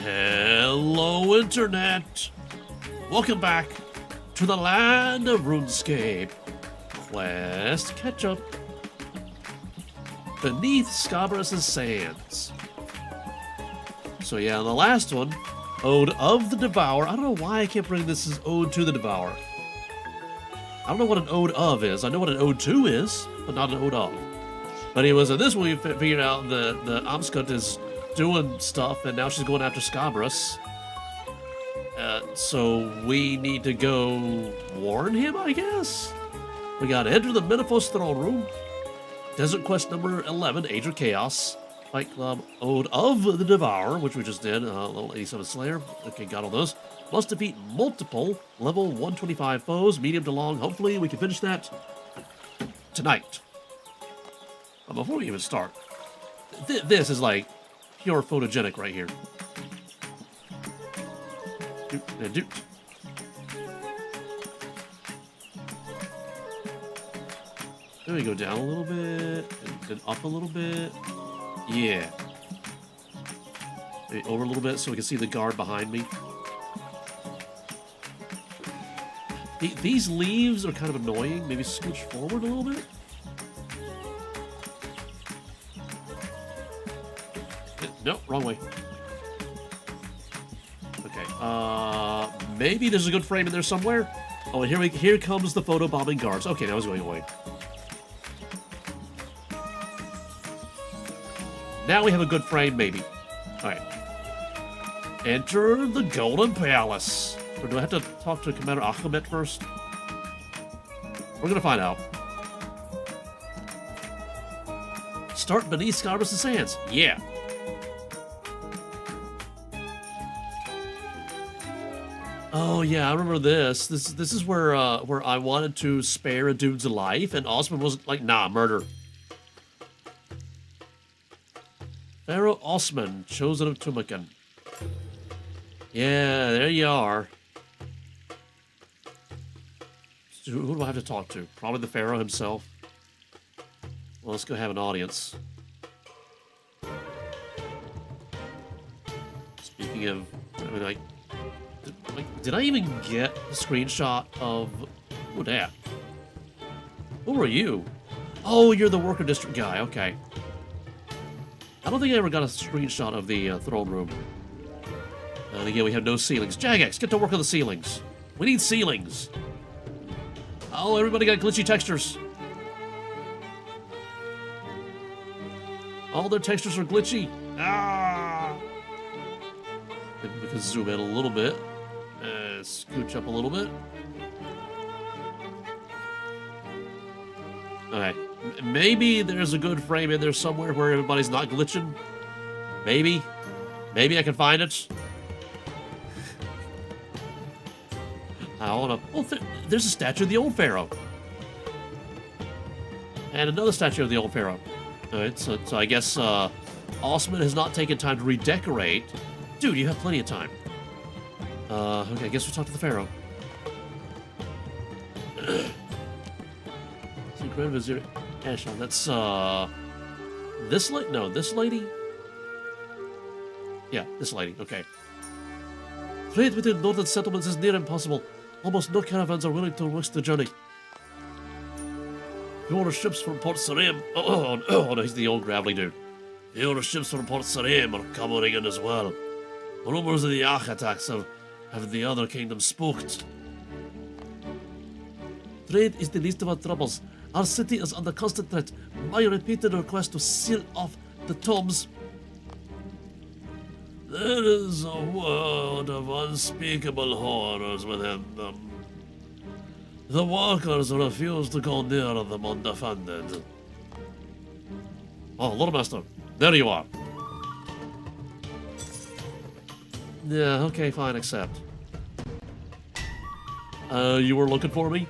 Hello, Internet! Welcome back to the land of Runescape. Quest Ketchup. Beneath Scabaras' sands. So yeah, the last one, Ode of the Devourer. I don't know why I kept bringing this as Ode to the Devourer. I don't know what an Ode of is. I know what an Ode to is, but not an Ode of. But anyways, in this one we figured out that the Amascut is doing stuff, and now she's going after Scabaras. So we need to go warn him, I guess? We gotta enter the Menifos throne room. Desert quest number 11, Age of Chaos. Fight Club Ode of the Devourer, which we just did. Level 87 Slayer. Okay, got all those. Must defeat multiple level 125 foes, medium to long. Hopefully we can finish that tonight. But before we even start, this is like pure photogenic right here. Doot. There we go, down a little bit, and then up a little bit. Yeah. Maybe over a little bit so we can see the guard behind me. These leaves are kind of annoying. Maybe scooch forward a little bit. No, wrong way. Okay, maybe there's a good frame in there somewhere. Oh, and here comes the photobombing guards. Okay, now it's going away. Now we have a good frame, maybe. Alright. Enter the Golden Palace. Or do I have to talk to Commander Achamet first? We're gonna find out. Start beneath Scabaras' sands. Yeah. Oh yeah, I remember this. This is where I wanted to spare a dude's life, and Osman was like, nah, murder. Pharaoh Osman, chosen of Tumakan. Yeah, there you are. So who do I have to talk to? Probably the Pharaoh himself. Well, let's go have an audience. Speaking of, I mean, like, did I even get a screenshot of who that? Who are you? Oh, you're the worker district guy. Okay. I don't think I ever got a screenshot of the throne room. And again, we have no ceilings. Jagex, get to work on the ceilings. We need ceilings. Oh, everybody got glitchy textures. All their textures are glitchy. Ah! Maybe we can zoom in a little bit. Scooch up a little bit. Okay. Maybe there's a good frame in there somewhere where everybody's not glitching. Maybe. Maybe I can find it. I wanna... Oh, there's a statue of the old pharaoh. And another statue of the old pharaoh. Alright, so I guess Osman has not taken time to redecorate. Dude, you have plenty of time. Okay, I guess we'll talk to the pharaoh. See, Grand Vizier Ashon, that's, this lady? No, this lady? Yeah, this lady, okay. Trade within northern settlements is near impossible. Almost no caravans are willing to risk the journey. You order ships from Port Sarim. Oh, no, he's the old gravelly dude. You order ships from Port Sarim are coming in as well. Rumors of the Arch attacks have the other kingdoms spooked. Trade is the least of our troubles. Our city is under constant threat. My repeated request to seal off the tombs. There is a world of unspeakable horrors within them. The walkers refuse to go near them undefended. Oh, Loremaster, there you are. Yeah, okay, fine, accept. You were looking for me?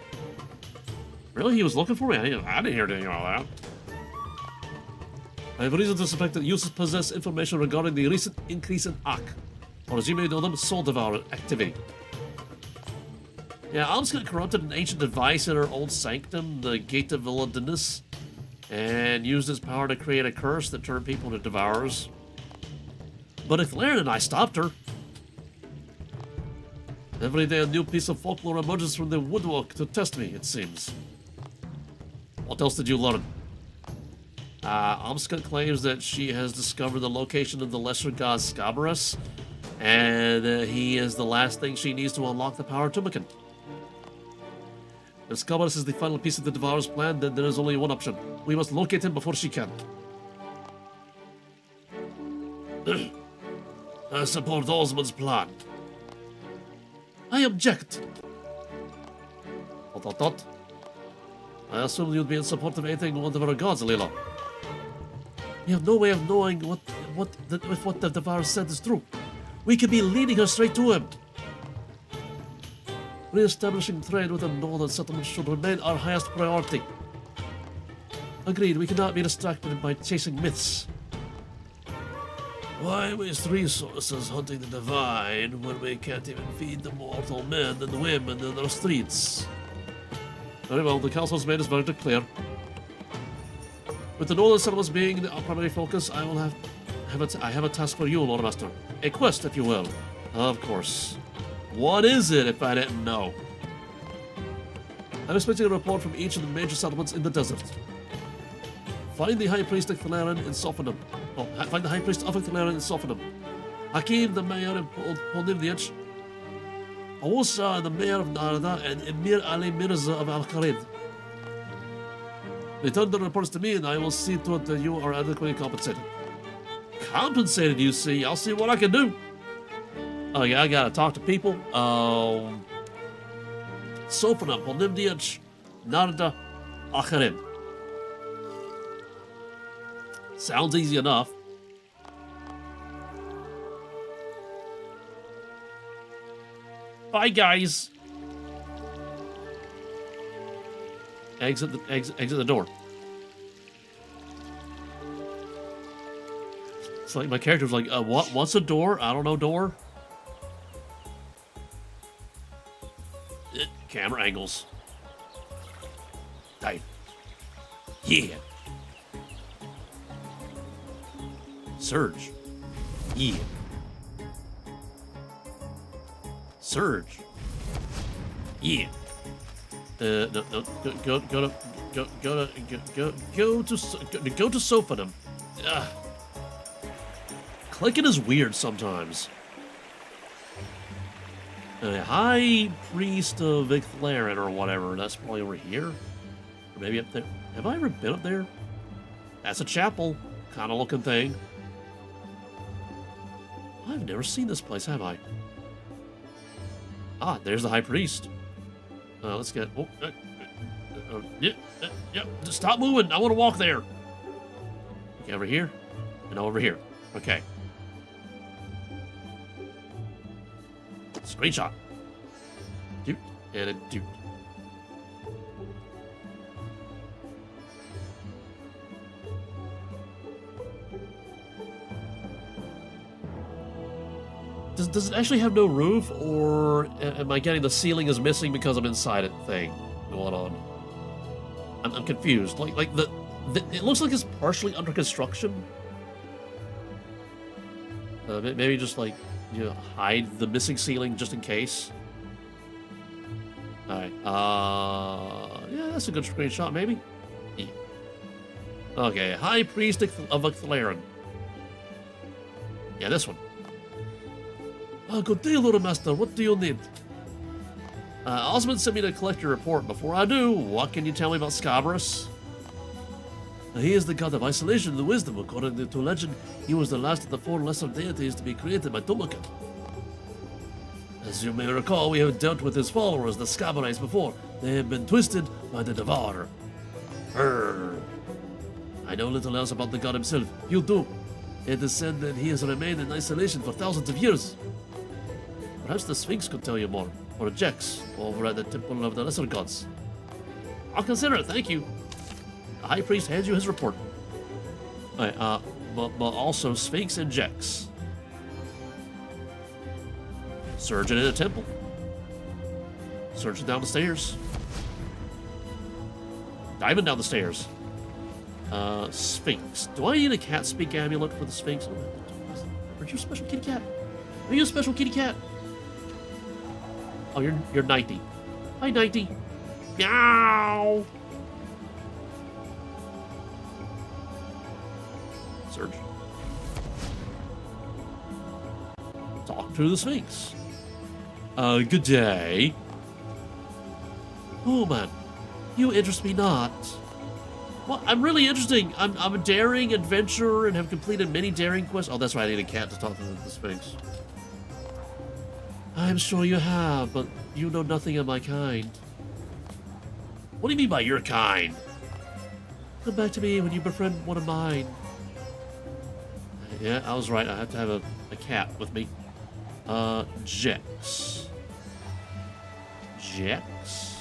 Really? He was looking for me? I didn't hear anything about that. I have reason to suspect that users possess information regarding the recent increase in Ak, or as you may know them, Soul Devourer activity. Yeah, Amascut corrupted an ancient device in her old sanctum, the Gate of Elidinis, and used its power to create a curse that turned people into devourers. But Eclairin and I stopped her. Every day a new piece of folklore emerges from the woodwork to test me, it seems. What else did you learn? Amascut claims that she has discovered the location of the lesser god Scabaras, and he is the last thing she needs to unlock the power Tumican. If Scabaras is the final piece of the Devourer's plan, then there is only one option. We must locate him before she can. I support Osmond's plan. I object. ... I assume you'd be in support of anything one of our gods, Leela. We have no way of knowing if what the Devourer said is true. We could be leading her straight to him. Re-establishing trade with the northern settlements should remain our highest priority. Agreed, we cannot be distracted by chasing myths. Why waste resources hunting the divine when we can't even feed the mortal men and women in our streets? Very well, the council's made its verdict clear. With the northern settlements being the primary focus, I have a task for you, Loremaster. A quest, if you will. Of course. What is it, if I didn't know? I'm expecting a report from each of the major settlements in the desert. Find the High Priest of Thalaran and soften him. Find the High Priest of Thalaran and soften him. Hakim, the Mayor of Polnivdiach. Awusa, the Mayor of Narada, and Emir Ali Mirza of Al-Khalid. Return the reports to me and I will see to it that you are adequately compensated. Compensated, you see? I'll see what I can do. Oh yeah, I gotta talk to people. Sofana, Polnivdiach, Narada, Al-Khalid. Sounds easy enough. Bye, guys. Exit the door. It's like my character's like, what's a door? I don't know, door. Camera angles. Dive. Yeah. Surge. Yeah. Surge. Yeah. No, go to Sophanum. Clicking is weird sometimes. High Priest of Icthlaren or whatever. That's probably over here. Or maybe up there. Have I ever been up there? That's a chapel kind of looking thing. I've never seen this place, have I? Ah, there's the High Priest. Let's get... yeah, just stop moving. I want to walk there. Okay, over here. And over here. Okay. Screenshot. Doot. And a doot. Does it actually have no roof, or am I getting the ceiling is missing because I'm inside it thing going on? I'm confused. Like the it looks like it's partially under construction. Maybe just like, you know, hide the missing ceiling just in case. All right. Yeah, that's a good screenshot. Maybe. Yeah. Okay, High Priest of Icthlaren. Yeah, this one. Good day, Loremaster. What do you need? Osmond sent me to collect your report. Before I do, what can you tell me about Scabaras? He is the god of isolation and wisdom. According to legend, he was the last of the 4 lesser deities to be created by Tumican. As you may recall, we have dealt with his followers, the Scabaras, before. They have been twisted by the Devourer. I know little else about the god himself. You do. It is said that he has remained in isolation for thousands of years. Perhaps the Sphinx could tell you more, or Jagex, over at the Temple of the Lesser Gods. I'll consider it, thank you. The High Priest hands you his report. Alright, but also Sphinx and Jagex. Surgeon in a temple. Surgeon down the stairs. Diving down the stairs. Sphinx. Do I need a cat speak amulet for the Sphinx? Are you a special kitty cat? Are you a special kitty cat? Oh, you're 90. Hi, 90. Meow. Search. Talk to the Sphinx. Good day. Oh, man. You interest me not. Well, I'm really interesting. I'm a daring adventurer and have completed many daring quests. Oh, that's right. I need a cat to talk to the Sphinx. I'm sure you have, but you know nothing of my kind. What do you mean by your kind? Come back to me when you befriend one of mine. Yeah, I was right. I have to have a cat with me. Jagex. Jagex?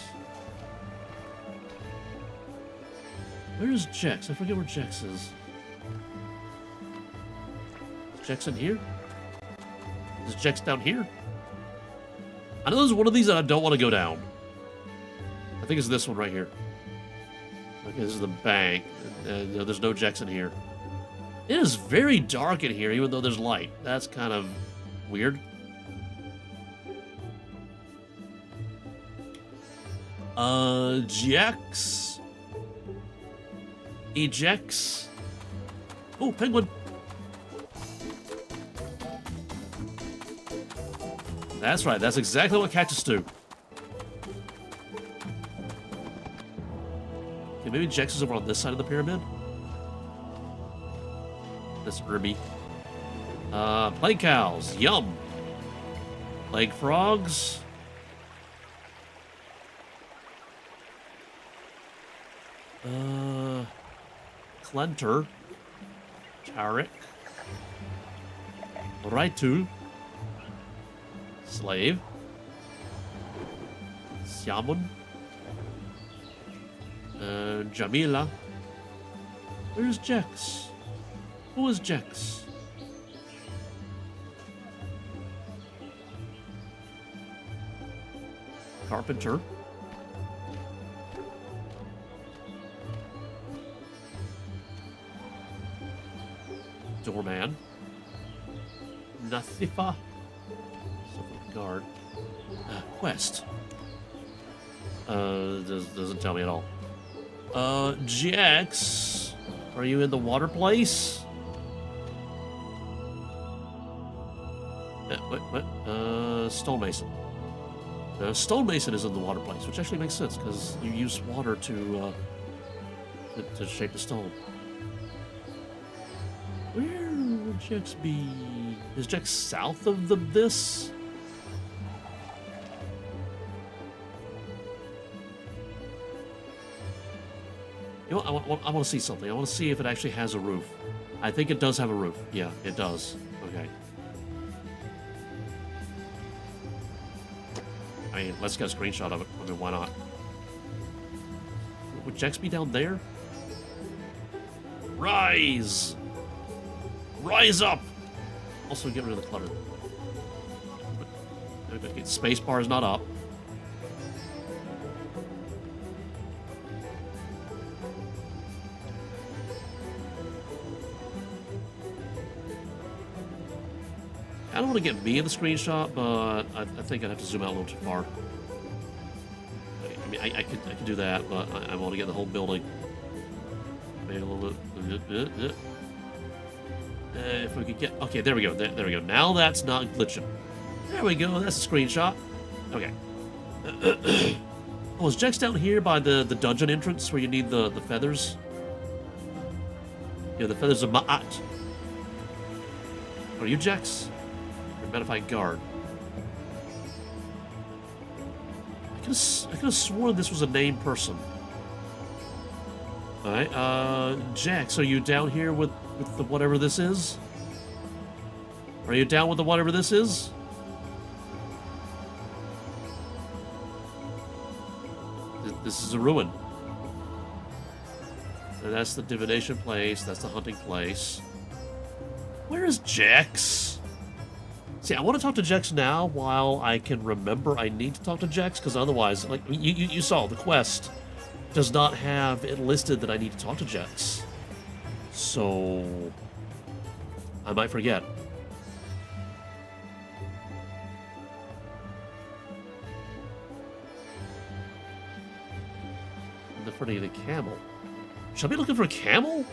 Where is Jagex? I forget where Jagex is. Is Jagex in here? Is Jagex down here? I know there's one of these that I don't want to go down. I think it's this one right here. Okay, this is the bank. No, there's no Jagex in here. It is very dark in here, even though there's light. That's kind of weird. Jagex. Ejects. Oh, penguin. That's right. That's exactly what cactus do. Okay, maybe Jagex is over on this side of the pyramid. This herby. Plague cows. Yum. Plague frogs. Clenter. Tarek. Raitu. Slave. Siamun. Jamila. Where's Jagex? Who is Jagex? Carpenter. Doorman. Nathifa. Guard. Quest. Doesn't tell me at all. Jagex. Are you in the water place? What? Stonemason. Stonemason is in the water place, which actually makes sense because you use water to shape the stone. Where would Jagex be? Is Jagex south of this? You know, I want to see something. I want to see if it actually has a roof. I think it does have a roof. Yeah, it does. Okay. I mean, let's get a screenshot of it. I mean, why not? Would Jagex be down there? Rise! Rise up! Also, get rid of the clutter. Okay, spacebar is not up. I don't want to get me in the screenshot, but I think I'd have to zoom out a little too far. I mean, I could do that, but I want to get the whole building. Maybe a little bit. If we could get... Okay, there we go. There we go. Now that's not glitching. There we go. That's a screenshot. Okay. Oh, is Jagex down here by the dungeon entrance where you need the feathers? Yeah, the feathers of Ma'at. Are you Jagex? Modified guard. I could have sworn this was a named person. Alright, Jagex, are you down here with the whatever this is? Are you down with the whatever this is? This is a ruin. And that's the divination place, that's the hunting place. Where is Jagex? See, I want to talk to Jagex now while I can remember I need to talk to Jagex, because otherwise, like, you saw, the quest does not have it listed that I need to talk to Jagex. So, I might forget. for need a camel. Should I be looking for a camel?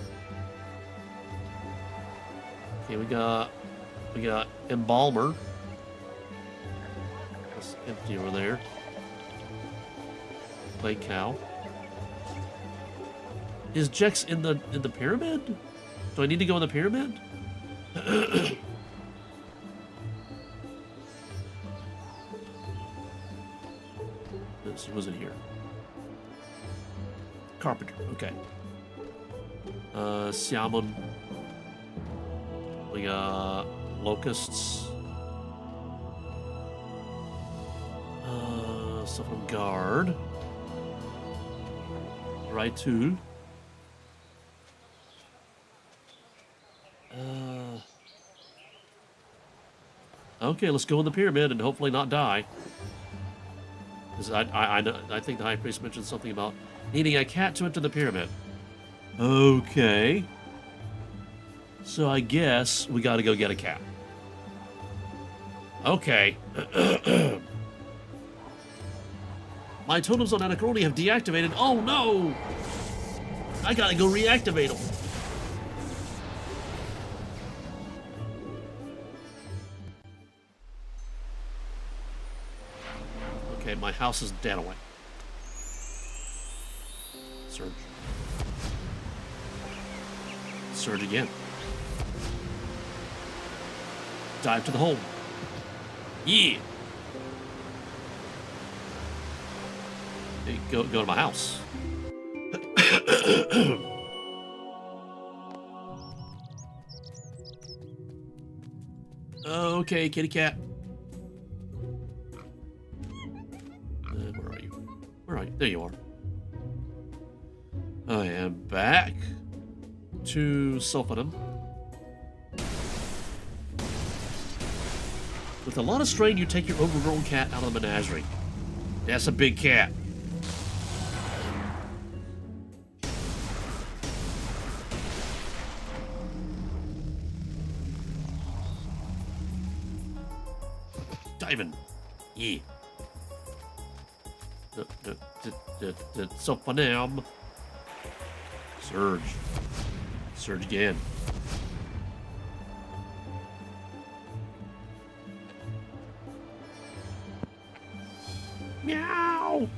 Okay, we got embalmer. That's empty over there. Clay cow. Is Jagex in the pyramid? Do I need to go in the pyramid? Let's see, who's in here? Carpenter, okay. Salmon. We got locusts. Stuff on guard. Right tool. Okay, let's go in the pyramid and hopefully not die. Because I think the high priest mentioned something about needing a cat to enter the pyramid. Okay. So I guess we gotta go get a cat. Okay. My totems on Anachrony have deactivated. Oh no! I gotta go reactivate them. Okay, my house is dead away. Surge. Surge again. Dive to the hole. Yeah. Hey, go to my house. Okay, kitty cat. Where are you? Where are you? There you are. I am back to Sulfidum. With a lot of strain, you take your overgrown cat out of the menagerie. That's a big cat. Diving. Yeah. Sulfidum. Surge. Surge again. Meow.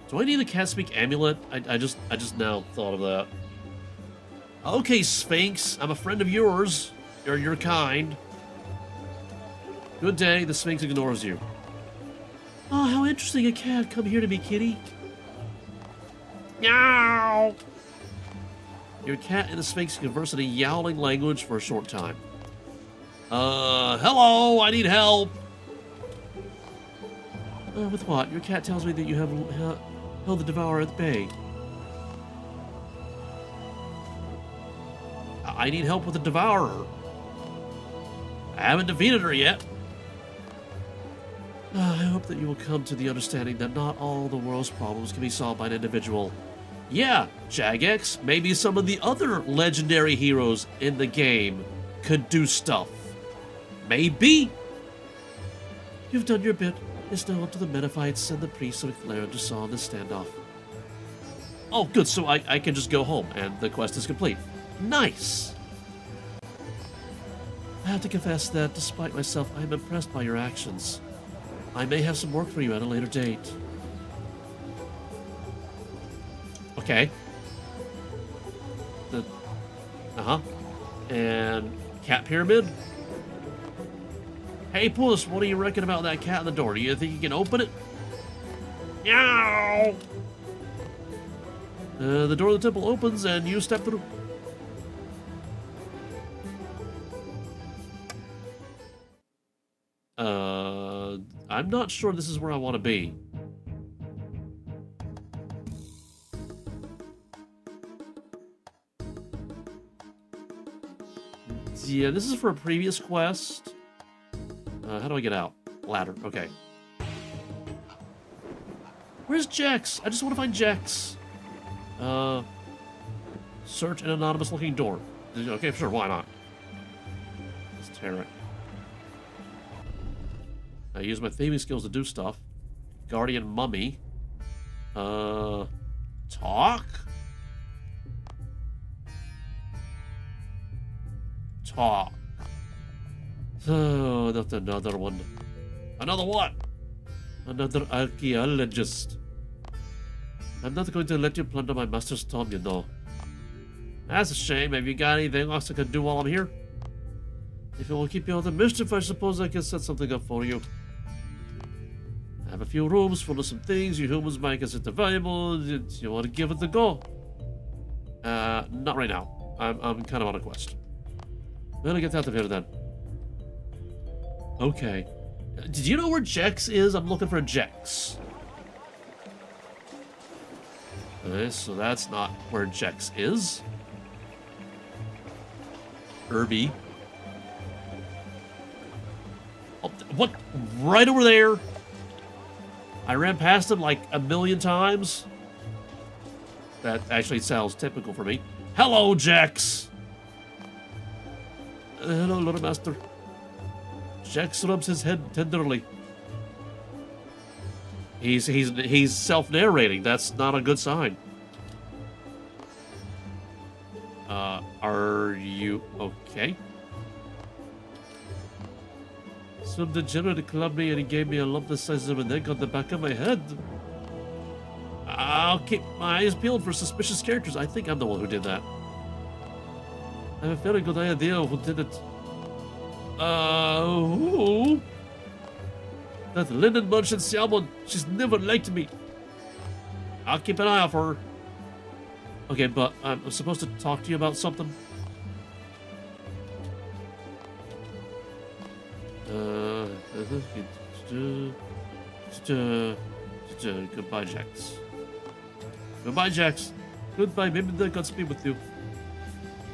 Do I need a cat speak amulet? I just now thought of that. Okay, Sphinx, I'm a friend of yours. Or your kind. Good day, the Sphinx ignores you. Oh, how interesting, a cat. Come here to me, kitty. Meow. Your cat and the Sphinx converse in a yowling language for a short time. Hello, I need help. With what? Your cat tells me that you have held the Devourer at bay. I need help with the Devourer. I haven't defeated her yet. I hope that you will come to the understanding that not all the world's problems can be solved by an individual. Yeah, Jagex, maybe some of the other legendary heroes in the game could do stuff. Maybe. You've done your bit. It's now up to the Menophites and the priests of Claire to solve this standoff. Oh, good, so I can just go home and the quest is complete. Nice. I have to confess that, despite myself, I am impressed by your actions. I may have some work for you at a later date. Okay. And cat pyramid? Hey, Puss, what do you reckon about that cat in the door? Do you think you can open it? Meow! The door of the temple opens and you step through. I'm not sure this is where I want to be. Yeah, this is for a previous quest. How do I get out? Ladder, okay. Where's Jagex? I just want to find Jagex. Search an anonymous looking door. Okay, sure, why not? Let's tear it. I use my theming skills to do stuff. Guardian Mummy. Talk? Talk. Oh, not another one. Another what? Another archaeologist. I'm not going to let you plunder my master's tomb, you know. That's a shame. Have you got anything else I can do while I'm here? If it will keep you out of mischief, I suppose I can set something up for you. I have a few rooms full of some things you humans might consider valuable. Do you want to give it a go? Not right now. I'm kind of on a quest. I'm gonna get out of here then. Okay. Did you know where Jagex is? I'm looking for Jagex. Okay, so that's not where Jagex is. Irby. Oh, what? Right over there? I ran past him like a million times. That actually sounds typical for me. Hello, Jagex. Hello, Loremaster. Jagex rubs his head tenderly. He's self-narrating. That's not a good sign. Are you okay? Some degenerate clubbed me and he gave me a lump the size of an egg on the back of my head. I'll keep my eyes peeled for suspicious characters. I think I'm the one who did that. I have a very good idea who did it. Who? That linen merchant Salmon. She's never liked me. I'll keep an eye out for her. Okay, but I'm supposed to talk to you about something. Goodbye, Jagex. Goodbye, Jagex. Goodbye, maybe they're gonna speak with you.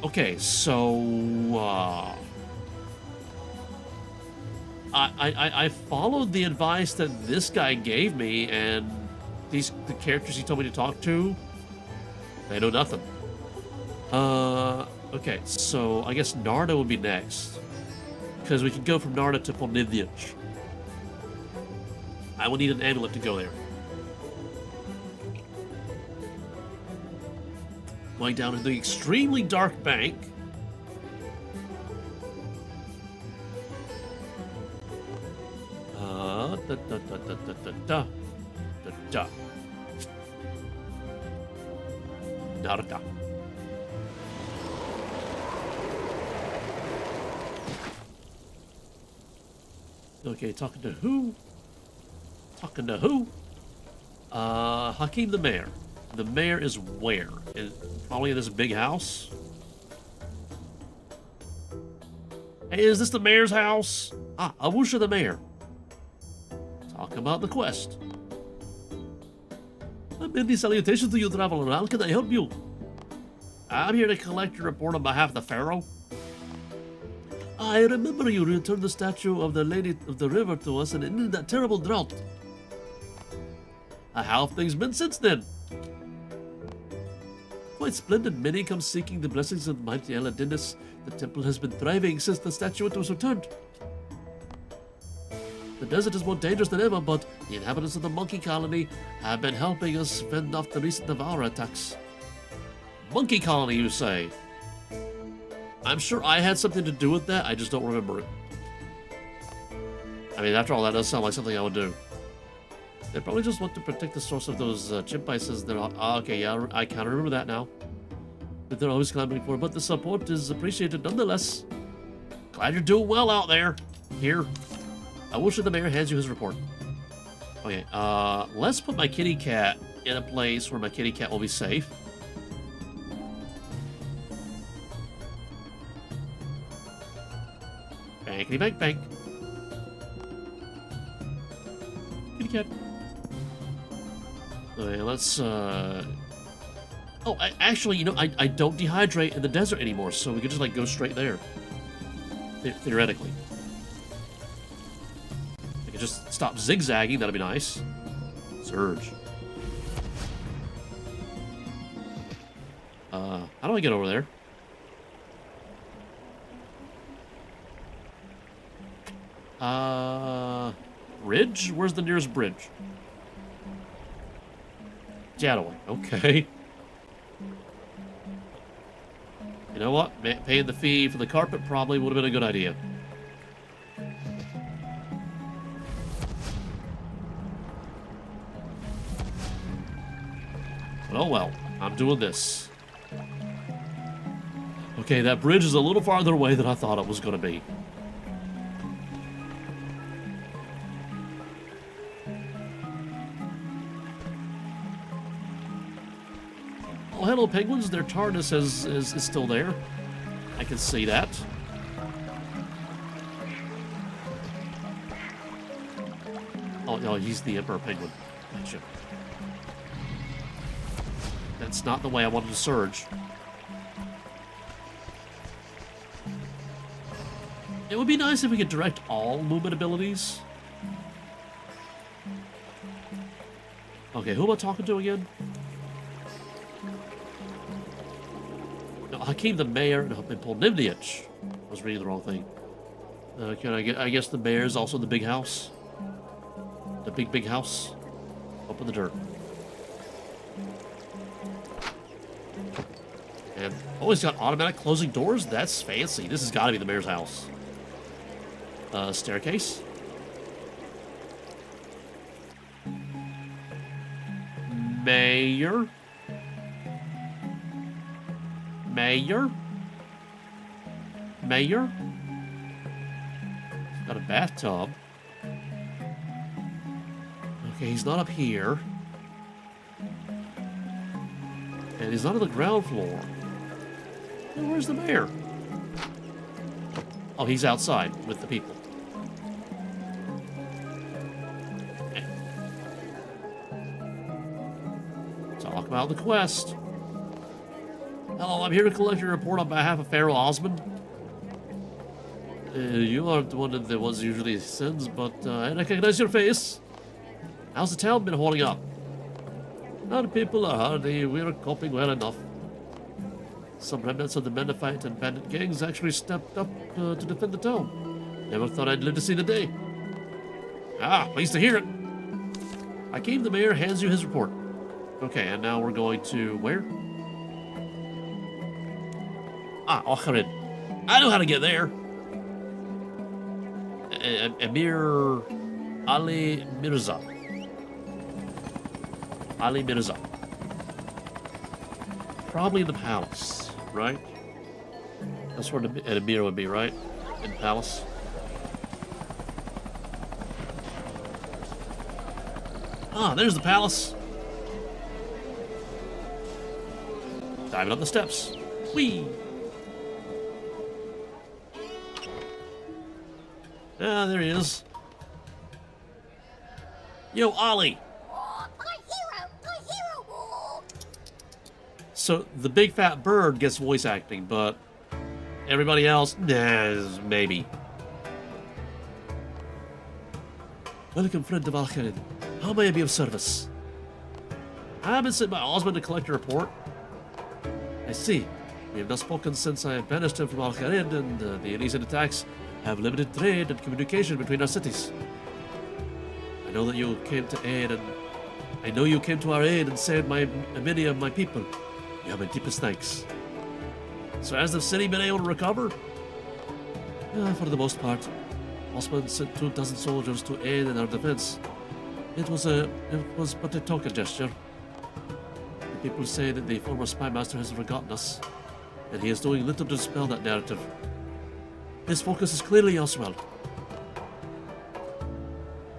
Okay, so, I followed the advice that this guy gave me, and the characters he told me to talk to, they know nothing. Okay, so I guess Narda would be next. Because we can go from Narda to Polnithiach. I will need an amulet to go there. Going down into the extremely dark bank. Narda. Okay, talking to who? Talking to who? Hakim the mayor. The mayor is where? Probably in this big house? Hey, is this the mayor's house? Ah, Awusha the mayor. Talk about the quest. Many salutations to you, traveler. How can I help you? I'm here to collect your report on behalf of the pharaoh. I remember you returned the statue of the Lady of the River to us and ended that terrible drought. How have things been since then? Quite splendid. Many come seeking the blessings of mighty Elidinis. The temple has been thriving since the statuette was returned. The desert is more dangerous than ever, but the inhabitants of the monkey colony have been helping us fend off the recent devourer attacks. Monkey colony, you say? I'm sure I had something to do with that, I just don't remember it. I mean, after all, that does sound like something I would do. They probably just want to protect the source of those chip spices. Okay, yeah, I kind of remember that now. But they're always clamoring for, but the support is appreciated nonetheless. Glad you're doing well out there. Here. I wish the mayor hands you his report. Okay, let's put my kitty cat in a place where my kitty cat will be safe. Bankity bank bank. Kitty cat. Okay, let's, Oh, actually, you know, I don't dehydrate in the desert anymore, so we could just, like, go straight there. Theoretically. I could just stop zigzagging, that'd be nice. Surge. How do I get over there? bridge? Where's the nearest bridge? Jadaway. Okay. You know what? Paying the fee for the carpet probably would have been a good idea. But oh well. I'm doing this. Okay, that bridge is a little farther away than I thought it was going to be. Oh, hello, penguins. Their TARDIS is still there. I can see that. Oh, no, he's the Emperor Penguin. Gotcha. That's not the way I wanted to surge. It would be nice if we could direct all movement abilities. Okay, who am I talking to again? No, Hakeem the Mayor and Polnimniach. I was reading the wrong thing. I guess the mayor is also the big house. The big house. Up in the dirt. And, oh, he's got automatic closing doors? That's fancy. This has got to be the mayor's house. Staircase. Mayor. Mayor. Mayor. He's got a bathtub. Okay, he's not up here. And he's not on the ground floor. And where's the mayor? Oh, he's outside with the people. Okay. Talk about the quest. Hello, I'm here to collect your report on behalf of Pharaoh Osmond. You aren't one of the ones usually sends, but I recognize your face. How's the town been holding up? Our people are hardy. We're coping well enough. Some remnants of the Menafite and bandit gangs actually stepped up to defend the town. Never thought I'd live to see the day. Ah, pleased to hear it. Hakeem the Mayor hands you his report. Okay, and now we're going to where? Ah, Okharid. I know how to get there. Emir Ali Mirza. Ali Mirza. Probably in the palace, right? That's where an Emir would be, right? In the palace. Ah, there's the palace. Diving up the steps. Whee! Ah, there he is. Yo, Ollie! So, the big fat bird gets voice acting, but everybody else, nah, maybe. Welcome, friend of Al-Khalid. How may I be of service? I have been sent by Osmond to collect a report. I see. We have not spoken since I banished him from Al-Khalid, and the recent attacks have limited trade and communication between our cities. I know that you came to aid, and I know you came to our aid and saved many of my people. You have my deepest thanks. So has the city been able to recover? For the most part. Osman sent 2,000 soldiers to aid in our defense. It was but a token gesture. The people say that the former spy master has forgotten us, and he is doing little to dispel that narrative. His focus is clearly elsewhere.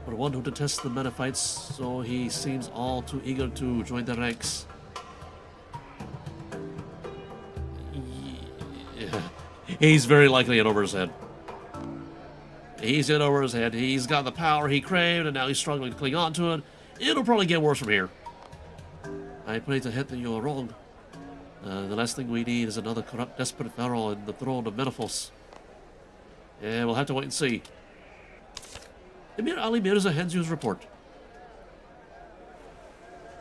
For one who detests the Menaphites, so he seems all too eager to join the ranks. Yeah. He's very likely in over his head. He's in over his head. He's got the power he craved, and now he's struggling to cling on to it. It'll probably get worse from here. I pray to head that you are wrong. The last thing we need is another corrupt, desperate pharaoh on the throne of Menethos. Yeah, we'll have to wait and see. Emir Ali Mirza hands you his report.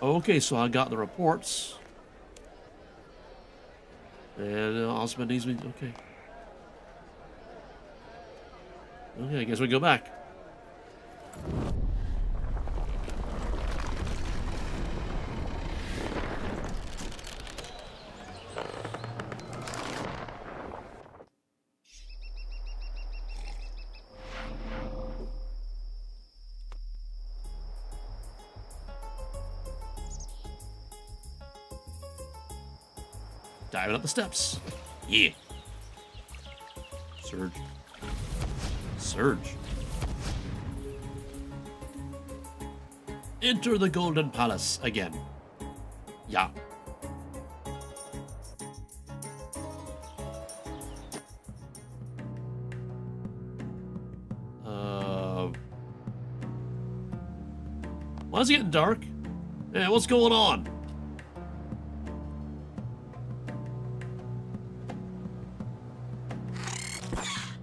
Okay, so I got the reports. And Osman needs me. Okay. Okay, I guess we go back. Diving up the steps. Yeah. Surge. Surge. Enter the Golden Palace again. Yeah. Why is it getting dark? Hey, what's going on?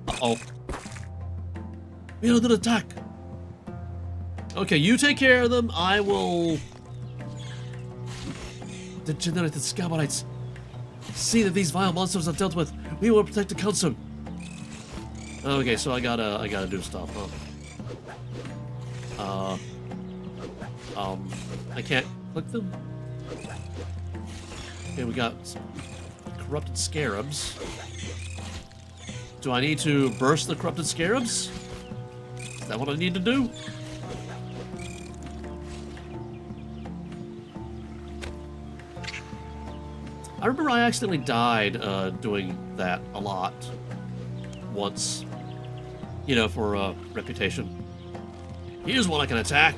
Uh-oh. We had an attack. Okay, you take care of them. I will... Degenerated Scabarites. See that these vile monsters are dealt with. We will protect the council. Okay, so I gotta do stuff, huh? I can't click them? Okay, we got some corrupted scarabs. Do I need to burst the corrupted scarabs? Is that what I need to do? I remember I accidentally died doing that a lot. Once. You know, for reputation. Here's one I can attack.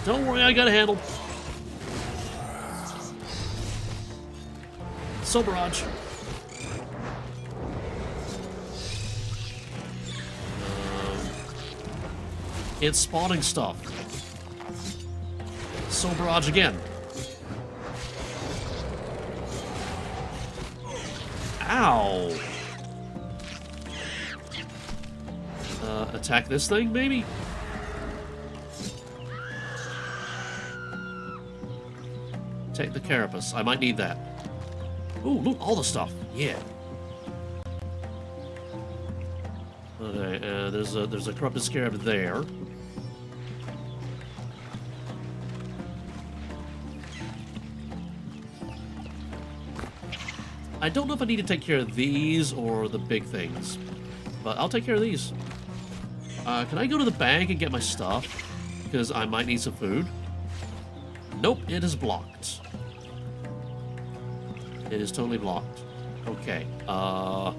Don't worry, I got a handle. Soul Barrage. It's spawning stuff. Soul Barrage again. Ow. Attack this thing, maybe? Take the carapace. I might need that. Ooh, look, all the stuff. Yeah. Okay, there's a corrupted scarab there. I don't know if I need to take care of these or the big things, but I'll take care of these. Can I go to the bank and get my stuff? Because I might need some food. Nope, it is blocked. It is totally blocked. Okay. No,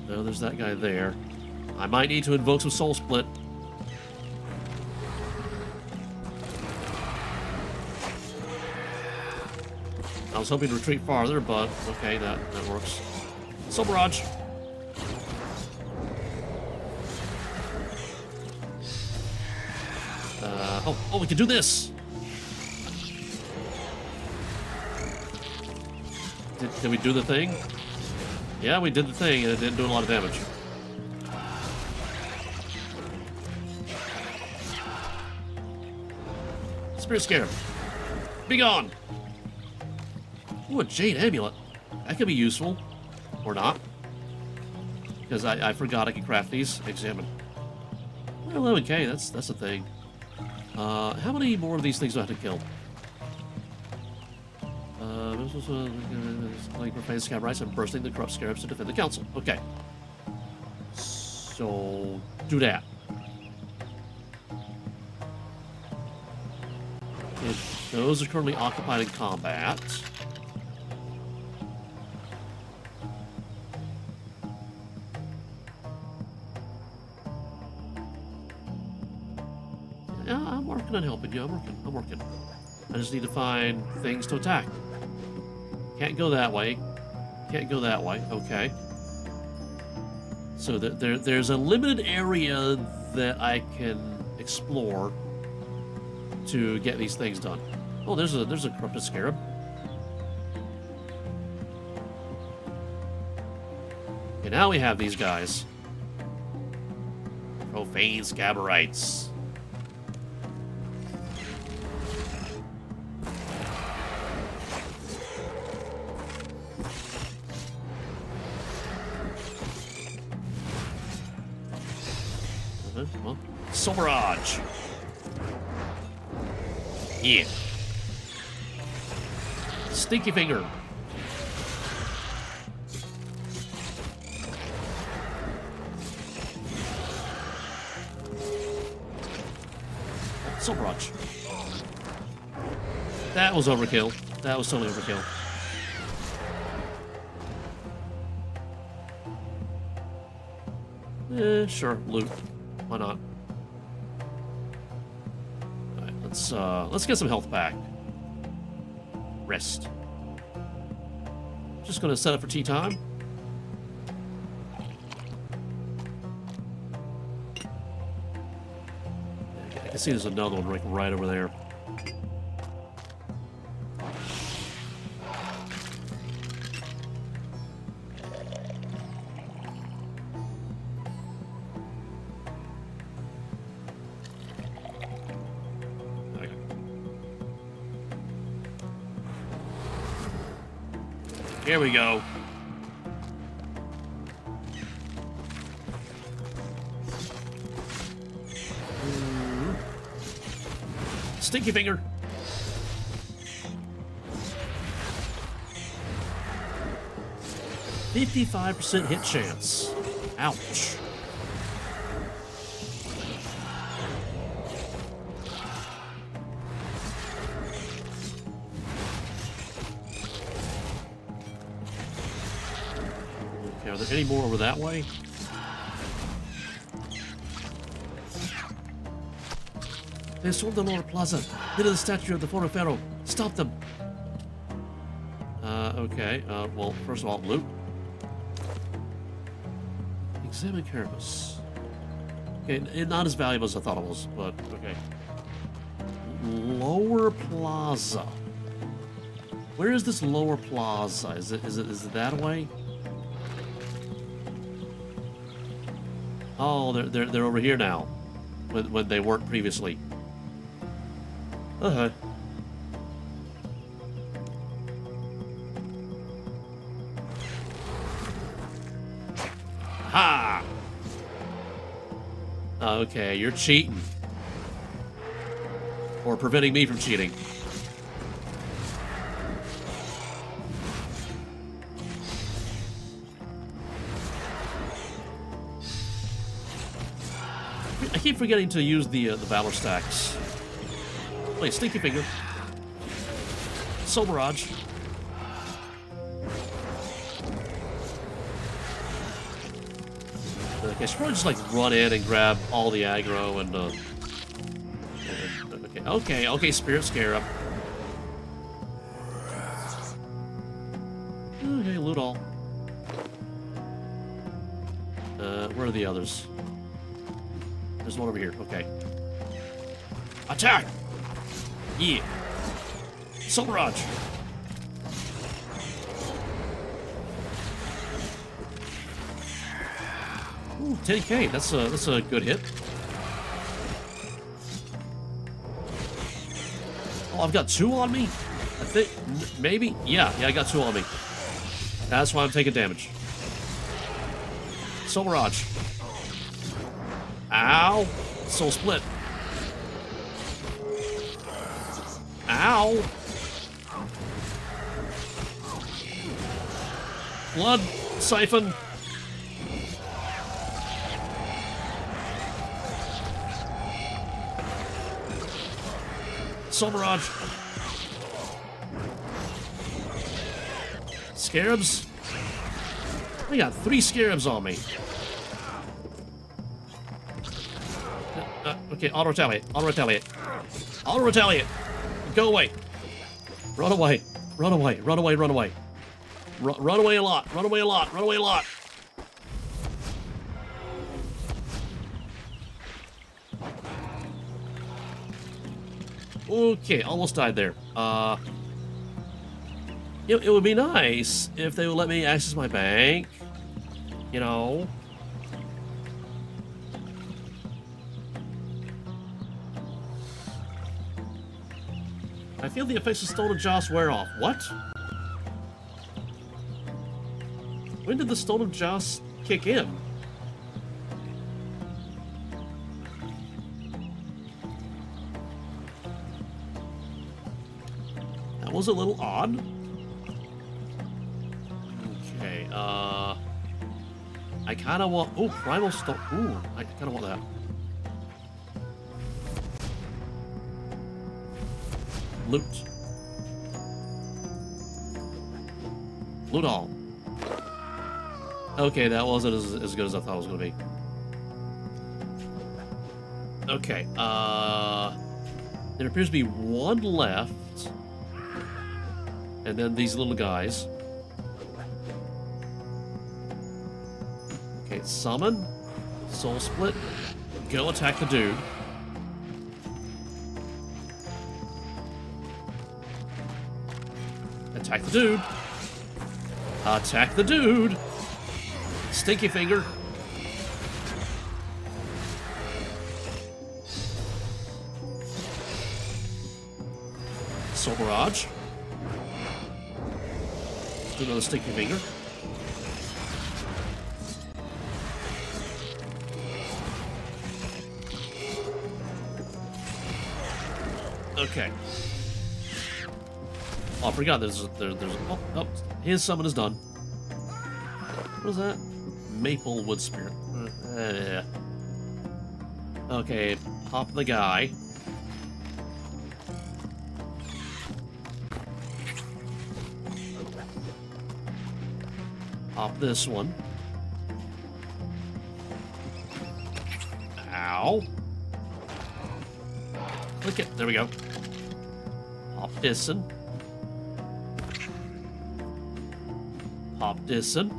there's that guy there. I might need to invoke some Soul Split. I was hoping to retreat farther, but okay, that works. Soul Barrage. Oh, we can do this. Did we do the thing? Yeah, we did the thing, and it didn't do a lot of damage. Spirit Scarab. Be gone! Ooh, a Jade Amulet. That could be useful. Or not. Because I forgot I could craft these. Examine. 11k, that's a thing. How many more of these things do I have to kill? Like profane Scabarites and bursting the corrupt scarabs to defend the council. Okay. So, do that. Those are currently occupied in combat. Yeah, I'm working on helping you. I'm working. I just need to find things to attack. Can't go that way. Can't go that way. Okay. So there's a limited area that I can explore to get these things done. Oh, there's a corrupted scarab. Okay, now we have these guys. Profane Scabarites. Well, Soul Barrage. Yeah. Stinky Finger. Soul Barrage. That was overkill. That was totally overkill. Sure, loot. Why not? Alright, let's get some health back. Rest. Just gonna set up for tea time. I can see there's another one right over there. Here we go. Stinky finger. %55% hit chance. Ouch. Okay, are there any more over that way? They stormed the lower plaza. Hit the statue of the former pharaoh. Stop them. Okay. Well, first of all, loot. Examine Carapace. Okay, not as valuable as I thought it was, but okay. Lower plaza. Where is this lower plaza? Is it that way? Oh, they're over here now, when they weren't previously. Uh-huh. Ha! Okay, you're cheating. Or preventing me from cheating. I keep forgetting to use the Valor stacks. Wait, Stinky Finger. Soul Barrage. Okay, I should probably just like run in and grab all the aggro and okay, Spirit Scarab. Okay, loot all. Where are the others? There's one over here. Okay. Attack! Yeah. Soul Barrage. Ooh, 10k. That's a good hit. Oh, I've got 2 on me? I think maybe. Yeah, I got 2 on me. That's why I'm taking damage. Soul Barrage. Ow! Soul Split. Ow! Blood Siphon. Soul Barrage. Scarabs. I got 3 scarabs on me. Okay, auto retaliate. Auto retaliate. Auto retaliate. Go away. Run away. Run away. Run away. Run away. Run away a lot. Run away a lot. Run away a lot. Okay, almost died there. It would be nice if they would let me access my bank. You know. I feel the effects of Stone of Joss wear off. What? When did the Stone of Joss kick in? That was a little odd. Okay, I kind of want... Oh, Primal Stone... Ooh, I kind of want that. Loot. Loot all. Okay, that wasn't as good as I thought it was going to be. Okay, there appears to be one left. And then these little guys. Okay, summon. Soul split. Go attack the dude. Attack the dude. Attack the dude. Stinky finger. Soul barrage. Do another stinky finger. Okay. Oh, I forgot there's oh, his summon is done. What is that? Maple wood spirit. Yeah. Okay, pop the guy. Pop this one. Ow. Click it. There we go. Pop this one. Pop this one.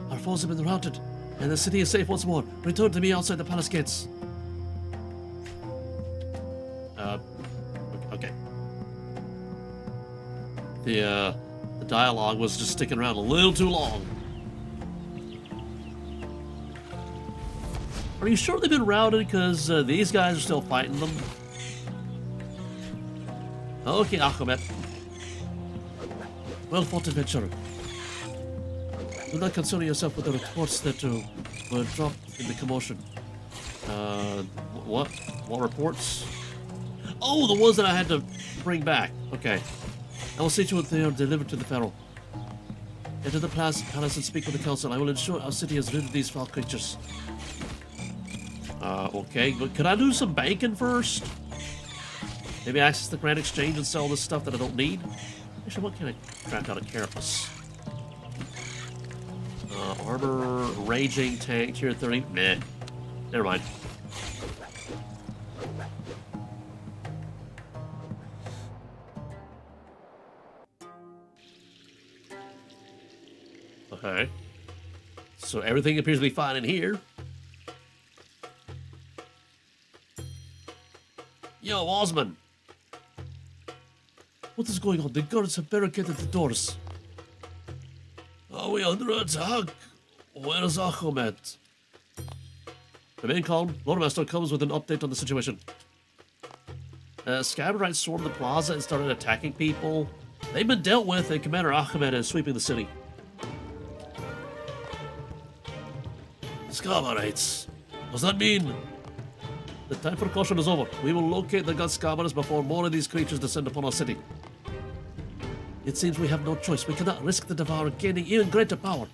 Our foes have been routed, and the city is safe once more. Return to me outside the palace gates. Okay. The dialogue was just sticking around a little too long. Are you sure they've been routed? Because these guys are still fighting them. Okay, Ahmed. Well fought, adventurer. Do not concern yourself with the reports that were dropped in the commotion. What? What reports? Oh, the ones that I had to bring back. Okay. I will see to it they are delivered to the Pharaoh. Enter the palace and speak with the council. I will ensure our city has rid of these foul creatures. Okay, but could I do some banking first? Maybe access the Grand Exchange and sell this stuff that I don't need? Actually, what can I craft out of carapace? Armor, raging, tank, tier 30. Meh. Never mind. Okay. So everything appears to be fine in here. Yo, Osman. What is going on? The guards have barricaded the doors. Are we under attack? Where is Ahmed? Remain calm. Loremaster comes with an update on the situation. Scabaras swarmed the plaza and started attacking people. They've been dealt with, and Commander Ahmed is sweeping the city. Scabaras. What does that mean? The time for caution is over. We will locate the god Scabaras before more of these creatures descend upon our city. It seems we have no choice. We cannot risk the Devourer gaining even greater power.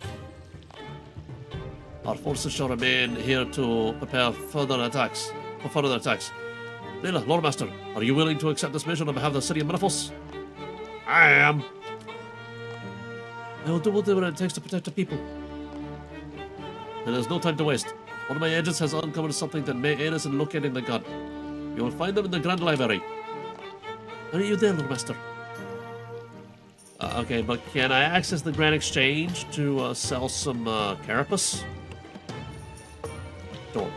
Our forces shall remain here to prepare further attacks. Leela, Loremaster, are you willing to accept this mission on behalf of the city of Menefos? I am. I will do whatever it takes to protect the people. There is no time to waste. One of my agents has uncovered something that may aid us in locating the god. You will find them in the Grand Library. Are you there, Loremaster? Okay, but can I access the Grand Exchange to sell some carapace? Door.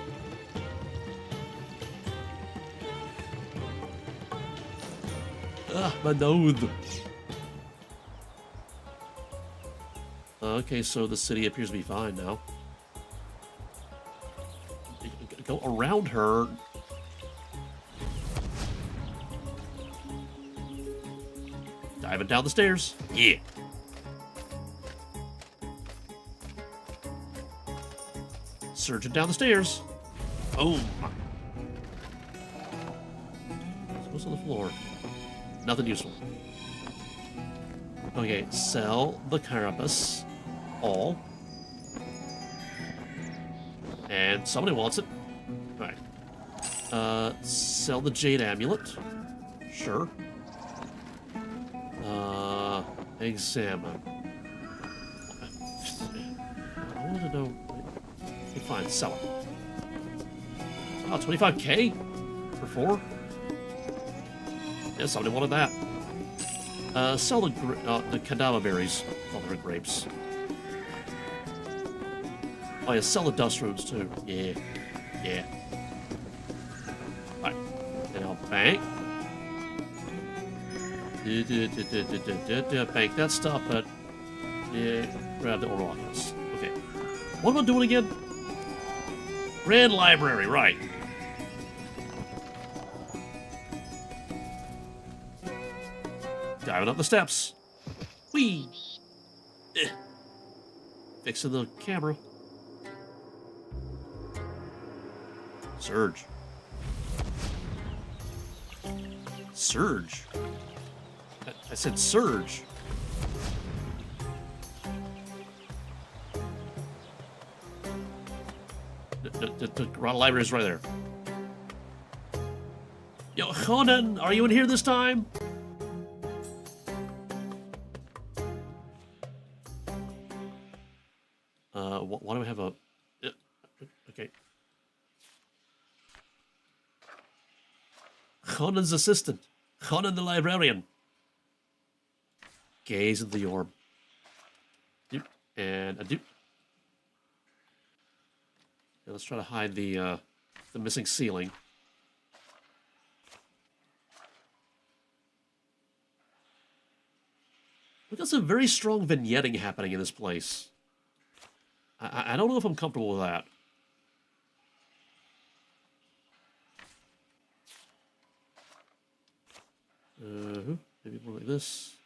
My nose. Okay, so the city appears to be fine now. Go around her. Diving down the stairs. Yeah. Surging down the stairs. Boom. What's on the floor? Nothing useful. Okay, sell the carapace. All. And somebody wants it. Alright. Sell the Jade Amulet. Sure. Examine. I want to know... Okay, fine, sell it. Oh, 25k? For 4? Yeah, somebody wanted that. Sell the Kadama berries. Oh, they're grapes. Oh yeah, sell the dust runes too. Yeah. Yeah. Alright. And I'll bank. Bank that stuff, but yeah, grab the Oracles. Okay. What am I doing again? Grand Library, right. Diving up the steps. Whee! Fixing the camera. Surge. Surge? I said surge. The library is right there. Yo, Conan, are you in here this time? Why do I have a... Okay. Conan's assistant. Conan the librarian. Gaze at the orb. Doop. And a doop. Now let's try to hide the missing ceiling. We've got some very strong vignetting happening in this place. I don't know if I'm comfortable with that. Maybe more like this.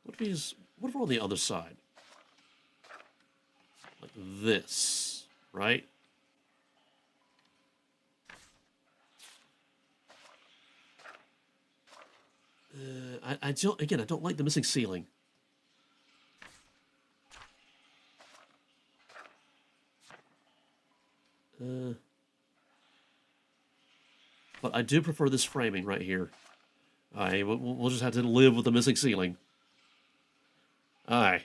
What if we're on the other side? Like this, right? I don't like the missing ceiling. But I do prefer this framing right here. We'll just have to live with the missing ceiling. Aye.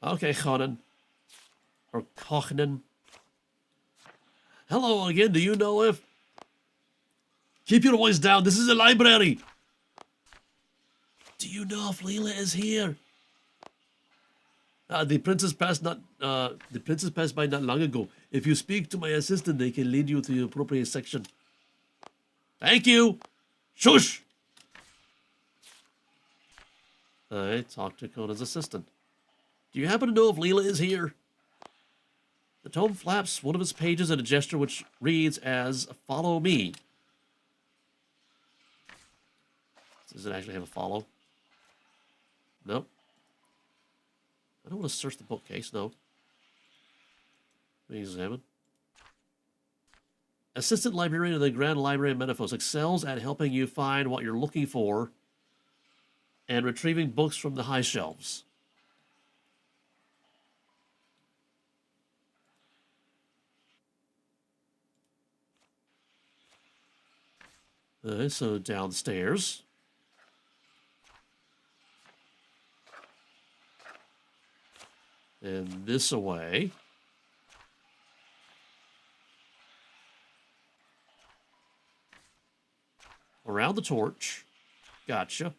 Okay, Conan. Or Kochnen. Hello again, do you know if... Keep your voice down, this is a library! Do you know if Leela is here? The princess passed by not long ago. If you speak to my assistant, they can lead you to the appropriate section. Thank you! Shush! I talked to Conan's assistant. Do you happen to know if Leela is here? The tome flaps one of its pages in a gesture which reads as, follow me. Does it actually have a follow? Nope. I don't want to search the bookcase, no. Let me examine. Assistant Librarian of the Grand Library of Menefos excels at helping you find what you're looking for and retrieving books from the high shelves. So downstairs. And this away. Around the torch. Gotcha.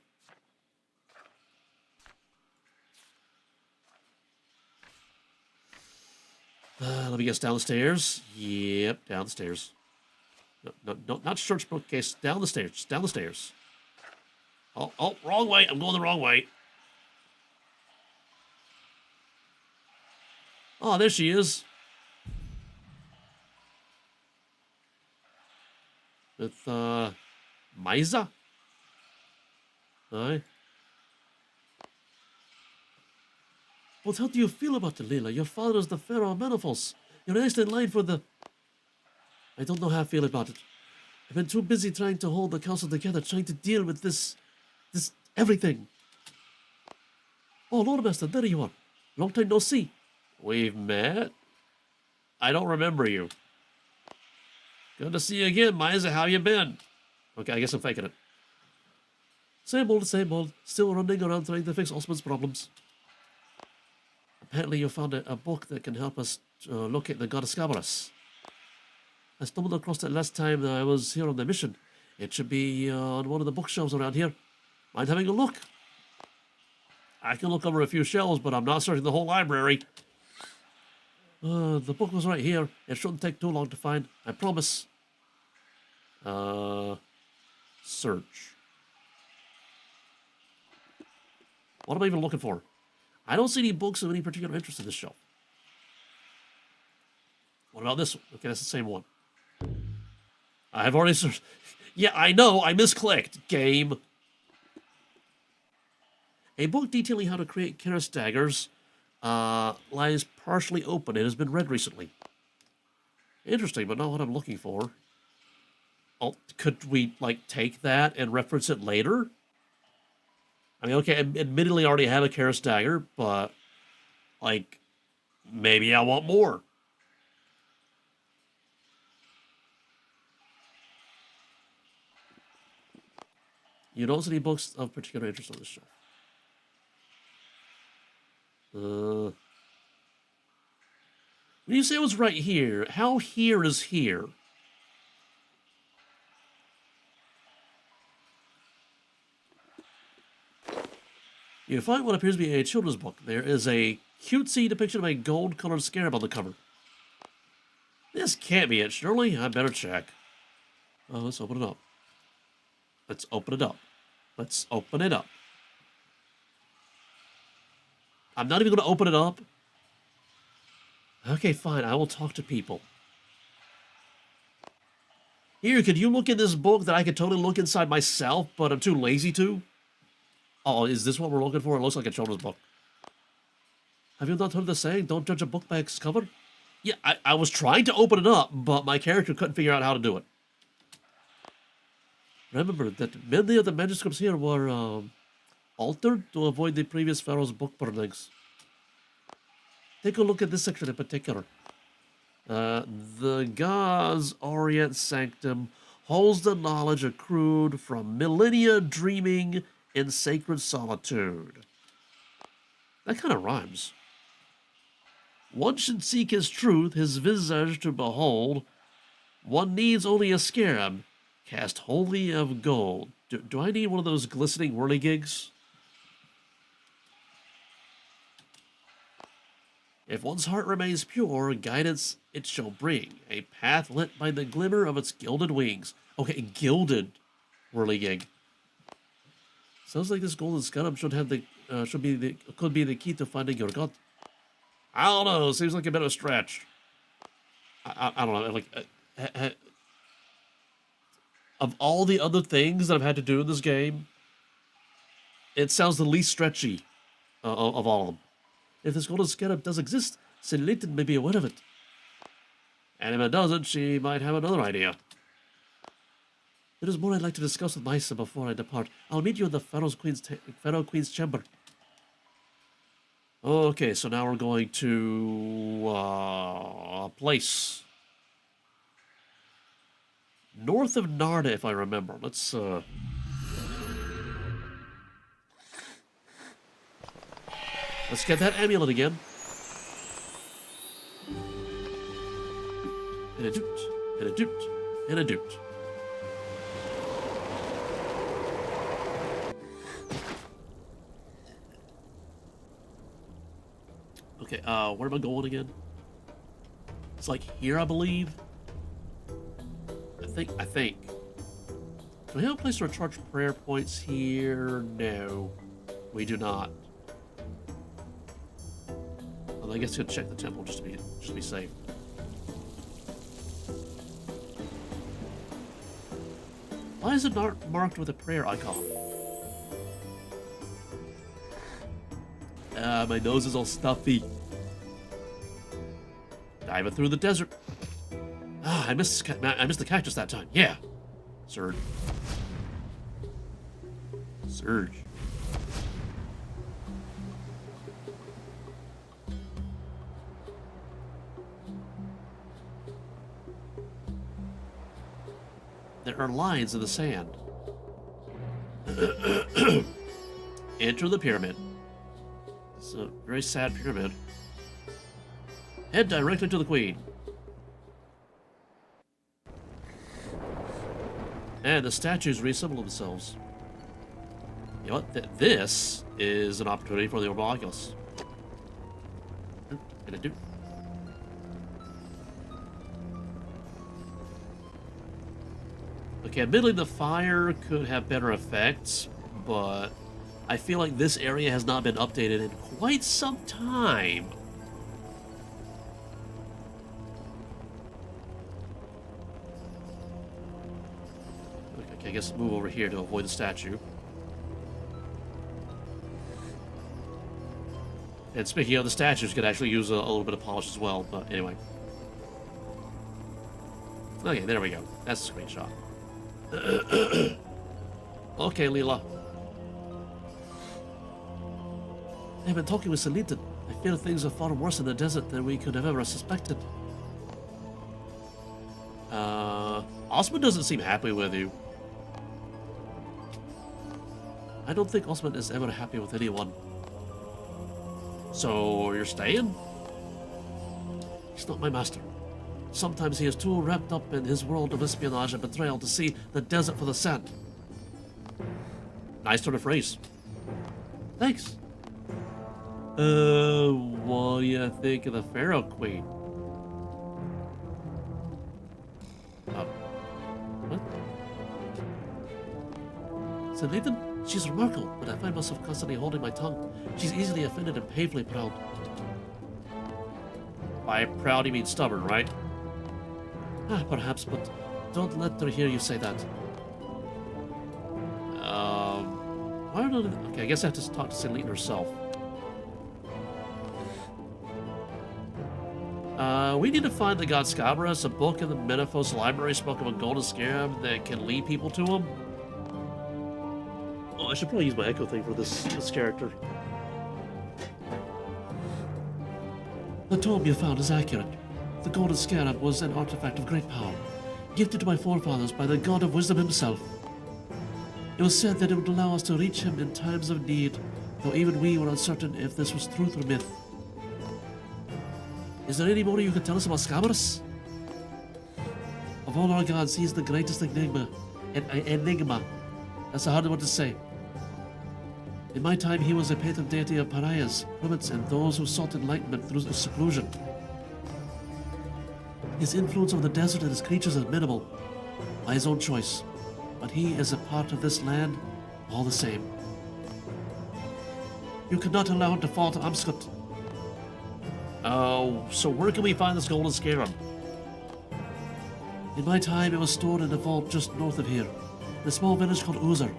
Let me guess, down the stairs? Yep, down the stairs. No, not church bookcase. Down the stairs. Down the stairs. Oh, wrong way. I'm going the wrong way. Oh, there she is. With, Maiza? Aye. But how do you feel about it, Leela? Your father is the Pharaoh of Menefos. You're next in line for the... I don't know how I feel about it. I've been too busy trying to hold the council together, trying to deal with this everything. Oh, Loremaster, there you are. Long time no see. We've met. I don't remember you. Good to see you again, Miza. How you been? Okay, I guess I'm faking it. Same old, same old. Still running around trying to fix Osman's problems. Apparently you found a book that can help us locate the god of Scabaras. I stumbled across it last time that I was here on the mission. It should be on one of the bookshelves around here. Mind having a look? I can look over a few shelves, but I'm not searching the whole library. The book was right here. It shouldn't take too long to find. I promise. Search. What am I even looking for? I don't see any books of any particular interest in this shelf. What about this one? Okay, that's the same one. I've already searched. Yeah, I know. I misclicked. Game. A book detailing how to create Keras daggers lies partially open. It has been read recently. Interesting, but not what I'm looking for. Oh, could we, like, take that and reference it later? I mean, okay, admittedly I already have a Keras dagger, but, like, maybe I want more. You don't see any books of particular interest on this shelf. When you say it was right here, how here is here? You find what appears to be a children's book. There is a cutesy depiction of a gold-colored scarab on the cover. This can't be it, surely. I better check. Oh, let's open it up. Let's open it up. Let's open it up. I'm not even going to open it up. Okay, fine. I will talk to people. Here, could you look in this book that I could totally look inside myself, but I'm too lazy to? Oh, is this what we're looking for? It looks like a children's book. Have you not heard the saying, don't judge a book by its cover? Yeah, I was trying to open it up, but my character couldn't figure out how to do it. Remember that many of the manuscripts here were altered to avoid the previous pharaoh's book burnings. Take a look at this section in particular. The God's Orient Sanctum holds the knowledge accrued from millennia dreaming in sacred solitude. That kind of rhymes. One should seek his truth, his visage to behold. One needs only a scarab, cast wholly of gold. Do I need one of those glistening whirligigs? If one's heart remains pure, guidance it shall bring, a path lit by the glimmer of its gilded wings. Okay, gilded whirligig. Sounds like this golden scarab could be the key to finding your god. I don't know. Seems like a bit of a stretch. I don't know. Like, of all the other things that I've had to do in this game, it sounds the least stretchy of all of them. If this golden scarab does exist, St. may be aware of it. And if it doesn't, she might have another idea. There is more I'd like to discuss with Maisa before I depart. I'll meet you in the Pharaoh Queen's chamber. Okay, so now we're going to a place north of Narda, if I remember. Let's get that amulet again. And a doot, and a doot, and a doot. Okay, where am I going again? It's like here, I believe. I think. Do we have a place to recharge prayer points here? No, we do not. Well, I guess we'll check the temple just to be safe. Why is it not marked with a prayer icon? My nose is all stuffy. Diving through the desert. I missed the cactus that time. Yeah. Surge. Surge. There are lines in the sand. Enter the pyramid. It's a very sad pyramid. Head directly to the queen. And the statues reassemble themselves. You know what? This is an opportunity for the Orbital Oculus. What can I do? Okay, admittedly the fire could have better effects, but I feel like this area has not been updated in quite some time. Okay, I guess move over here to avoid the statue. And speaking of, the statues could actually use a little bit of polish as well, but anyway. Okay, there we go. That's a screenshot. Okay, Leela. I've been talking with Selita. I fear things are far worse in the desert than we could have ever suspected. Osman doesn't seem happy with you. I don't think Osman is ever happy with anyone. So, you're staying? He's not my master. Sometimes he is too wrapped up in his world of espionage and betrayal to see the desert for the sand. Nice turn of phrase. Thanks. What do you think of the Pharaoh Queen? What? Said Nathan? She's remarkable, but I find myself constantly holding my tongue. She's easily offended and painfully proud. By proud, you mean stubborn, right? Ah, perhaps, but don't let her hear you say that. Why don't... Okay, I guess I have to talk to Celine herself. We need to find the god Scabaras. A book in the Menaphos library spoke of a golden scarab that can lead people to him. Oh, I should probably use my echo thing for this character. The tome you found is accurate. The golden scarab was an artifact of great power, gifted to my forefathers by the god of wisdom himself. It was said that it would allow us to reach him in times of need, though even we were uncertain if this was truth or myth. Is there any more you can tell us about Scabaras? Of all our gods, he is the greatest enigma. That's a hard one to say. In my time, he was a patron deity of pariahs, hermits, and those who sought enlightenment through seclusion. His influence on the desert and his creatures is minimal, by his own choice, but he is a part of this land all the same. You cannot allow him to fall to Amascut. Oh, so where can we find this golden scarab? In my time, it was stored in a vault just north of here, in a small village called Uzur.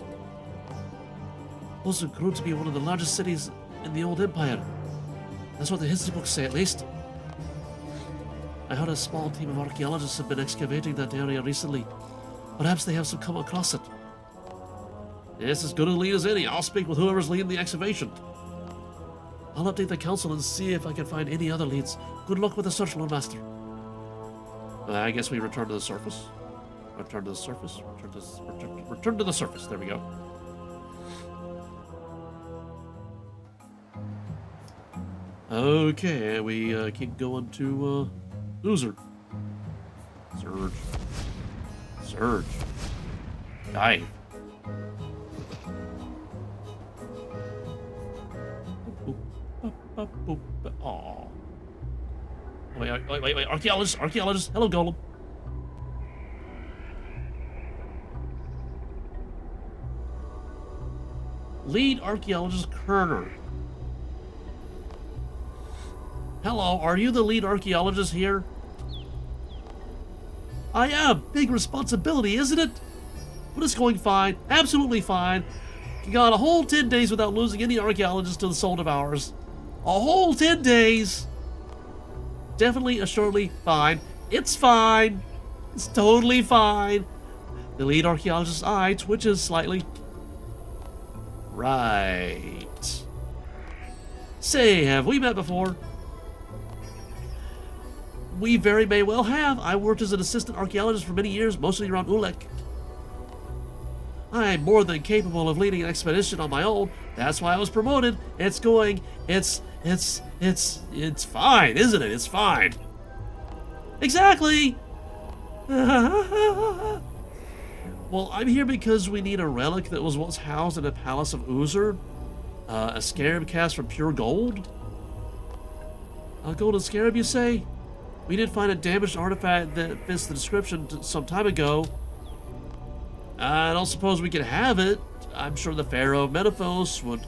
Uzur grew to be one of the largest cities in the old empire. That's what the history books say, at least. I heard a small team of archaeologists have been excavating that area recently. Perhaps they have come across it. Yes, as good a lead as any. I'll speak with whoever's leading the excavation. I'll update the council and see if I can find any other leads. Good luck with the search, Loremaster. I guess we return to the surface. Return to the surface. Return to the surface. There we go. Okay, we keep going to Loser. Surge. Dive. Aww. Wait. Archaeologist. Hello, Golem. Lead archaeologist Kerner. Hello, are you the lead archaeologist here? I am. Big responsibility, isn't it? But it's going fine. Absolutely fine. You got a whole 10 days without losing any archaeologists to the soul devourers. A whole 10 days. Definitely, assuredly fine. It's fine. It's totally fine. The lead archaeologist's eye twitches slightly. Right. Say, have we met before? We very may well have. I worked as an assistant archaeologist for many years, mostly around Ulek. I'm more than capable of leading an expedition on my own. That's why I was promoted. It's fine, isn't it? It's fine. Exactly. Well, I'm here because we need a relic that was once housed in a palace of Uzer. A scarab cast from pure gold. A golden scarab, you say? We did find a damaged artifact that fits the description some time ago. I don't suppose we can have it. I'm sure the Pharaoh of Metaphos would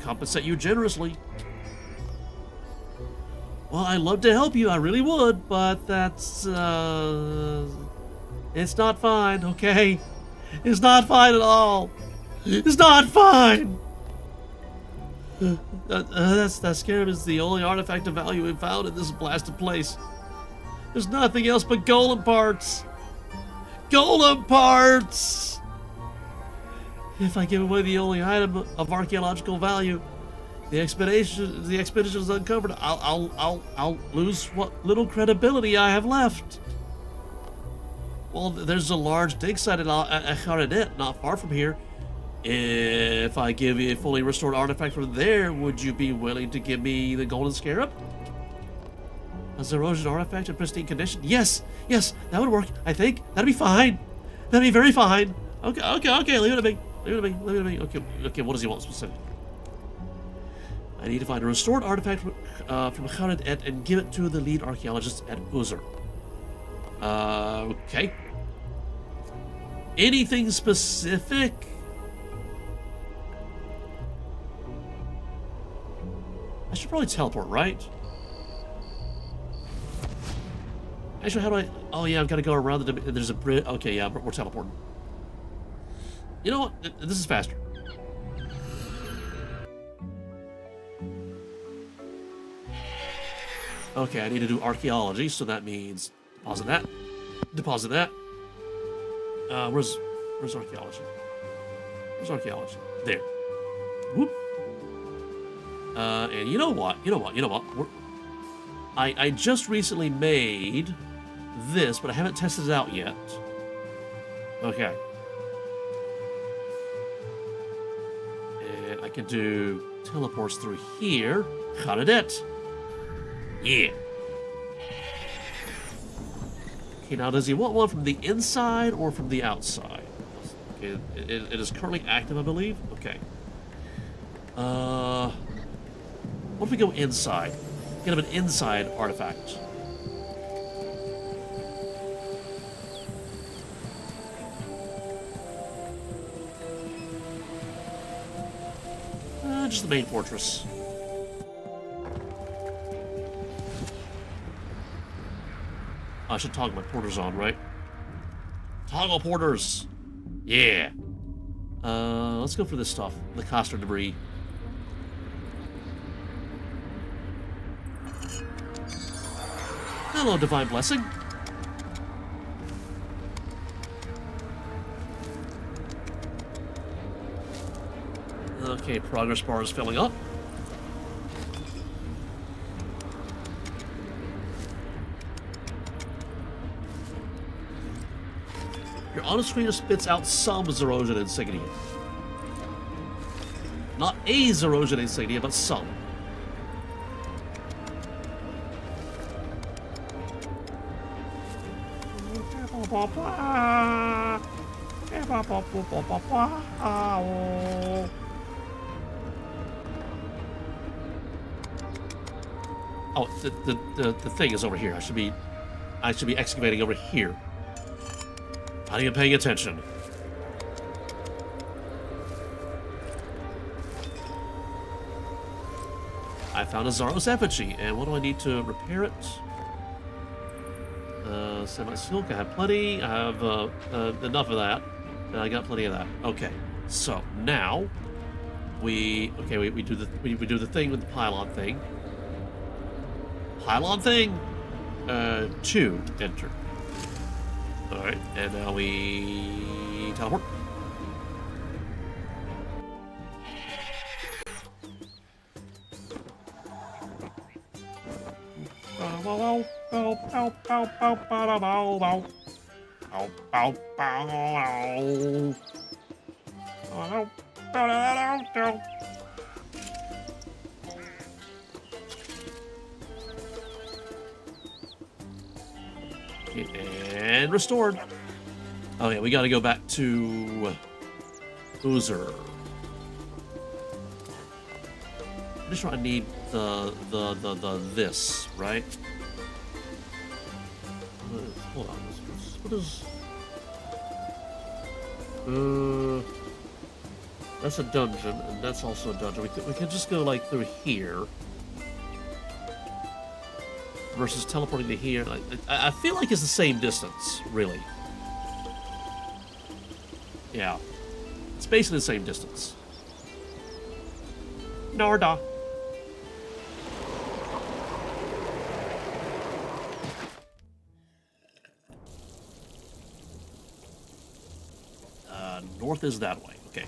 compensate you generously. Well, I'd love to help you, I really would, but that's, it's not fine, okay? It's not fine at all. It's not fine! That scarab is the only artifact of value we've found in this blasted place. There's nothing else but golem parts! Golem parts! If I give away the only item of archaeological value, the expedition is uncovered. I'll lose what little credibility I have left. Well, there's a large dig site at Haradet, not far from here. If I give you a fully restored artifact from there, would you be willing to give me the golden scarab? A Zerosian artifact in pristine condition? Yes, that would work, I think. That'd be fine. That'd be very fine. Okay, leave it at me. Leave it at me. Okay, what does he want specifically? I need to find a restored artifact from Haradet and give it to the lead archaeologist at Uzer. Okay. Anything specific? I should probably teleport, right? Actually, how do I... Oh, yeah, I've got to go around the... There's a bridge. Okay, yeah, we're teleporting. You know what? This is faster. Okay, I need to do archaeology, so that means deposit that. Deposit that. Where's archaeology? Where's archaeology? There. Whoop. And you know what? I just recently made this, but I haven't tested it out yet. Okay. And I can do teleports through here. Haradet. Yeah. Okay, now does he want one from the inside or from the outside? Okay, it is currently active, I believe. Okay. What if we go inside? Get him an inside artifact. Just the main fortress. I should toggle my porters on, right? Toggle porters! Yeah! Let's go for this stuff. The Coster debris. Hello, Divine Blessing. Okay, progress bar is filling up. Your auto-screener spits out some Zerosian insignia. Not a Zerosian insignia, but some. Oh, the thing is over here. I should be excavating over here. Not even paying attention. I found a Zaros effigy, and what do I need to repair it? Semi-silk, I have plenty. I have enough of that. I got plenty of that. Okay, so now we do the thing with the pylon thing. Pylon thing. 2 enter. All right, and now we teleport. And restored. Oh yeah, we gotta go back to Oozer. Pretty sure I need the this, right? Hold on, what is... that's a dungeon, and that's also a dungeon. We can just go, like, through here. Versus teleporting to here. Like, I feel like it's the same distance, really. Yeah. It's basically the same distance. Norda. North is that way. Okay.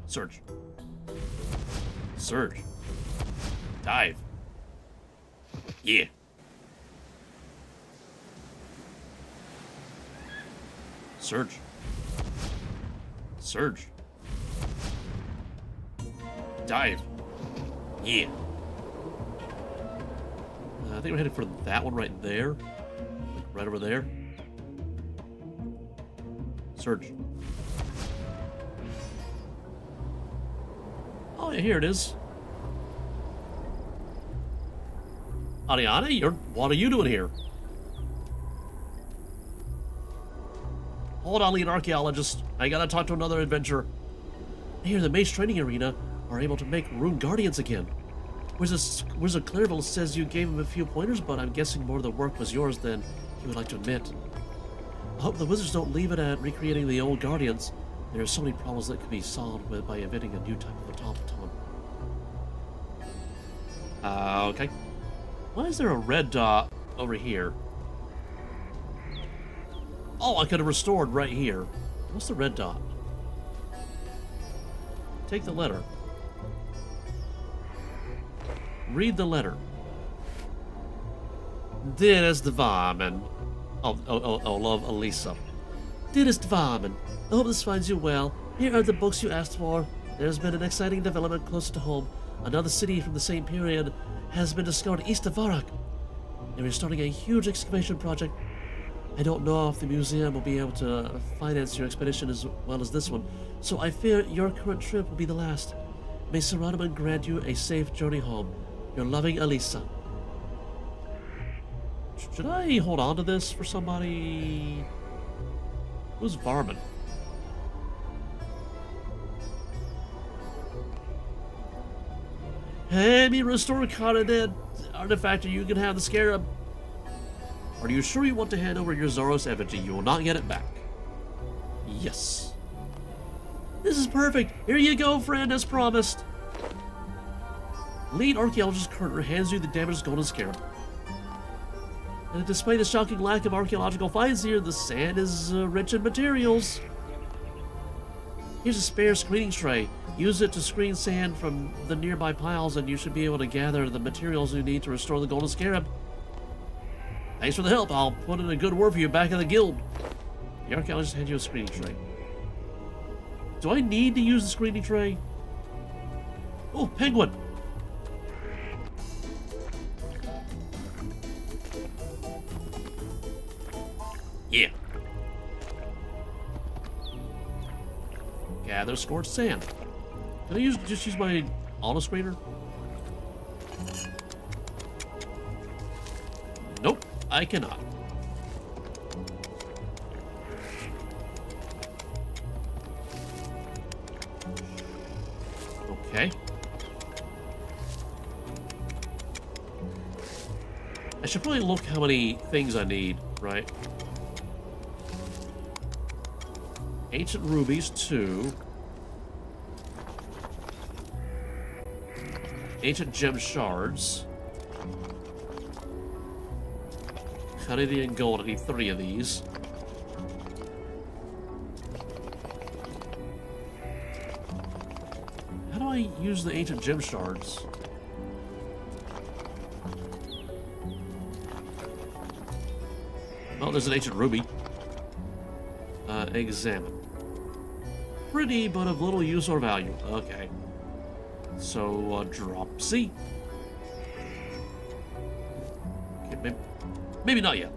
Surge. Surge. Dive. Yeah. Surge. Surge. Dive. Yeah. I think we're headed for that one right there. Right over there. Surge. Oh, yeah, here it is. Ariana, what are you doing here? Hold on, lead archaeologist. I gotta talk to another adventurer. I hear the mage training arena are able to make rune guardians again. Wizard Clearville says you gave him a few pointers, but I'm guessing more of the work was yours than he would like to admit. I hope the wizards don't leave it at recreating the old guardians. There are so many problems that could be solved by inventing a new type of automaton. Okay. Why is there a red dot over here? Oh, I could have restored right here. What's the red dot? Take the letter. Read the letter. Dearest Varman. Oh, love Elisa. Dearest Varman, I hope this finds you well. Here are the books you asked for. There's been an exciting development closer to home. Another city from the same period has been discovered east of Varak. And we're starting a huge excavation project. I don't know if the museum will be able to finance your expedition as well as this one, so I fear your current trip will be the last. May Saradaman grant you a safe journey home. Your loving Elisa. Should I hold on to this for somebody? Who's Varman? Hey, me restore Cardinate artifact, or you can have the scarab. Are you sure you want to hand over your Zoros effigy? You will not get it back. Yes. This is perfect. Here you go, friend, as promised. Lead archaeologist Kerner hands you the damaged golden scarab. And despite the shocking lack of archaeological finds here, the sand is rich in materials. Here's a spare screening tray. Use it to screen sand from the nearby piles, and you should be able to gather the materials you need to restore the golden scarab. Thanks for the help. I'll put in a good word for you back in the guild. The archaeologist hands you a screening tray. Do I need to use the screening tray? Oh, penguin! Yeah. Gather scorched sand. Can I just use my auto screener? Nope, I cannot. Okay. I should probably look how many things I need, right? Ancient rubies, 2. Ancient gem shards. Canadian gold, I need 3 of these. How do I use the ancient gem shards? Oh, there's an ancient ruby. Examine. pretty, but of little use or value. Okay. So, drop C. Okay, maybe not yet.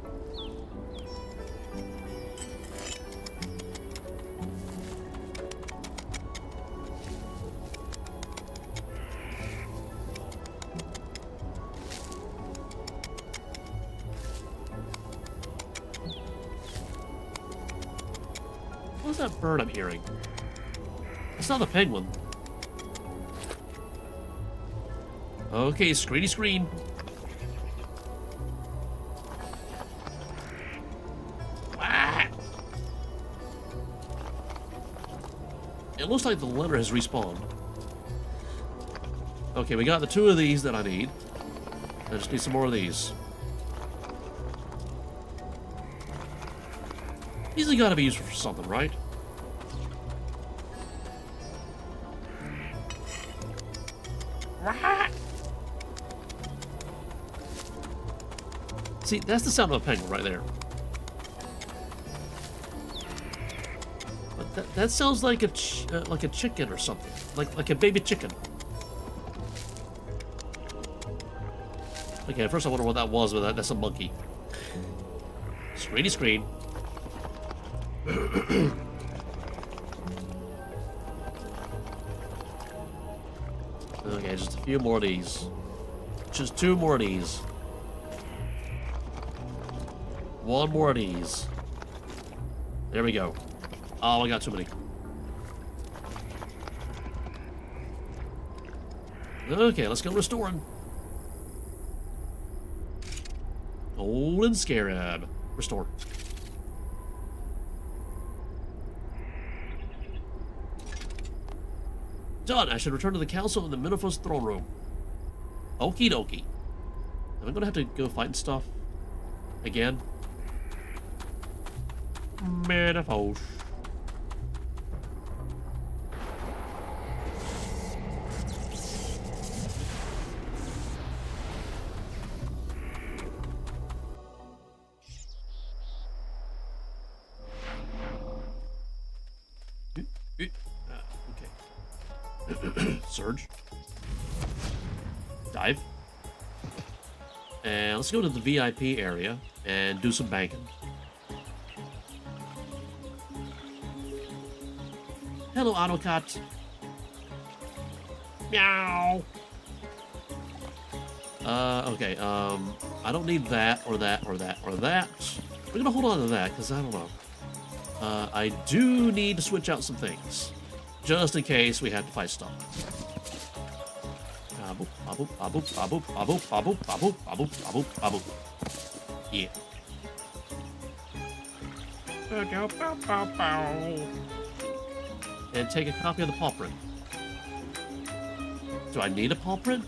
What's that bird I'm hearing? It's not a penguin. Okay, screeny screen. Ah! It looks like the letter has respawned. Okay, we got the 2 of these that I need. I just need some more of these. These have got to be useful for something, right? See, that's the sound of a penguin right there. But that sounds like a chicken or something, like a baby chicken. Okay, at first I wonder what that was, but that's a monkey. Screeny screen. Okay, just a few more of these. Just 2 more of these. 1 more of these. There we go. Oh, I got too many. Okay, let's go restoring. Golden Scarab. Restore. Done. I should return to the council in the Minifos throne room. Okie dokie. Am I gonna have to go fight stuff again? Minifos. Okay. Surge. Dive. And let's go to the VIP area and do some banking. Hello, Autocat. Meow. Okay, I don't need that, or that, or that, or that. We're gonna hold on to that, because I don't know. I do need to switch out some things. Just in case we have to fight stuff. Yeah. And take a copy of the paw print. Do I need a paw print?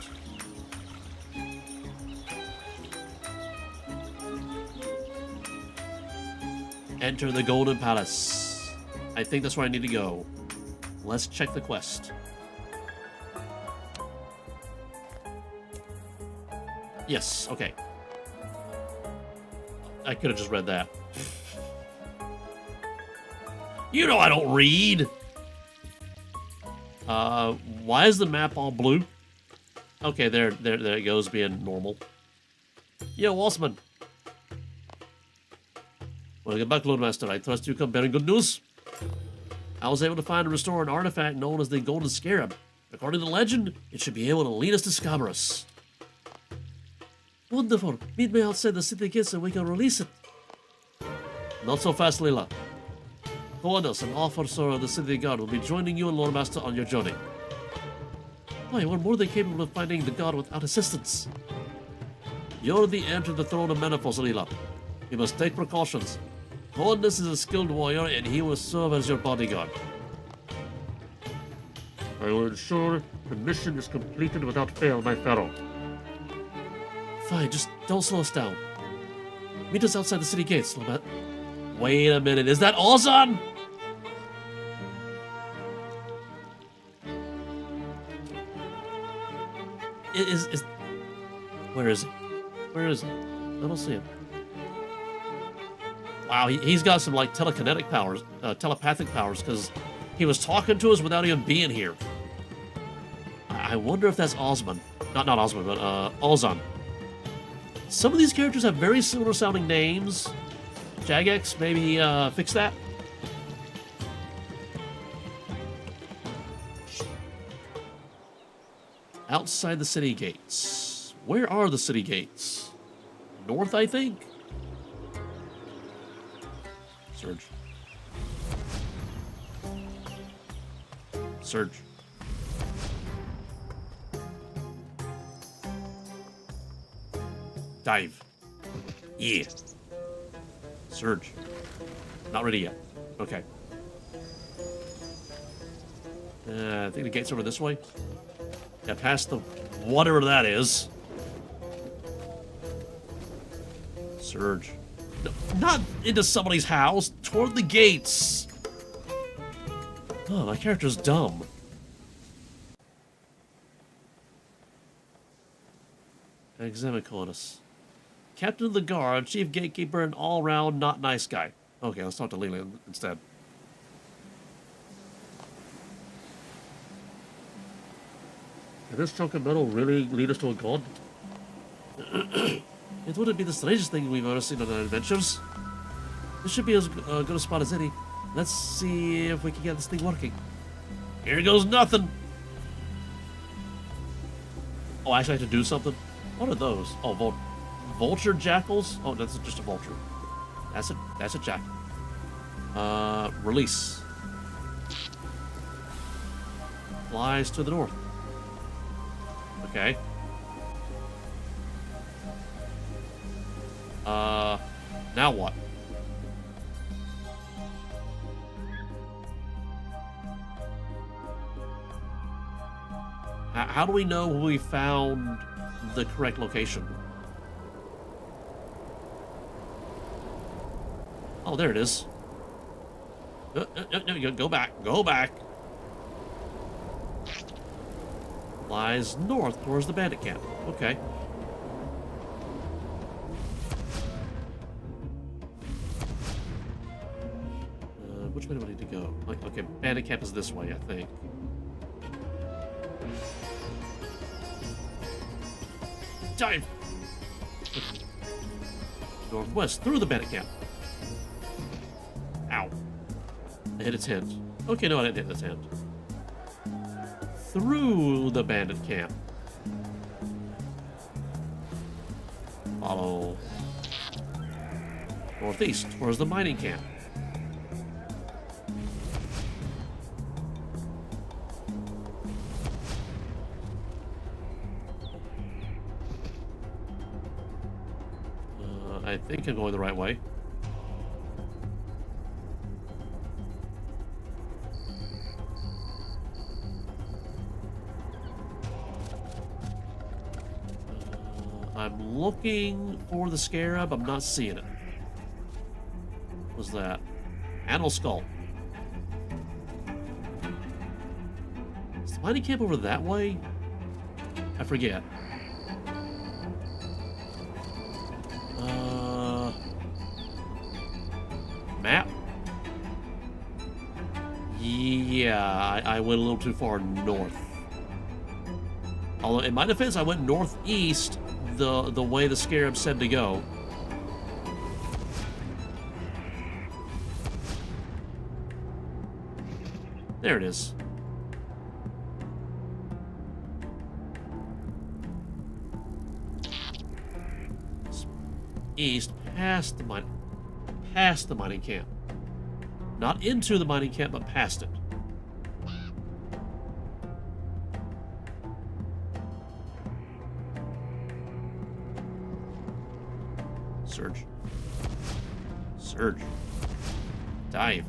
Enter the Golden Palace. I think that's where I need to go. Let's check the quest. Yes, okay. I could have just read that. You know I don't read! Why is the map all blue? Okay, there it goes, being normal. Yo, Walsman. Welcome back, Loremaster. I trust you come bearing good news. I was able to find and restore an artifact known as the Golden Scarab. According to legend, it should be able to lead us to Scabaras. Wonderful. Meet me outside the city gates and we can release it. Not so fast, Leela. Coordinates, an officer of the city guard, will be joining you and Loremaster on your journey. Why, we're more than capable of finding the guard without assistance. You're the heir to the throne of Menopause, Leela. You must take precautions. Coordinates is a skilled warrior and he will serve as your bodyguard. I will ensure the mission is completed without fail, my fellow. Fine, just don't slow us down. Meet us outside the city gates, Loremaster. Wait a minute, is that Ozan? Where is he? Where is he? I don't see him. Wow, he's got some like telekinetic powers, telepathic powers, because He was talking to us without even being here. I wonder if that's Osman. Not Osman, but Ozan. Some of these characters have very similar sounding names. Jagex, maybe fix that? Outside the city gates. Where are the city gates? North, I think? Surge. Surge. Dive. Yeah. Surge. Not ready yet. Okay. I think the gate's over this way. Yeah, past the whatever that is. Surge. No, not into somebody's house. Toward the gates. Oh, my character's dumb. Examiconis. Captain of the guard, chief gatekeeper, and all-round not nice guy. Okay, let's talk to Leland instead. Did this chunk of metal really lead us to a god? It wouldn't be the strangest thing we've ever seen on our adventures. This should be as good a spot as any. Let's see if we can get this thing working. Here goes nothing. Oh, I actually have to do something? What are those? Oh, vulture jackals? Oh, that's just a vulture. That's a jackal. Release. Flies to the north. Okay. Now what? How do we know we found the correct location? Oh, there it is. No, go back. Go back. Lies north towards the bandit camp. Okay. Which way do I need to go? Okay, bandit camp is this way, I think. Dive! Northwest, through the bandit camp. Ow. I hit its hand. Okay, no, I didn't hit its hand. Through the bandit camp. Follow. Northeast, towards the mining camp. I think I'm going the right way. I'm looking for the scarab. I'm not seeing it. What was that? Animal skull. Is the mining camp over that way? I forget. Map? Yeah, I went a little too far north. Although, in my defense, I went northeast the way the scarab said to go. There it is. East, past the mining camp. Not into the mining camp, but past it. Surge. Surge. Dive.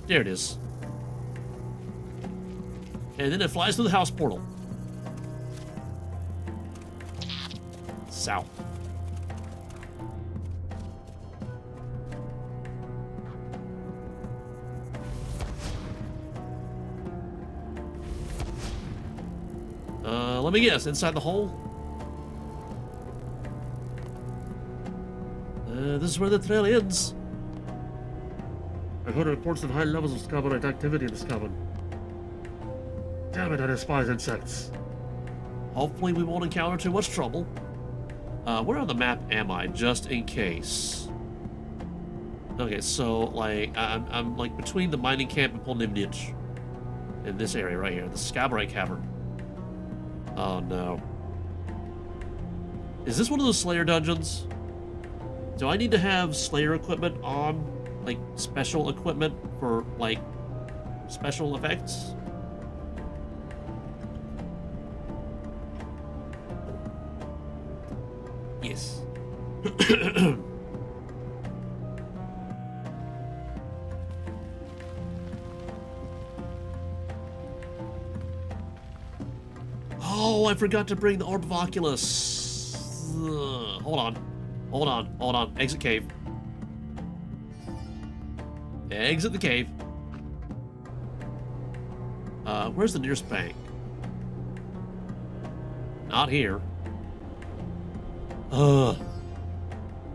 There it is. And then it flies through the house portal. South. Let me guess, inside the hole? This is where the trail ends. I've heard reports of high levels of Scabarite activity in this cabin. Damn it, I despise insects. Hopefully we won't encounter too much trouble. Where on the map am I, just in case? Okay, so, like, I'm like, between the mining camp and Polnimnich. In this area right here, the Scabarite Cavern. Oh, no. Is this one of those Slayer dungeons? Do I need to have Slayer equipment on? Like, special equipment for, like, special effects? Yes. Oh, I forgot to bring the Orb of Oculus. Hold on. Exit cave. Exit the cave. Where's the nearest bank? Not here.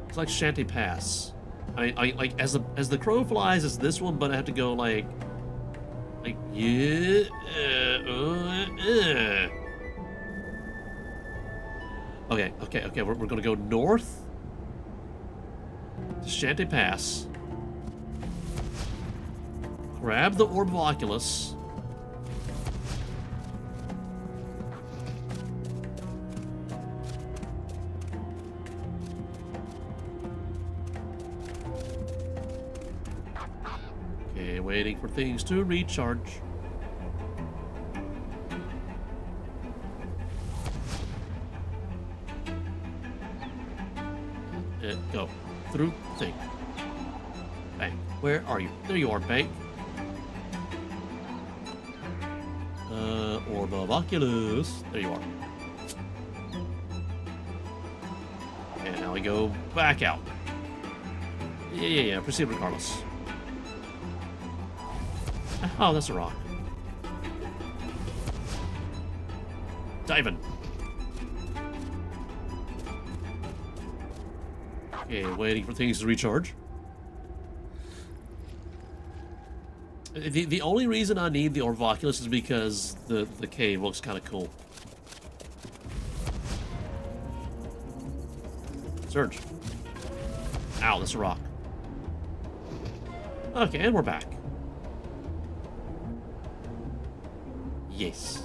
It's like Shanty Pass. I like as the crow flies, it's this one, but I have to go like yeah. Okay. We're gonna go north to Shanty Pass. Grab the Orb of Oculus. Okay, waiting for things to recharge. And go through thing. Bank. Where are you? There you are, Bank. Orb of Oculus. There you are. And now we go back out. Yeah. Proceed regardless. Oh, that's a rock. Diving. Okay, waiting for things to recharge. The only reason I need the Orb of Oculus is because the cave looks kind of cool. Surge. Ow, that's a rock. Okay, and we're back. Yes.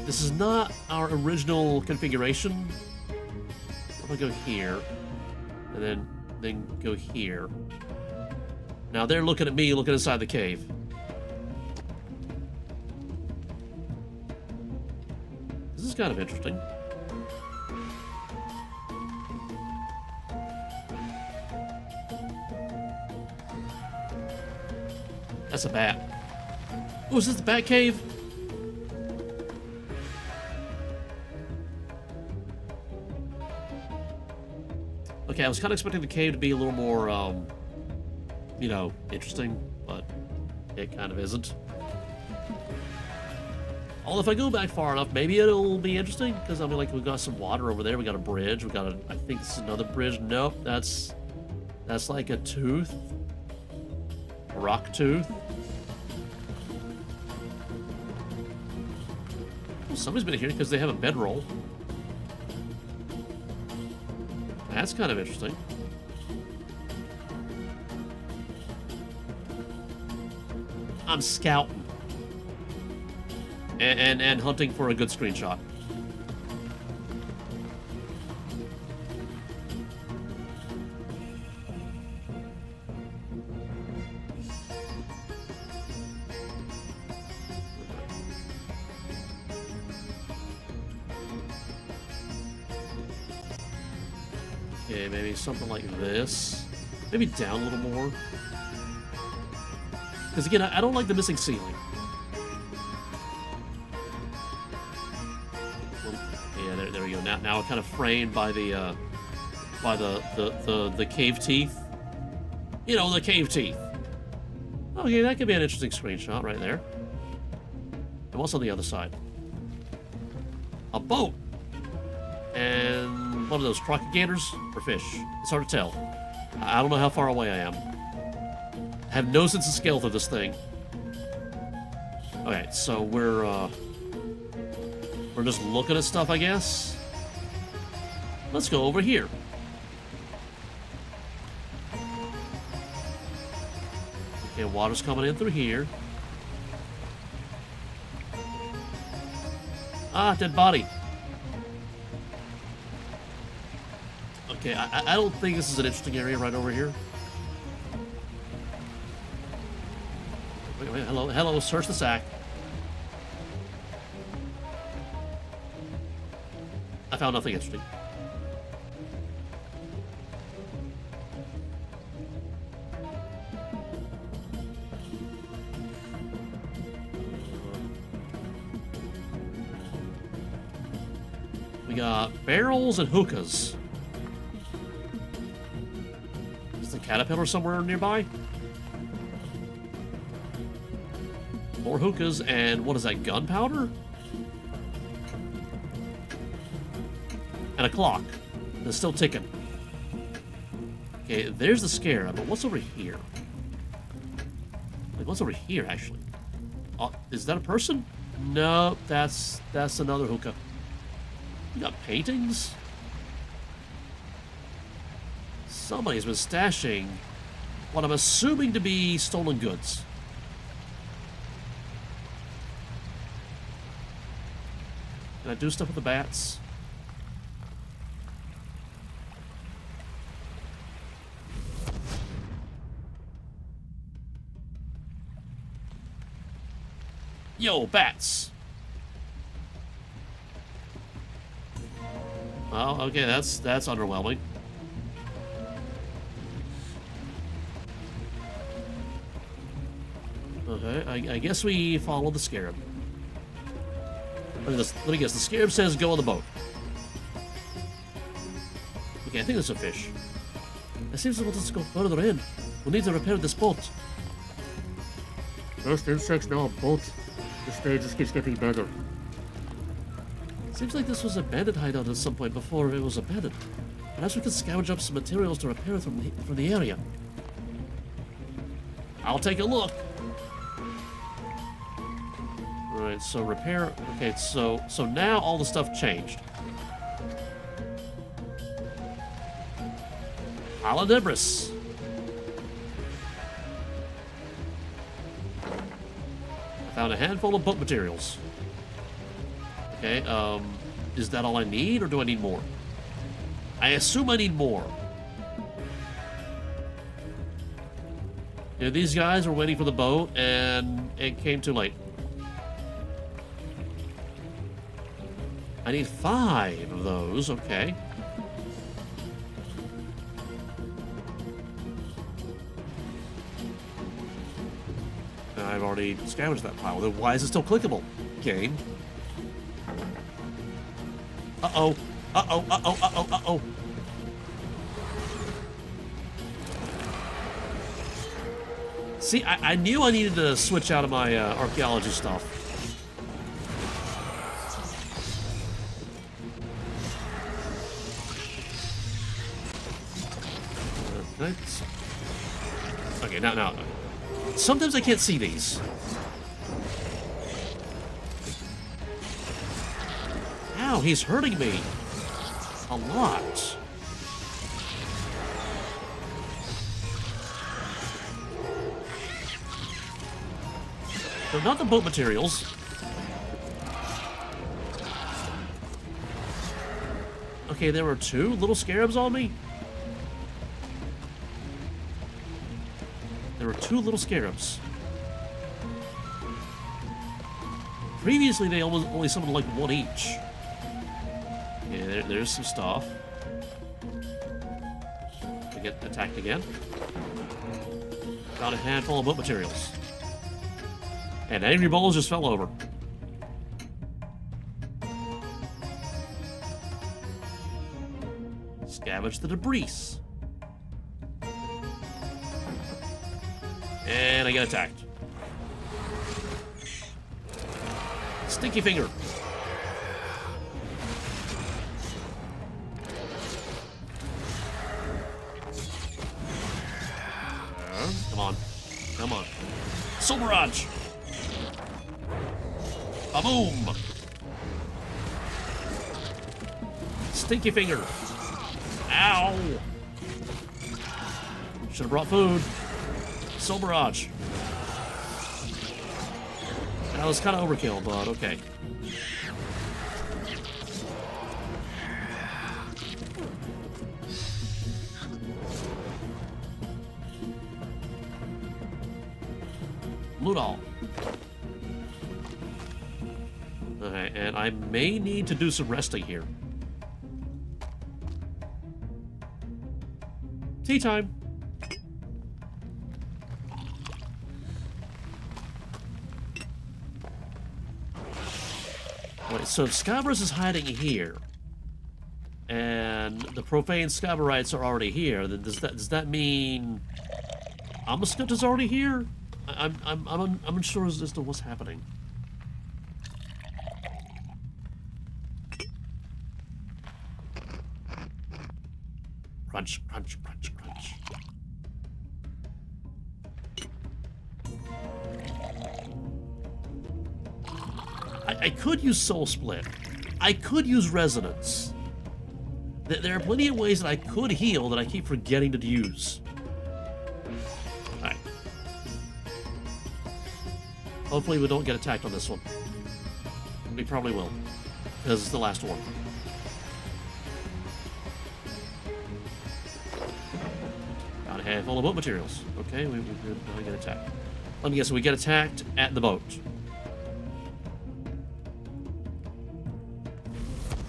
This is not our original configuration. I'm gonna go here, and then go here. Now they're looking at me, looking inside the cave. This is kind of interesting. That's a bat. Oh, is this the bat cave? Okay, I was kind of expecting the cave to be a little more, you know, interesting, but it kind of isn't. Although if I go back far enough, maybe it'll be interesting, because I mean, like, we've got some water over there, we got a bridge, we got a, I think this is another bridge. Nope, that's like a tooth. A rock tooth. Well, somebody's been here because they have a bedroll. That's kind of interesting. I'm scouting. And hunting for a good screenshot. Okay, maybe something like this. Maybe down a little more. Because again, I don't like the missing ceiling. Yeah, there we go. Now we're kind of framed by the cave teeth. You know, the cave teeth. Okay, that could be an interesting screenshot right there. And what's on the other side? a boat, and one of those crocodigators or fish. It's hard to tell. I don't know how far away I am. I have no sense of scale through this thing. Okay, so we're just looking at stuff, I guess. Let's go over here. Okay, water's coming in through here. Ah, dead body. Okay, I don't think this is an interesting area right over here. Wait, hello, search the sack. I found nothing interesting. We got barrels and hookahs. Is the caterpillar somewhere nearby? More hookahs and what is that, gunpowder? And a clock that's still ticking. Okay, there's the scarab, but what's over here? Like, what's over here, actually? Is that a person? No, that's another hookah. We got paintings? Somebody's been stashing what I'm assuming to be stolen goods. Can I do stuff with the bats? Yo, bats! Oh, okay, that's underwhelming. Okay, I guess we follow the scarab. Let me guess, the scarab says go on the boat. Okay, I think it's a fish. It seems to want us to go further in. We'll need to repair this boat. First insects, now a boat. This stage just keeps getting better. Seems like this was a bandit hideout at some point before it was abandoned. Perhaps we could scavenge up some materials to repair it from the area. I'll take a look. Alright, so repair. Okay, so now all the stuff changed. Pile of debris. I found a handful of boat materials. Okay, is that all I need, or do I need more? I assume I need more. You know, these guys were waiting for the boat, and it came too late. I need 5 of those, okay. I've already scavenged that pile. Then why is it still clickable? Game. Uh-oh. Uh-oh, uh-oh, uh-oh, uh-oh. See, I knew I needed to switch out of my archaeology stuff. Okay, now. Sometimes I can't see these. Ow, he's hurting me. A lot. They're not the boat materials. Okay, there were 2 little scarabs on me. There were 2 little scarabs. Previously, they only summoned like 1 each. Yeah, there's some stuff. We get attacked again. Got a handful of boat materials. And angry balls just fell over. Scavenge the debris. And I get attacked. Stinky finger. Come on. Soul Barrage! Ba-boom! Stinky Finger! Ow! Should have brought food. Soul Barrage. That was kind of overkill, but okay. Loot all. Okay, and I may need to do some resting here. Tea time. Wait, so Scabaras is hiding here, and the profane Scabarites are already here. Then does that mean Amascut is already here? I'm unsure as to what's happening. Crunch, crunch, crunch, crunch. I could use Soul Split. I could use Resonance. There are plenty of ways that I could heal that I keep forgetting to use. Alright. Hopefully we don't get attacked on this one. We probably will, because it's the last one. Got a handful of boat materials. Okay, we don't get attacked. Let me guess, we get attacked at the boat.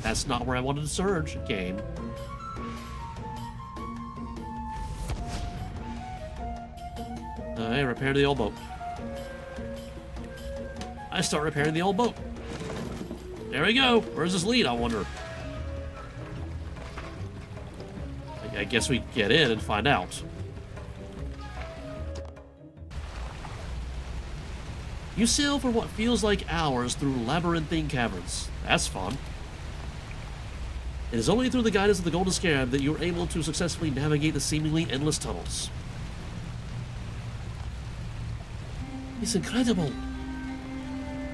That's not where I wanted to surge, game. Hey, repair the old boat. I start repairing the old boat. There we go. Where's this lead, I wonder? I guess we get in and find out. You sail for what feels like hours through labyrinthine caverns. That's fun. It is only through the guidance of the Golden Scarab that you are able to successfully navigate the seemingly endless tunnels. It's incredible.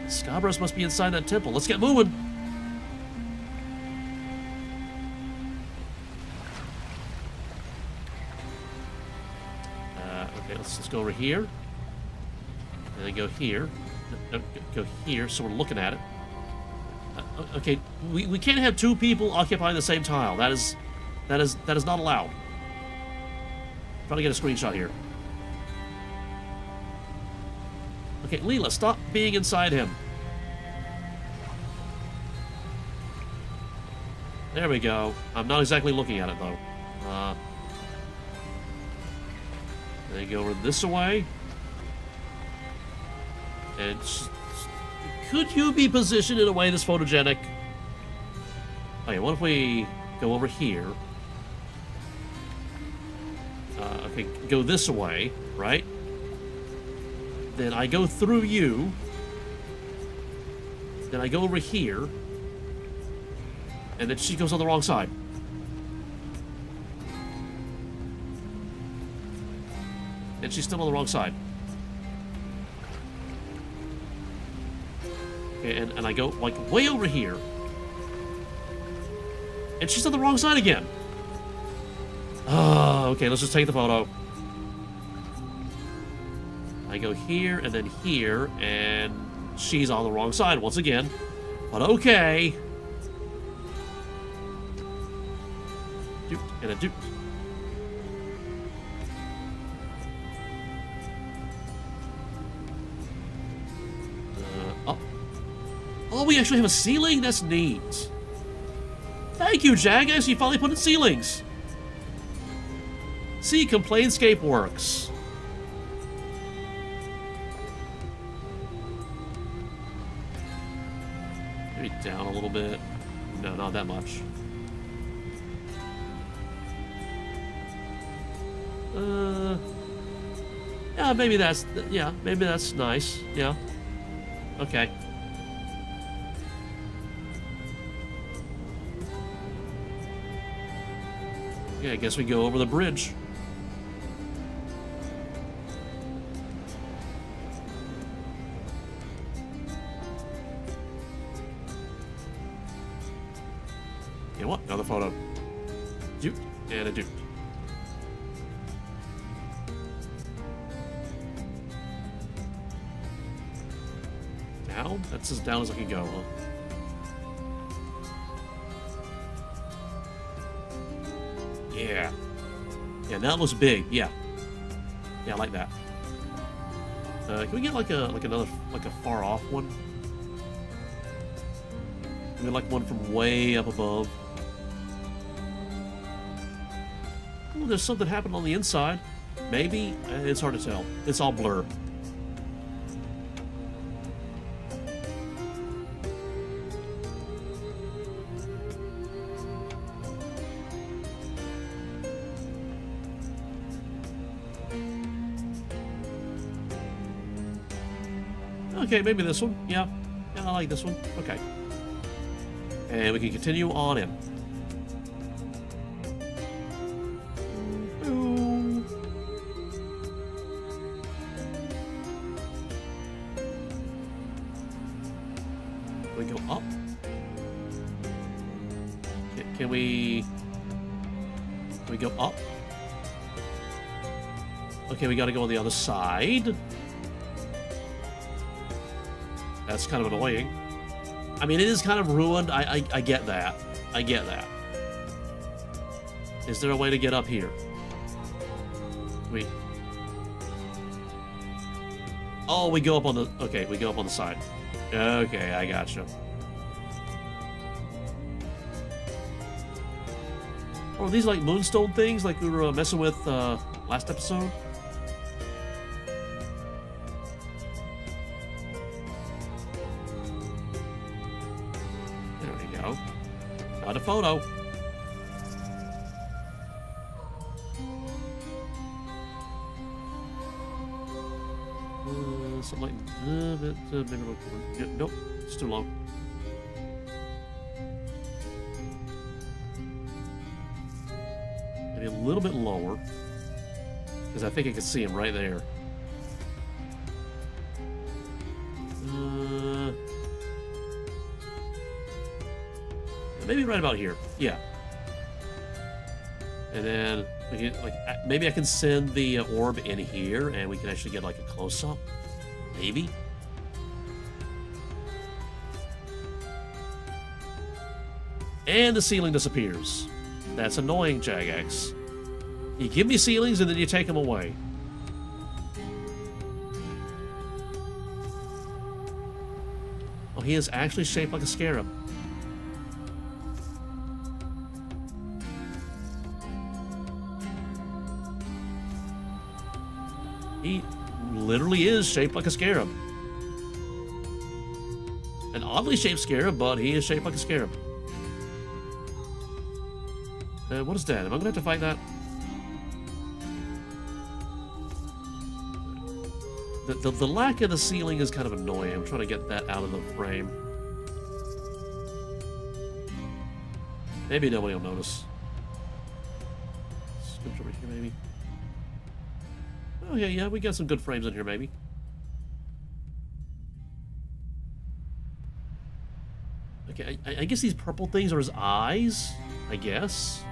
Scabaras must be inside that temple. Let's get moving. Okay, let's go over here. And then go here. No, go here, so we're looking at it. Okay, we can't have two people occupying the same tile. That is not allowed. I'm trying to get a screenshot here. Okay, Leela, stop being inside him. There we go. I'm not exactly looking at it though. Then go over this way. And could you be positioned in a way that's photogenic? Okay, what if we go over here? Okay, go this way, right? Then I go through you. Then I go over here. And then she goes on the wrong side. And she's still on the wrong side. Okay, and I go, like, way over here. And she's on the wrong side again. Oh, okay, let's just take the photo. I go here, and then here, and she's on the wrong side once again. But okay. Doot, and a doot. Oh, we actually have a ceiling? That's neat. Thank you, Jagex. You finally put in ceilings. See, Complainscape works. Maybe down a little bit. No, not that much. Yeah, maybe that's nice. Yeah. Okay. Yeah, I guess we go over the bridge. You know what? Another photo. Doot. And a doot. Down? That's as down as I can go, huh? Yeah. Yeah, now it looks big. Yeah. Yeah, I like that. Can we get like a far off one? Maybe like one from way up above. Ooh, there's something happened on the inside. Maybe? It's hard to tell. It's all blur. Okay, maybe this one. Yeah. Yeah, I like this one. Okay. And we can continue on in. We go up. Can we go up? Okay, we gotta go on the other side. That's kind of annoying. I mean, it is kind of ruined. I get that. I get that. Is there a way to get up here? Oh, we go up on the... Okay, we go up on the side. Okay, I gotcha. Or are these like moonstone things like we were messing with last episode? Not a photo. Something like maybe like nope, it's too long. Maybe a little bit lower, because I think I can see him right there. Maybe right about here. Yeah. And then we can, like, maybe I can send the orb in here, and we can actually get like a close-up. Maybe. And the ceiling disappears. That's annoying, Jagex. You give me ceilings and then you take them away. Oh, he is actually shaped like a scarab. He literally is shaped like a scarab. An oddly shaped scarab, but he is shaped like a scarab. What is that? Am I going to have to fight that? The lack of the ceiling is kind of annoying. I'm trying to get that out of the frame. Maybe nobody will notice. Scoot over here, maybe. Oh, yeah, we got some good frames in here, maybe. Okay, I guess these purple things are his eyes, I guess.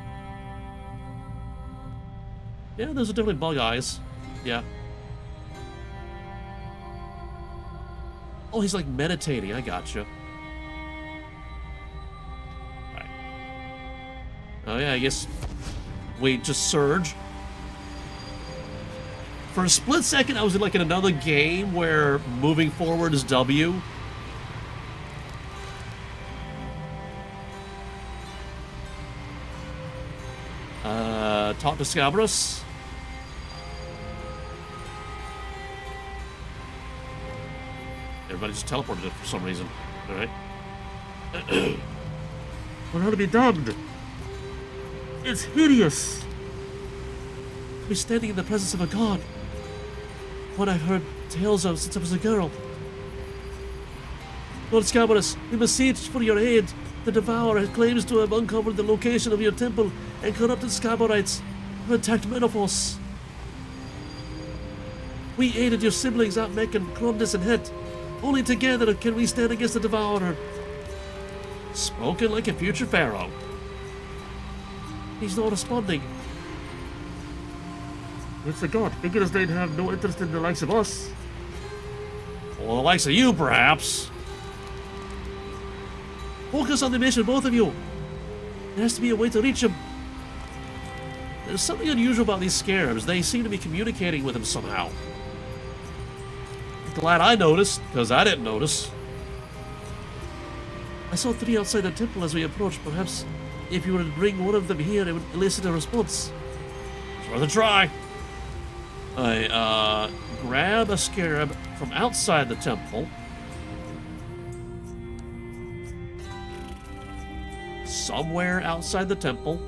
Yeah, those are definitely bug eyes. Yeah. Oh, he's like meditating, I gotcha. Alright. Oh yeah, I guess we just surge. For a split second, I was like in another game where moving forward is W. Talk to Scabaras. Everybody just teleported it for some reason. Alright. What ought to be done? It's hideous. To be standing in the presence of a god. One I've heard tales of since I was a girl. Lord Scabaras, we beseech for your aid. The Devourer claims to have uncovered the location of your temple and corrupted Scabarites who attacked Menopause. We aided your siblings Atmek and Cronus and Het. Only together can we stand against the Devourer. Spoken like a future pharaoh. He's not responding. It's a god. Figures they'd have no interest in the likes of us. Well, the likes of you, perhaps. Focus on the mission, both of you. There has to be a way to reach him. There's something unusual about these scarabs. They seem to be communicating with him somehow. Glad I noticed, because I didn't notice. I saw 3 outside the temple as we approached. Perhaps if you were to bring one of them here, it would elicit a response. It's worth a try. I grab a scarab from outside the temple. Somewhere outside the temple.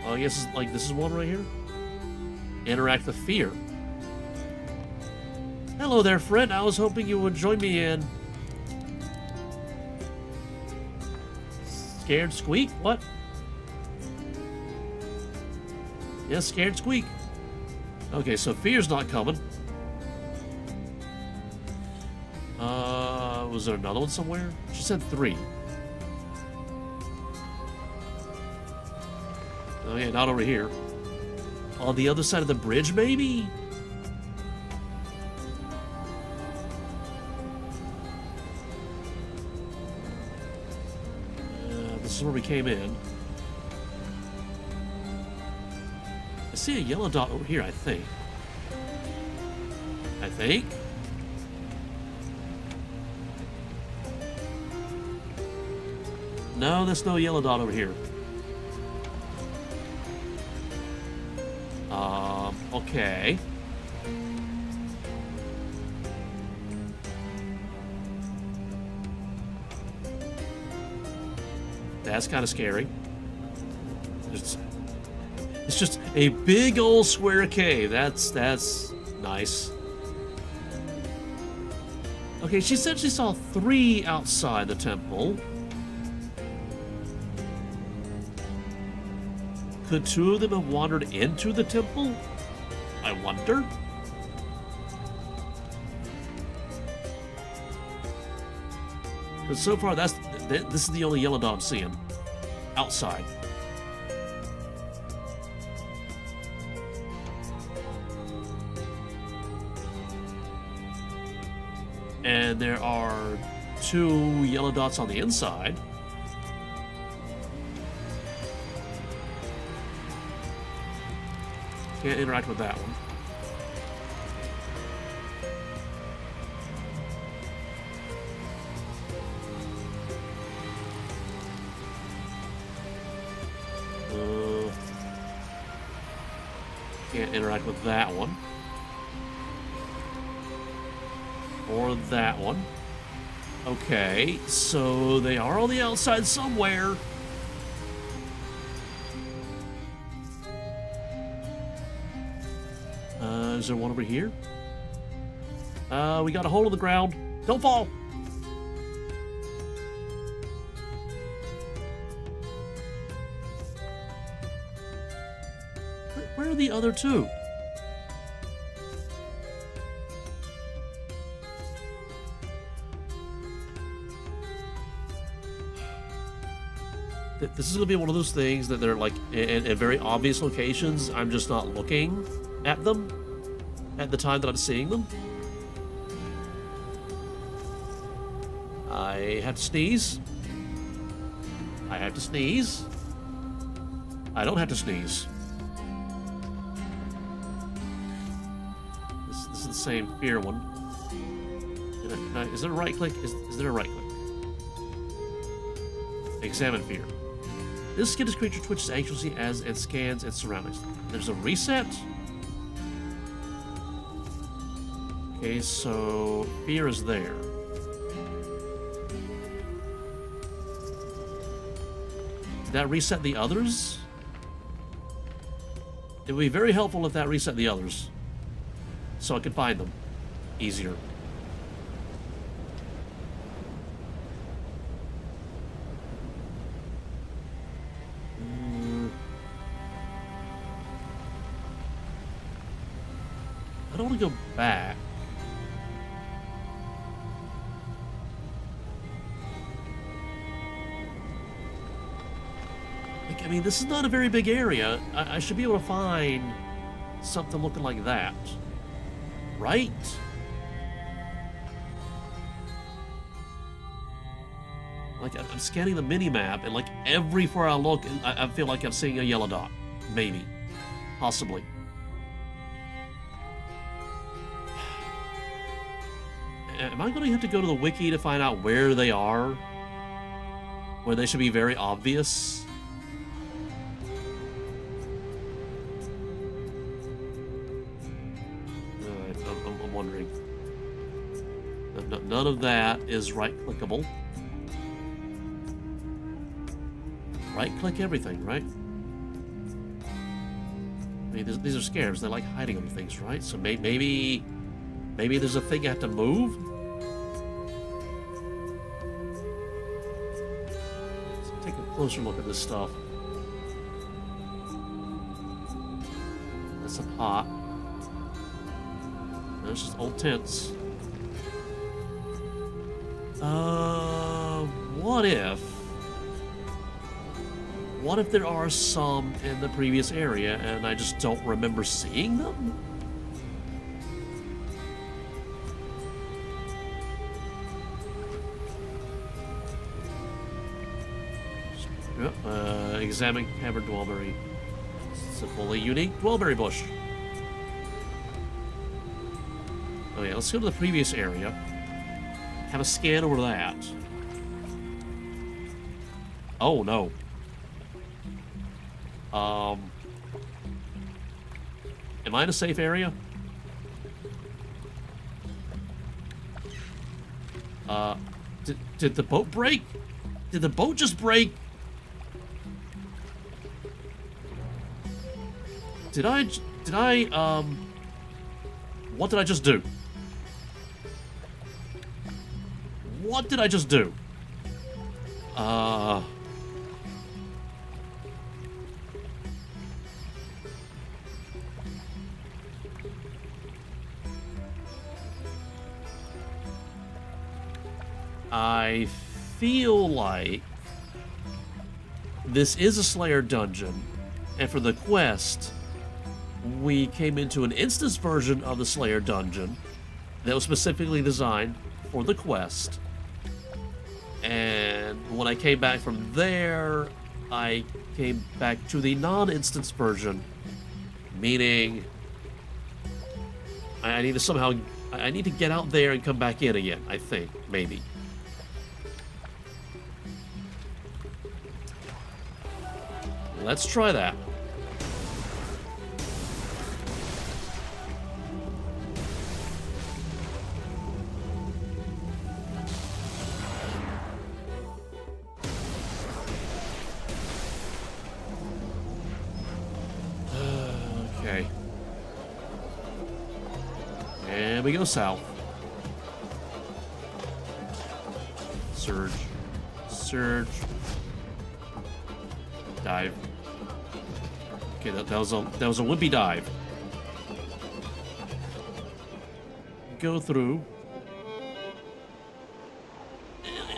Oh, I guess this is one right here. Interact with fear. Hello there, friend. I was hoping you would join me in. Scared squeak? What? Yes, scared squeak. Okay, so fear's not coming. Was there another one somewhere? She said 3. Oh yeah, not over here. On the other side of the bridge, maybe? This is where we came in. I see a yellow dot over here, I think. No, there's no yellow dot over here. Okay. That's kind of scary. It's just a big old square cave. That's nice. Okay, she said she saw 3 outside the temple. Could 2 of them have wandered into the temple? I wonder. But so far, this is the only yellow dot I'm seeing. Outside. And there are 2 yellow dots on the inside. Can't interact with that one. Can't interact with that one. Or that one. Okay, so they are on the outside somewhere. Is there one over here? We got a hole in the ground. Don't fall! Where are the other 2? This is going to be one of those things that they're like in very obvious locations. I'm just not looking at them at the time that I'm seeing them. I have to sneeze. I have to sneeze. I don't have to sneeze. This is the same fear one. Is there a right click? Is there a right click? Examine fear. This skinless creature twitches anxiously as it scans its surroundings. There's a reset. Okay, so fear is there. Did that reset the others? It would be very helpful if that reset the others, so I could find them easier. don't want to go back. Like, I mean, this is not a very big area. I should be able to find something looking like that. Right? Like, I'm scanning the mini-map, and like, everywhere I look, I feel like I'm seeing a yellow dot. Maybe. Possibly. Am I going to have to go to the wiki to find out where they are? Where they should be very obvious? I'm wondering. None of that is right-clickable. Right-click everything, right? I mean, these are scarabs. They like hiding under things, right? So maybe there's a thing I have to move? Let's take a closer look at this stuff. That's a pot. That's just old tents. What if there are some in the previous area and I just don't remember seeing them? Examine cavern dwellberry. It's a fully unique dwellberry bush. Oh yeah, let's go to the previous area. Have a scan over that. Oh no. Am I in a safe area? Did the boat break? Did the boat just break? What did I just do? What did I just do? I feel like this is a Slayer dungeon, and for the quest, we came into an instance version of the Slayer dungeon that was specifically designed for the quest. And when I came back from there, I came back to the non-instance version, meaning I need to get out there and come back in again, I think, maybe. Let's try that. Okay. And we go south. Surge. Surge. Dive. Okay, that was a wimpy dive. Go through.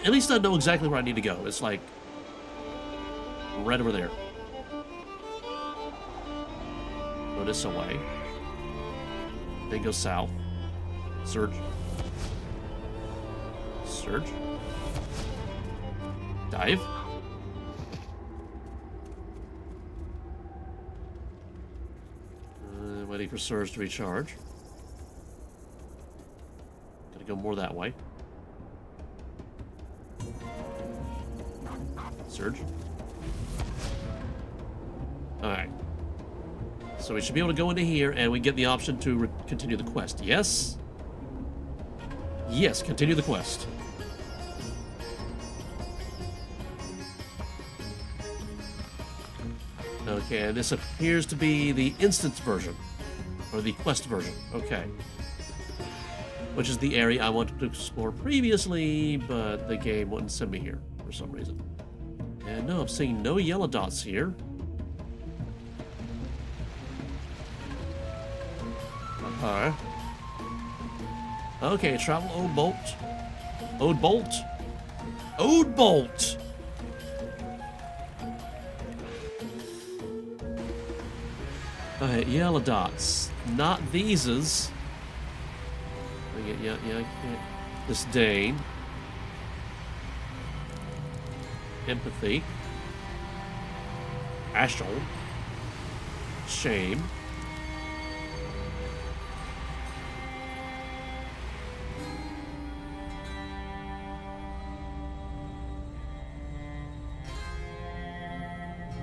At least I know exactly where I need to go. It's like right over there. Go this way. Then go south. Surge. Surge. Dive. Waiting for Surge to recharge. Gotta go more that way. Surge. Alright. So we should be able to go into here and we get the option to continue the quest. Yes? Yes, continue the quest. Okay, and this appears to be the instance version. Or the quest version. Okay. Which is the area I wanted to explore previously, but the game wouldn't send me here for some reason. And no, I'm seeing no yellow dots here. Okay. Okay, travel Ode Bolt. Ode Bolt. Ode Bolt! Okay, yellow dots. Not these's. Yeah, I can't. Disdain. Empathy. Astral. Shame.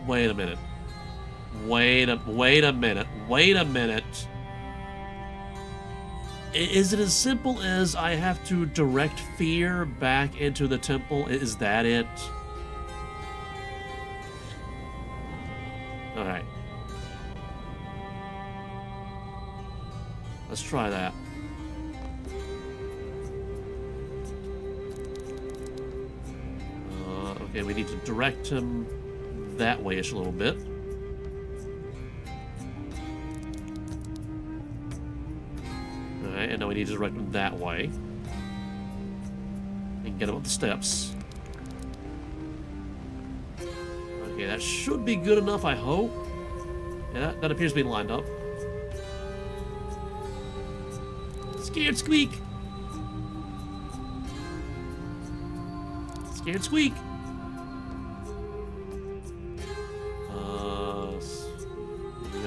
Wait a minute. Wait a minute. Is it as simple as I have to direct fear back into the temple? Is that it? Alright. Let's try that. Okay, we need to direct him that way-ish a little bit. Alright, and now we need to direct him that way. And get him up the steps. Okay, that should be good enough, I hope. Yeah, that appears to be lined up. Scared Squeak! Scared Squeak!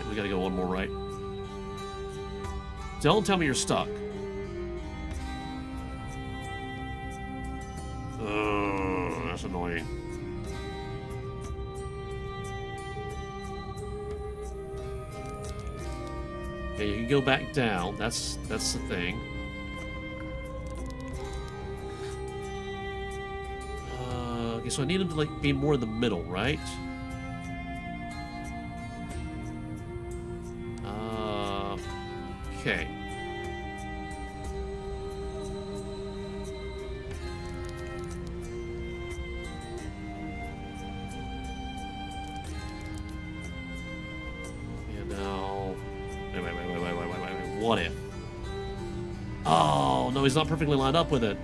We gotta go one more, right? Don't tell me you're stuck. That's annoying. Okay, you can go back down. That's the thing. Okay, so I need him to like be more in the middle, right? Okay. And now... Wait. What if? Oh, no, he's not perfectly lined up with it.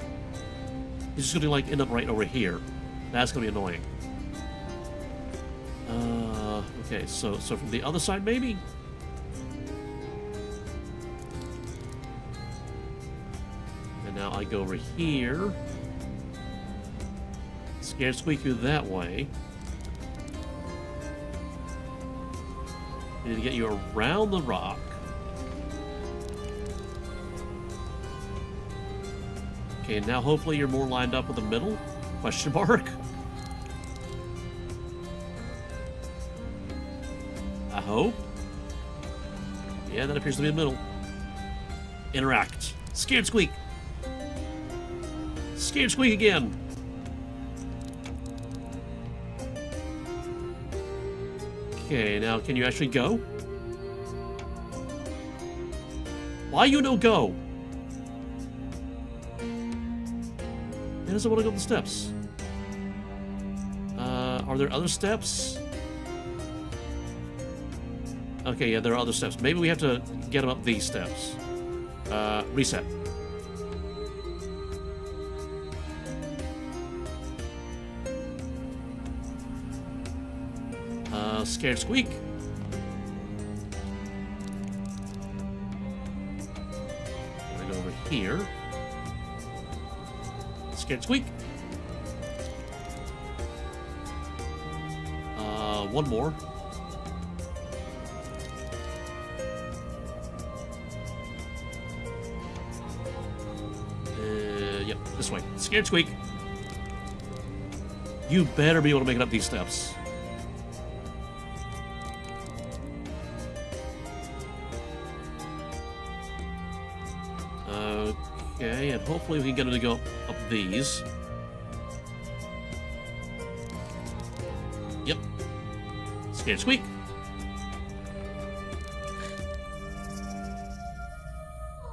He's just gonna, like, end up right over here. That's gonna be annoying. Okay, so from the other side, maybe? Now I go over here. Scared Squeaku that way. I need to get you around the rock. Okay, now hopefully you're more lined up with the middle? Question mark? I hope. Yeah, that appears to be the middle. Interact. Scared Squeak. Scared Squeak again. Okay, now can you actually go? Why you no go? He doesn't want to go up the steps. Are there other steps? Okay, yeah, there are other steps. Maybe we have to get him up these steps. Reset. Scared Squeak. I'm gonna go over here. Scared Squeak. One more. Yep, this way. Scared Squeak. You better be able to make it up these steps. Okay, and hopefully we can get him to go up these. Yep. Scared Squeak.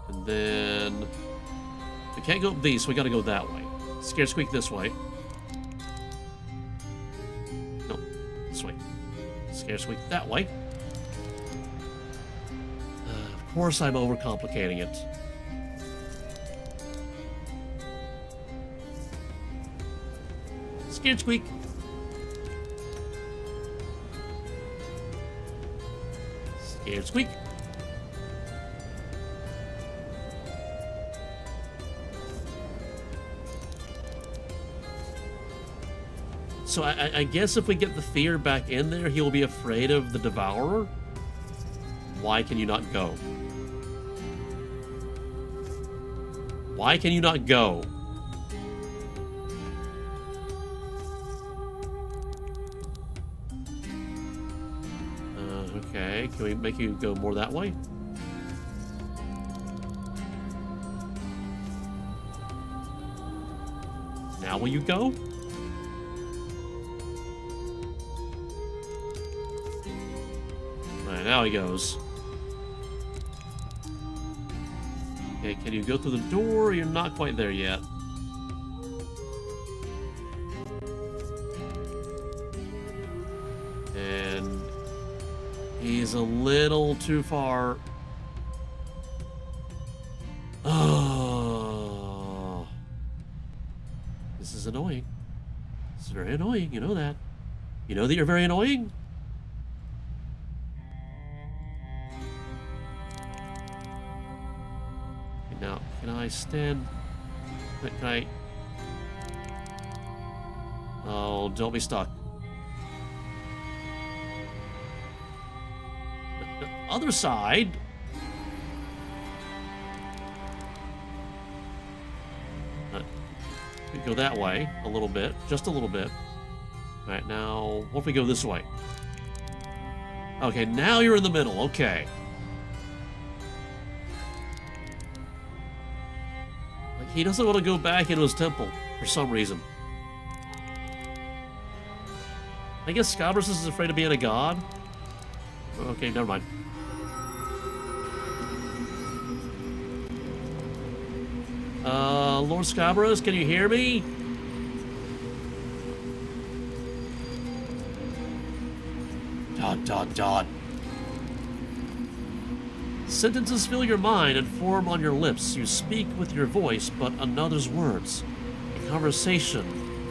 And then... we can't go up these, so we gotta go that way. Scared Squeak this way. No, this way. Scared Squeak that way. Of course I'm overcomplicating it. Scared squeak. Scared squeak. So I guess if we get the fear back in there, he'll be afraid of the Devourer. Why can you not go? Why can you not go? Okay, can we make you go more that way? Now will you go? Alright, now he goes. Okay, can you go through the door? You're not quite there yet. And he's a little too far. Oh. This is annoying. This is very annoying, you know that. You know that you're very annoying? Now, can I stand? Can I? Oh, don't be stuck. The other side. Could go that way a little bit, just a little bit. All right, now what if we go this way? Okay, now you're in the middle. Okay. He doesn't want to go back into his temple for some reason. I guess Scabaras is afraid of being a god. Okay, never mind. Lord Scabaras, can you hear me? Dot, dot, dot. Sentences fill your mind and form on your lips. You speak with your voice, but another's words. A conversation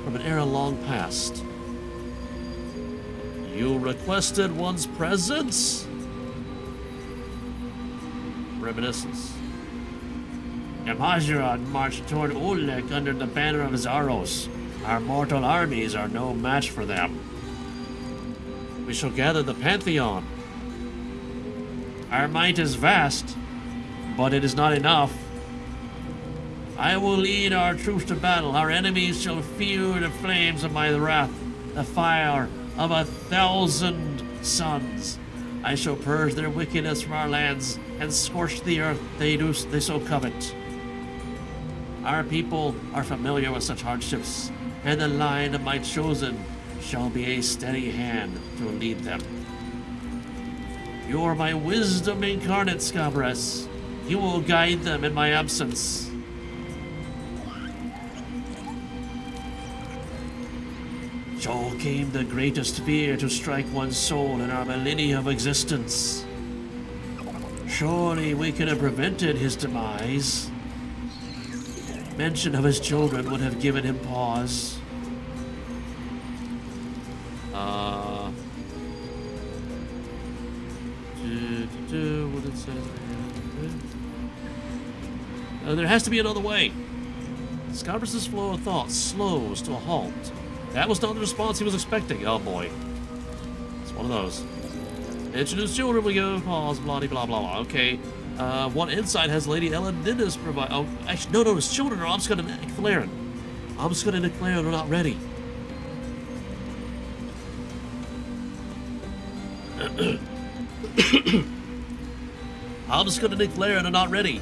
from an era long past. You requested one's presence? Reminiscence. Yamazura marched toward Ulek under the banner of Zaros. Our mortal armies are no match for them. We shall gather the Pantheon. Our might is vast, but it is not enough. I will lead our troops to battle. Our enemies shall feel the flames of my wrath, the fire of 1,000 suns. I shall purge their wickedness from our lands and scorch the earth they so covet. Our people are familiar with such hardships, and the line of my chosen shall be a steady hand to lead them. You are my wisdom incarnate, Scabaras. You will guide them in my absence. So came the greatest fear to strike one's soul in our millennia of existence. Surely we could have prevented his demise. Mention of his children would have given him pause. What it says there has to be another way. Scabaras' flow of thought slows to a halt. That was not the response he was expecting. Oh boy. It's one of those. Introduce children, we go, pause, blah, blah, blah, blah. Okay. What insight has Lady Elidinis provide? Oh, actually, no, his children are Amascut and Eclairin. Amascut and Eclairin are not ready. Amascut and Eclairin are not ready.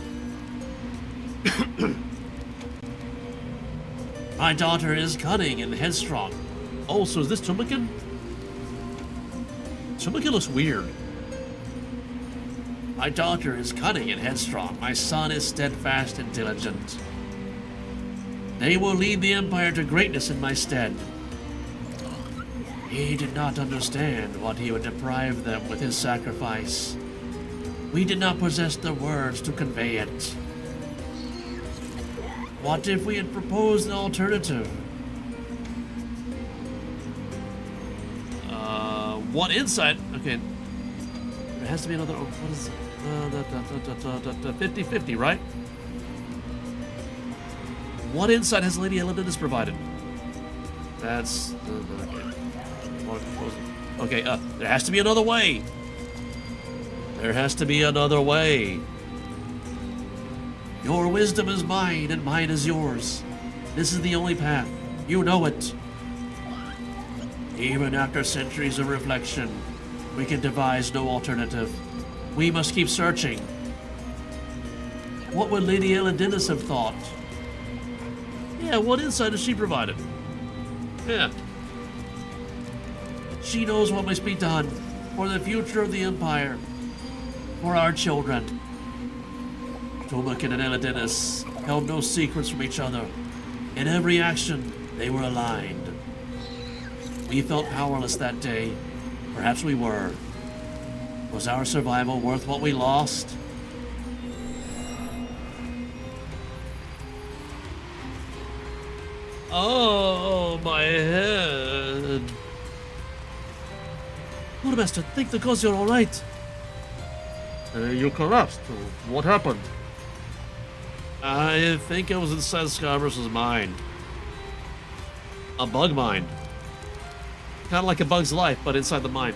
My daughter is cunning and headstrong. Oh, so is this Tumbikin? Tumbikin looks weird. My daughter is cunning and headstrong. My son is steadfast and diligent. They will lead the Empire to greatness in my stead. He did not understand what he would deprive them with his sacrifice. We did not possess the words to convey it. What if we had proposed an alternative? What inside? Okay. There has to be another. What is it? 50-50, right? What insight has Lady Elidinis provided? That's okay. There has to be another way. There has to be another way. Your wisdom is mine, and mine is yours. This is the only path. You know it. Even after centuries of reflection, we can devise no alternative. We must keep searching. What would Lady Elidinis have thought? Yeah, what insight has she provided? Yeah. She knows what must be done for the future of the Empire, for our children. Tomakin and Elidinis held no secrets from each other. In every action, they were aligned. We felt powerless that day. Perhaps we were. Was our survival worth what we lost? Oh, my head. Loremaster, think the cause you're alright. You collapsed. What happened? I think it was inside Scabaras' mind. A bug mind. Kind of like a bug's life, but inside the mind.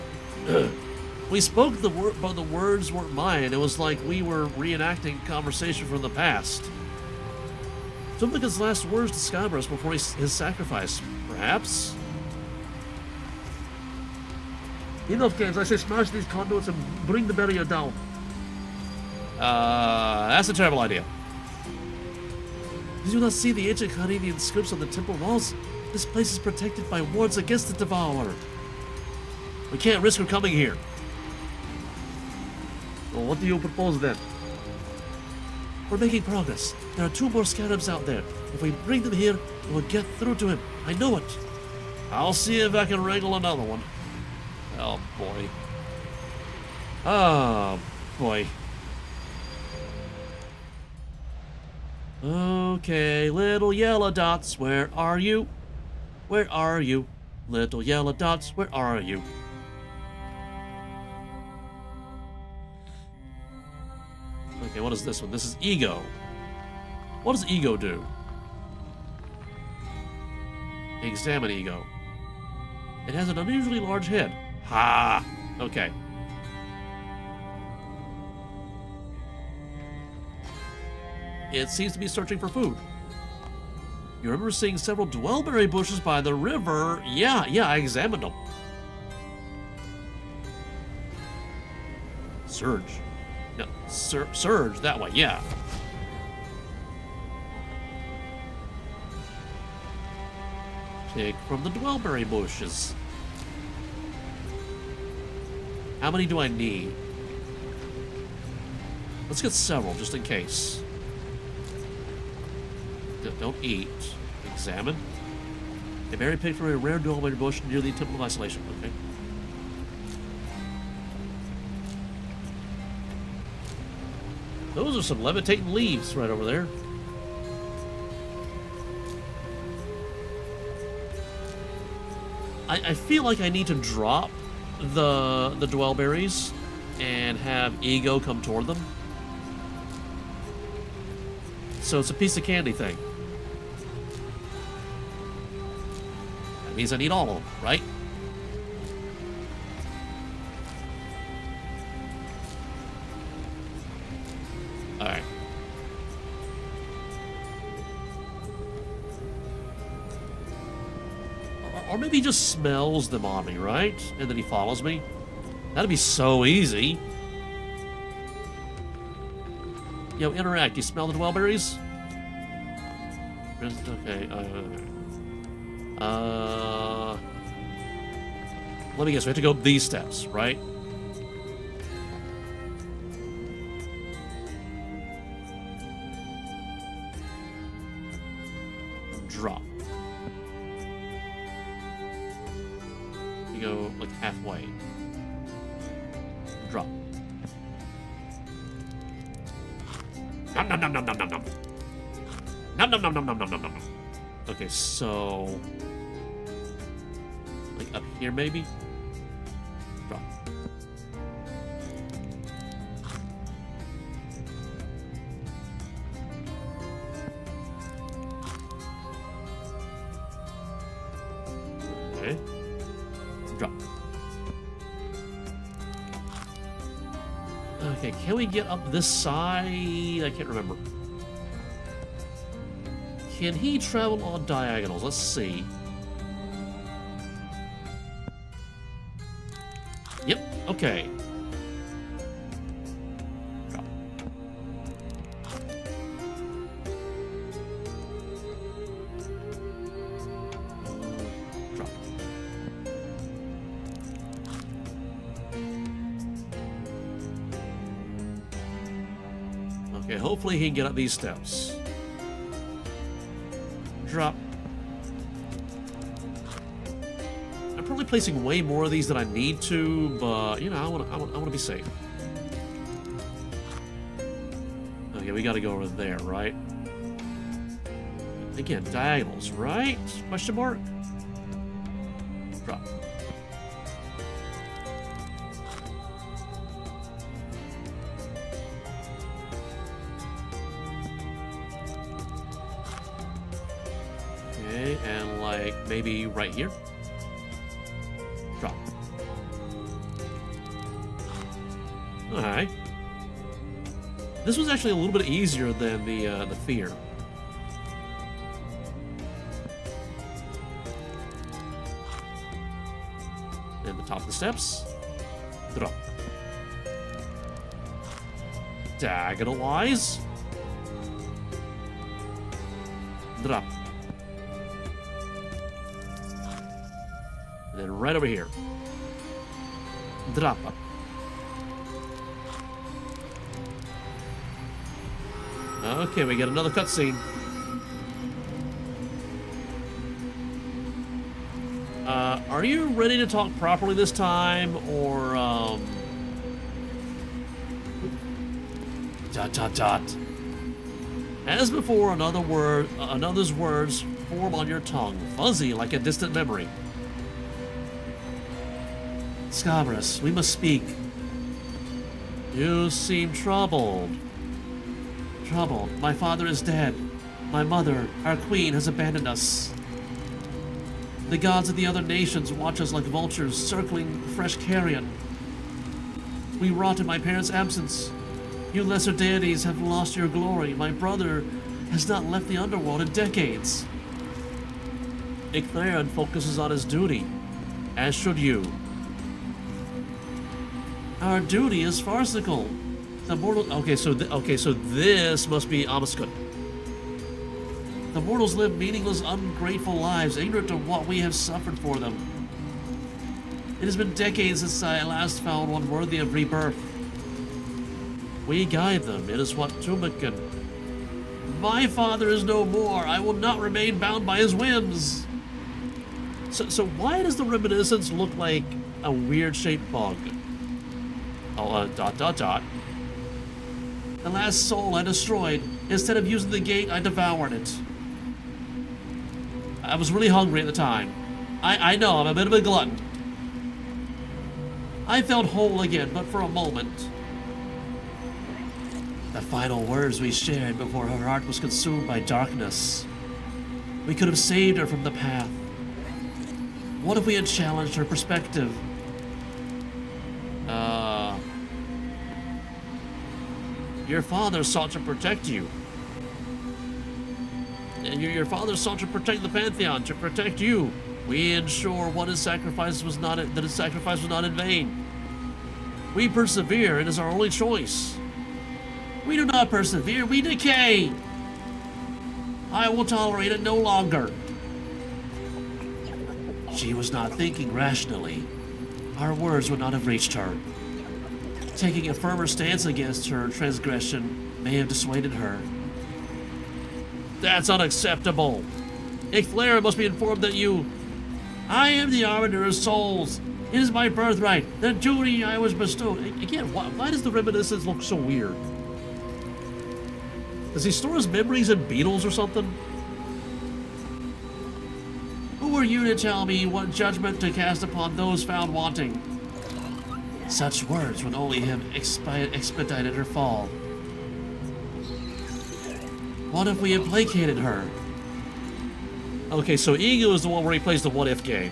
We spoke but the words weren't mine. It was like we were reenacting conversation from the past. Tomakin's last words to Scabaras before his sacrifice, perhaps? Enough games. I say smash these conduits and bring the barrier down. That's a terrible idea. Did you not see the ancient Canadian scripts on the temple walls? This place is protected by wards against the Devourer. We can't risk her coming here. Well, what do you propose then? We're making progress. There are 2 more Scarabs out there. If we bring them here, we'll get through to him. I know it. I'll see if I can wrangle another one. Oh, boy. Oh, boy. Okay, little yellow dots, where are you? Where are you? Little yellow dots, where are you? Okay, what is this one? This is ego. What does ego do? Examine ego. It has an unusually large head. Ha! Okay. It seems to be searching for food. You remember seeing several dwellberry bushes by the river. Yeah, I examined them. Surge. No, surge, that way, yeah. Pick from the dwellberry bushes. How many do I need? Let's get several, just in case. Don't eat. Examine. A berry picked from a rare dwellberry bush near the Temple of Isolation. Okay. Those are some levitating leaves right over there. I feel like I need to drop the dwellberries and have ego come toward them. So it's a piece of candy thing. That means I need all of them, right? Alright. Or maybe he just smells them on me, right? And then he follows me. That'd be so easy. Yo, interact. You smell the dwellberries? Okay, let me guess. We have to go these steps, right? Drop. You go, like, halfway. Drop. Nom nom nom nom nom nom nom. Nom nom nom nom nom nom nom nom. Okay, so like up here maybe? Okay. Drop. Okay, can we get up this side? I can't remember. Can he travel on diagonals? Let's see. Yep, okay. Drop. Drop. Okay, hopefully he can get up these steps. Drop. I'm probably placing way more of these than I need to, but you know, I want to be safe. Okay, we got to go over there, right? Again, diagonals, right? Question mark. Drop. Okay, and like maybe right here. Drop. Alright. This was actually a little bit easier than the fear. And the top of the steps. Drop. Diagonalize. Drop. And then right over here. Drop. Okay, we get another cutscene. Are you ready to talk properly this time, or dot dot dot? As before, another's words form on your tongue, fuzzy like a distant memory. Scabaras, we must speak. You seem troubled. Troubled. My father is dead. My mother, our queen, has abandoned us. The gods of the other nations watch us like vultures circling fresh carrion. We rot in my parents' absence. You lesser deities have lost your glory. My brother has not left the underworld in decades. Ictharion focuses on his duty, as should you. Our duty is farcical. The mortal. Okay, so this must be Amascut. The mortals live meaningless, ungrateful lives, ignorant of what we have suffered for them. It has been decades since I last found one worthy of rebirth. We guide them. It is what Tumakan. My father is no more. I will not remain bound by his whims. So why does the reminiscence look like a weird-shaped bug? Oh, dot dot dot. The last soul I destroyed. Instead of using the gate, I devoured it. I was really hungry at the time. I know, I'm a bit of a glutton. I felt whole again, but for a moment. The final words we shared before her heart was consumed by darkness. We could have saved her from the path. What if we had challenged her perspective? Your father sought to protect you. And your father sought to protect the Pantheon, to protect you. We ensure what his sacrifice was not that his sacrifice was not in vain. We persevere, it is our only choice. We do not persevere, we decay. I will tolerate it no longer. She was not thinking rationally. Our words would not have reached her. Taking a firmer stance against her transgression may have dissuaded her. That's unacceptable. Ictharion must be informed that you... I am the arbiter of souls. It is my birthright, the duty I was bestowed. Again, why does the reminiscence look so weird? Does he store his memories in beetles or something? Who are you to tell me what judgment to cast upon those found wanting? Such words would only have expedited her fall. What if we had placated her? Okay, so Ego is the one where he plays the what-if game.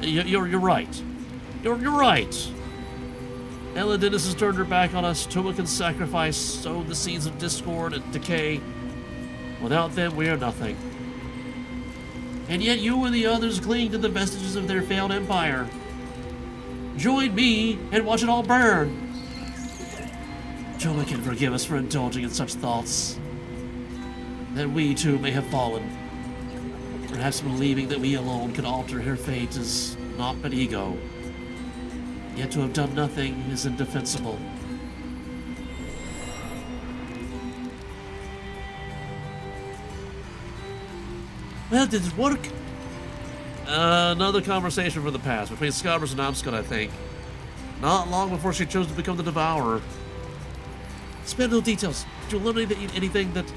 You're right. You're right. Elidinis has turned her back on us. Tumuk and sacrifice sowed the seeds of discord and decay. Without them, we are nothing. And yet you and the others cling to the vestiges of their failed empire. Join me and watch it all burn. Tumuk can forgive us for indulging in such thoughts. That we too may have fallen. Perhaps believing that we alone could alter her fate is naught but ego. Yet to have done nothing is indefensible. Well, did it work? Another conversation from the past between Scabaras and Amascut, I think. Not long before she chose to become the Devourer. Spare no details. Did you learn anything that...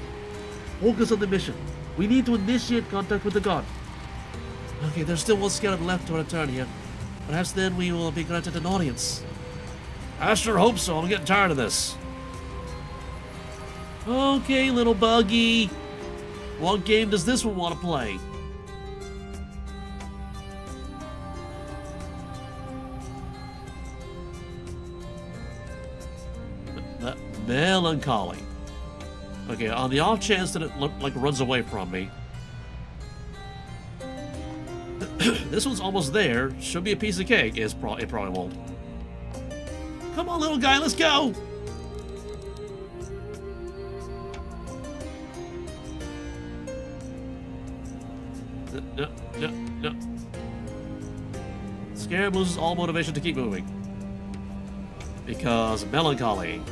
Focus on the mission. We need to initiate contact with the god. Okay, there's still one scarab left to return here. Perhaps then we will be granted an audience. I sure hope so. I'm getting tired of this. Okay, little buggy. What game does this one want to play? Melancholy. Okay, on the off chance that it runs away from me. This one's almost there. Should be a piece of cake. It probably won't. Come on, little guy, let's go! No. Scarab loses all motivation to keep moving. Because melancholy.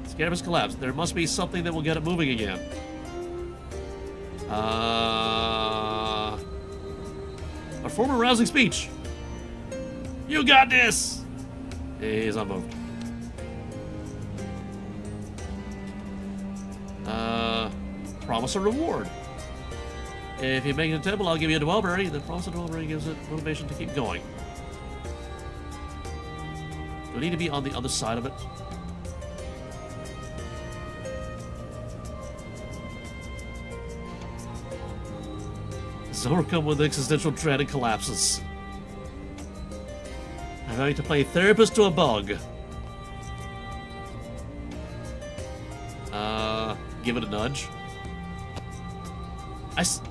Scarab has collapsed. There must be something that will get it moving again. Perform a rousing speech. You got this! He's unmoved. Promise a reward. If you make it a temple, I'll give you a Devourer. The promise of Devourer gives it motivation to keep going. Do I need to be on the other side of it? It's overcome with existential dread and collapses. I'm going to play therapist to a bug. Give it a nudge.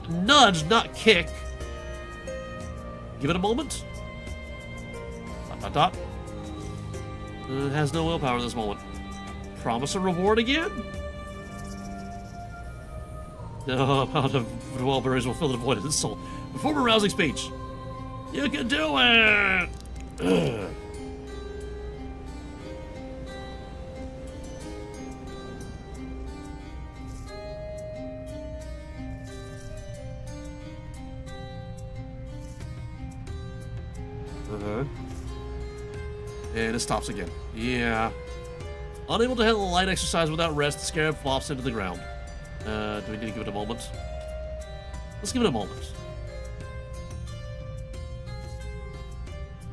Nudge, not kick. Give it a moment. Dot. It has no willpower in this moment. Promise a reward again? No amount of Devourer will fill the void in his soul. Perform a rousing speech. You can do it! And it stops again. Yeah. Unable to handle light exercise without rest, the scarab flops into the ground. Do we need to give it a moment? Let's give it a moment.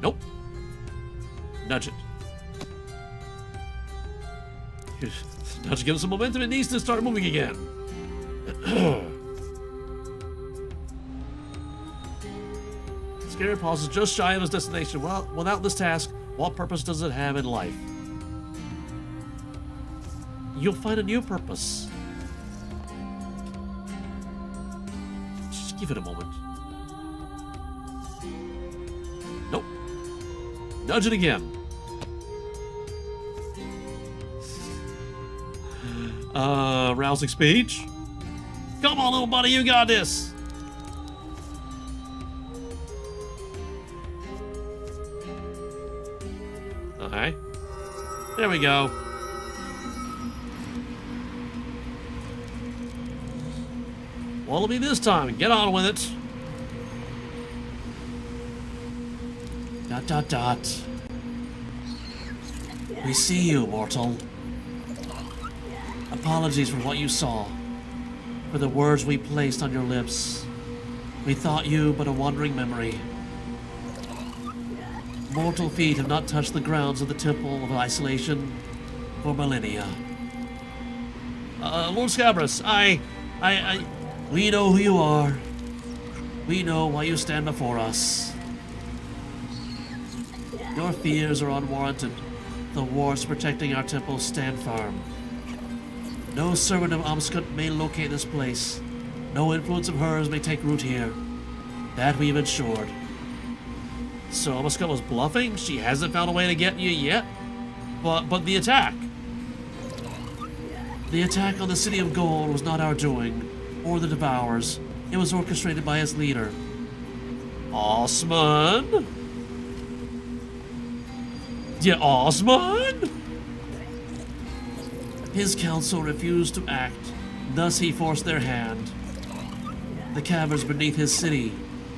Nope. Nudge it. Nudge gives it some momentum. It needs to start moving again. Scarab pauses just shy of his destination. Well, without this task, what purpose does it have in life? You'll find a new purpose. Just give it a moment. Nope. Nudge it again. Rousing speech. Come on, little buddy, you got this. Okay. There we go. What'll be this time? Get on with it. Dot dot dot. We see you, mortal. Apologies for what you saw, for the words we placed on your lips. We thought you but a wandering memory. Mortal feet have not touched the grounds of the Temple of Isolation for millennia. Lord Scabaras, we know who you are. We know why you stand before us. Your fears are unwarranted. The wards protecting our temple stand firm. No servant of Amascut may locate this place. No influence of hers may take root here. That we've ensured. So Amascut was bluffing? She hasn't found a way to get you yet? But the attack. The attack on the City of Gold was not our doing, or the Devourers. It was orchestrated by its leader. Osman? Yeah, Osman? His council refused to act, thus he forced their hand. The caverns beneath his city,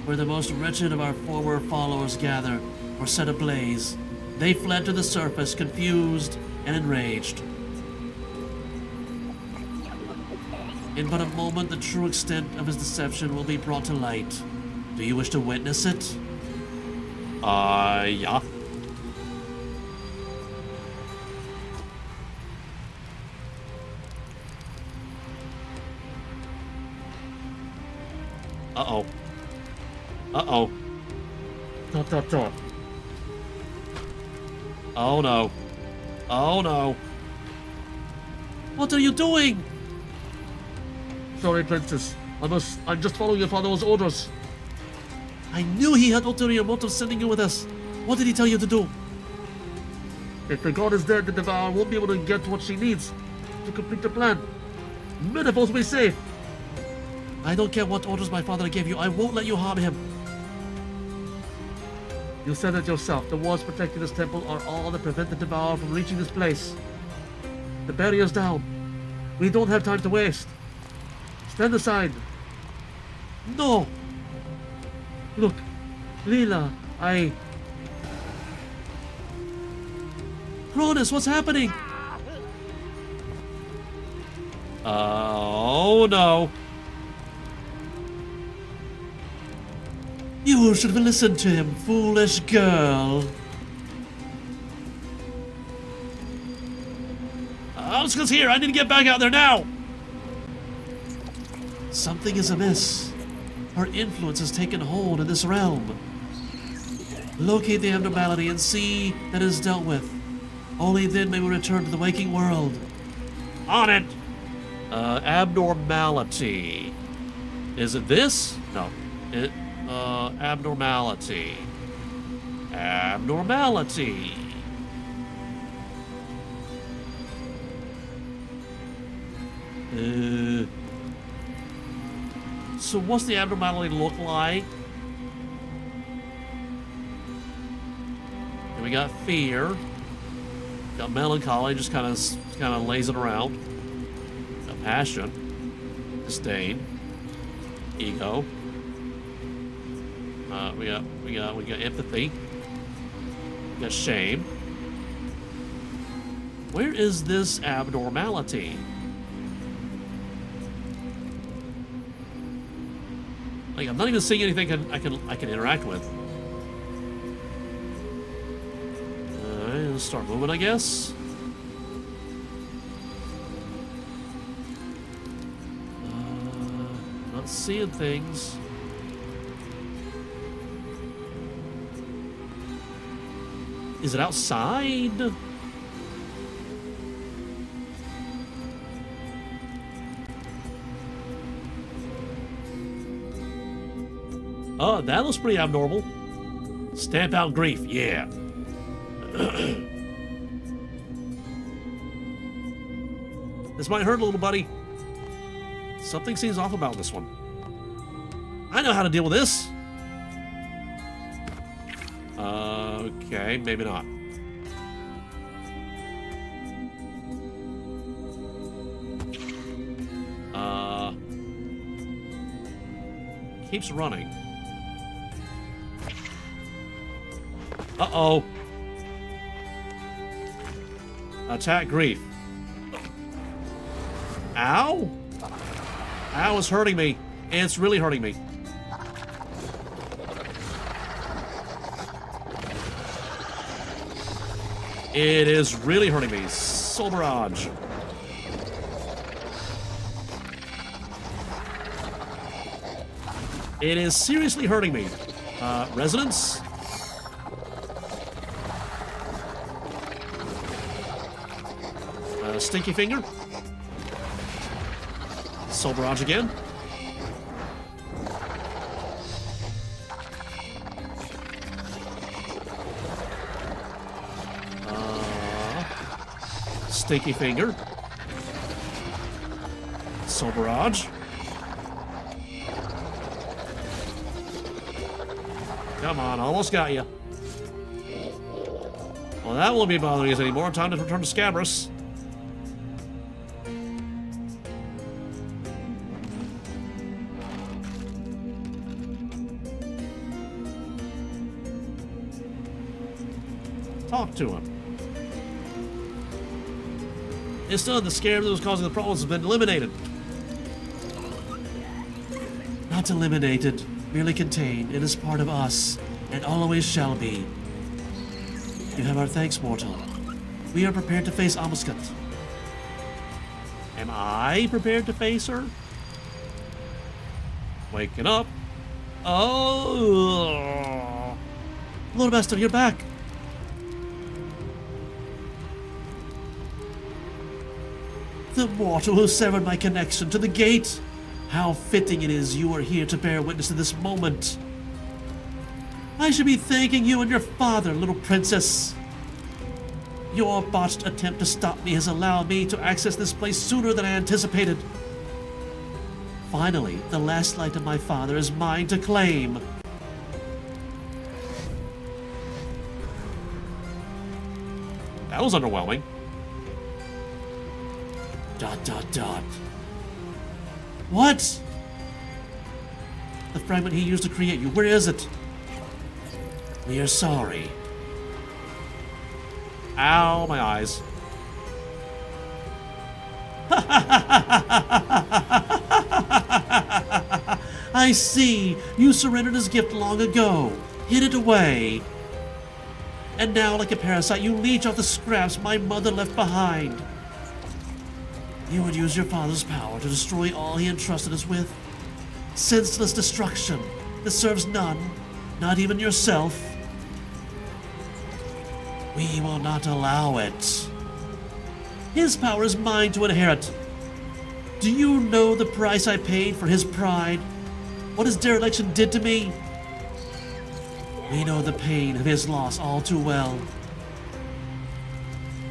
where the most wretched of our former followers gather, were set ablaze. They fled to the surface, confused and enraged. In but a moment, the true extent of his deception will be brought to light. Do you wish to witness it? Yeah. Uh-oh. Uh-oh. Dot. Oh no. Oh no. What are you doing? Sorry, Princess. I'm just following your father's orders. I knew he had ulterior motives sending you with us. What did he tell you to do? If the god is dead, the Devourer won't be able to get what she needs to complete the plan. Menopause will be safe. I don't care what orders my father gave you. I won't let you harm him. You said it yourself. The walls protecting this temple are all that prevent the Devourer from reaching this place. The barrier's down. We don't have time to waste. Stand aside. No. Look, Leela, Cronus, what's happening? Oh no. You should have listened to him, foolish girl. Amascut's here. I need to get back out there now. Something is amiss. Her influence has taken hold in this realm. Locate the abnormality and see that it is dealt with. Only then may we return to the waking world. On it! Abnormality. Is it this? No. Abnormality. Abnormality. So what's the abnormality look like? And we got fear. Got melancholy, just kind of lazing around. Got passion, disdain, ego. We got empathy. We got shame. Where is this abnormality? Like, I'm not even seeing anything I can interact with. Alright, let's start moving, I guess. Not seeing things. Is it outside? Oh, that looks pretty abnormal. Stamp out grief, yeah. This might hurt a little, buddy. Something seems off about this one. I know how to deal with this. Okay, maybe not. Keeps running. Uh-oh. Attack grief. Ow? Ow, it's hurting me. It's really hurting me. It is really hurting me. Soul Barrage. It is seriously hurting me. Resonance? Stinky Finger? Soul Barrage again? Stinky Finger. Soul Barrage. Come on, almost got you. Well, that won't be bothering us anymore. Time to return to Scabaras. Talk to him. Instead, the scare that was causing the problems has been eliminated. Not eliminated, merely contained. It is part of us, and always shall be. You have our thanks, mortal. We are prepared to face Amascut. Am I prepared to face her? Waking up. Oh! Loremaster, you're back! The mortal who severed my connection to the gate. How fitting it is you are here to bear witness to this moment. I should be thanking you and your father, little princess. Your botched attempt to stop me has allowed me to access this place sooner than I anticipated. Finally, the last light of my father is mine to claim. That was underwhelming. ... What? The fragment he used to create you, where is it? We are sorry. Ow, my eyes. I see. You surrendered his gift long ago. Hid it away. And now, like a parasite, you leech off the scraps my mother left behind. You would use your father's power to destroy all he entrusted us with. Senseless destruction that serves none, not even yourself. We will not allow it. His power is mine to inherit. Do you know the price I paid for his pride? What his dereliction did to me? We know the pain of his loss all too well.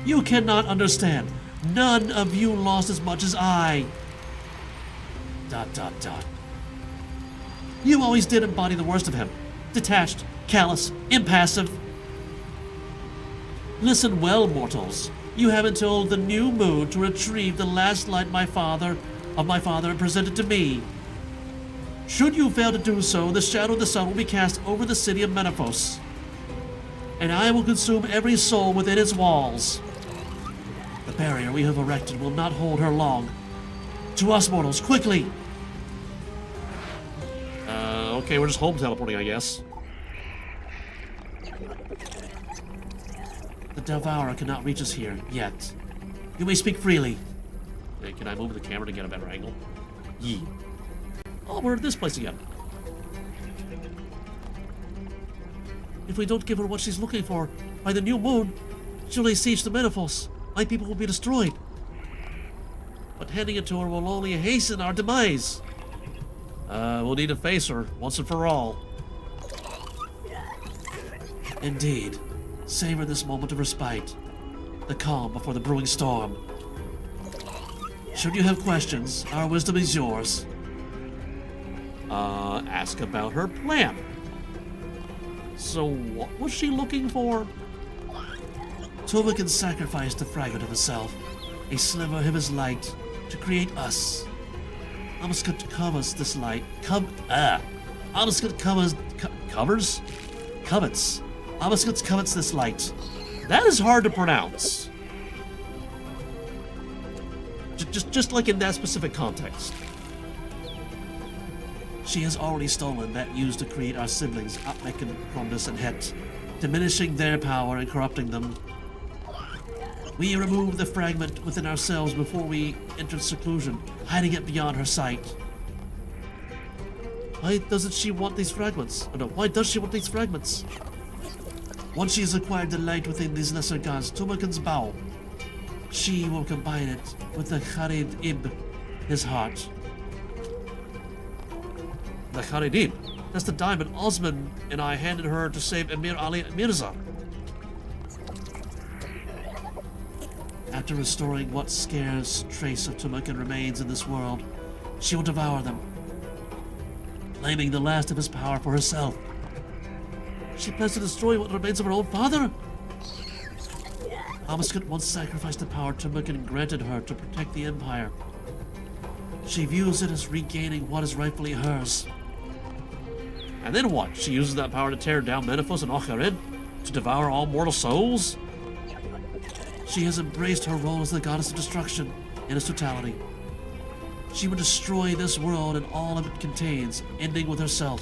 You cannot understand. None of you lost as much as I. ... You always did embody the worst of him. Detached, callous, impassive. Listen well, mortals. You have until the new moon to retrieve the last light of my father presented to me. Should you fail to do so, the shadow of the sun will be cast over the city of Menethos, and I will consume every soul within its walls. The barrier we have erected will not hold her long. To us, mortals, quickly! Okay, we're just home teleporting, I guess. The Devourer cannot reach us here, yet. You may speak freely. Hey, can I move the camera to get a better angle? Yee. Oh, we're at this place again. If we don't give her what she's looking for, by the new moon, she'll lay siege to Menethos. My people will be destroyed. But handing it to her will only hasten our demise. We'll need to face her, once and for all. Indeed. Savor this moment of respite. The calm before the brewing storm. Should you have questions, our wisdom is yours. Ask about her plan. So what was she looking for? Tova can sacrifice the fragment of herself, a sliver of his light, to create us. Amascut covers this light. Amascut covets. Amascut covets this light. That is hard to pronounce. Just like in that specific context. She has already stolen that used to create our siblings, Apmek and Krondus and Het, diminishing their power and corrupting them. We removed the fragment within ourselves before we entered seclusion, hiding it beyond her sight. Why doesn't she want these fragments? Oh, no, why does she want these fragments? Once she has acquired the light within these lesser gods, Tumakin's bow, she will combine it with the Kharid Ib, his heart. The Kharid Ib? That's the diamond Osman and I handed her to save Emir Ali Mirza. After restoring what scarce trace of Tumakin remains in this world, she will devour them, claiming the last of his power for herself. She plans to destroy what remains of her own father? Amascut once sacrificed the power Tumakin granted her to protect the Empire. She views it as regaining what is rightfully hers. And then what? She uses that power to tear down Menethos and Okharid? To devour all mortal souls? She has embraced her role as the goddess of destruction in its totality. She would destroy this world and all of it contains, ending with herself.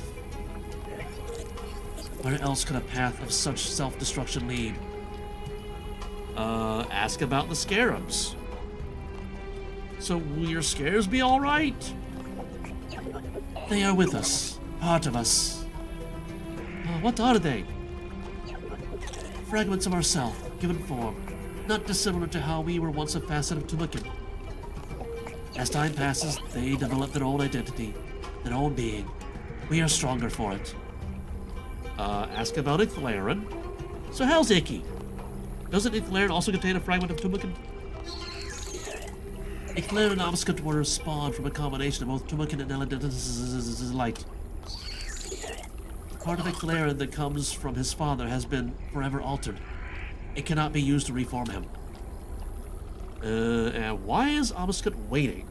Where else could a path of such self-destruction lead? Ask about the scarabs. So will your scarabs be alright? They are with us, part of us. What are they? Fragments of ourself, given form, not dissimilar to how we were once a facet of Tumakin. As time passes, they develop their own identity, their own being. We are stronger for it. Ask about Icthalarin. So how's Icky? Doesn't Icthalarin also contain a fragment of Tumakin? Icthalarin and Amascut were spawned from a combination of both Tumakin and Elidinis light. Part of Icthalarin that comes from his father has been forever altered. It cannot be used to reform him. And why is Amascut waiting?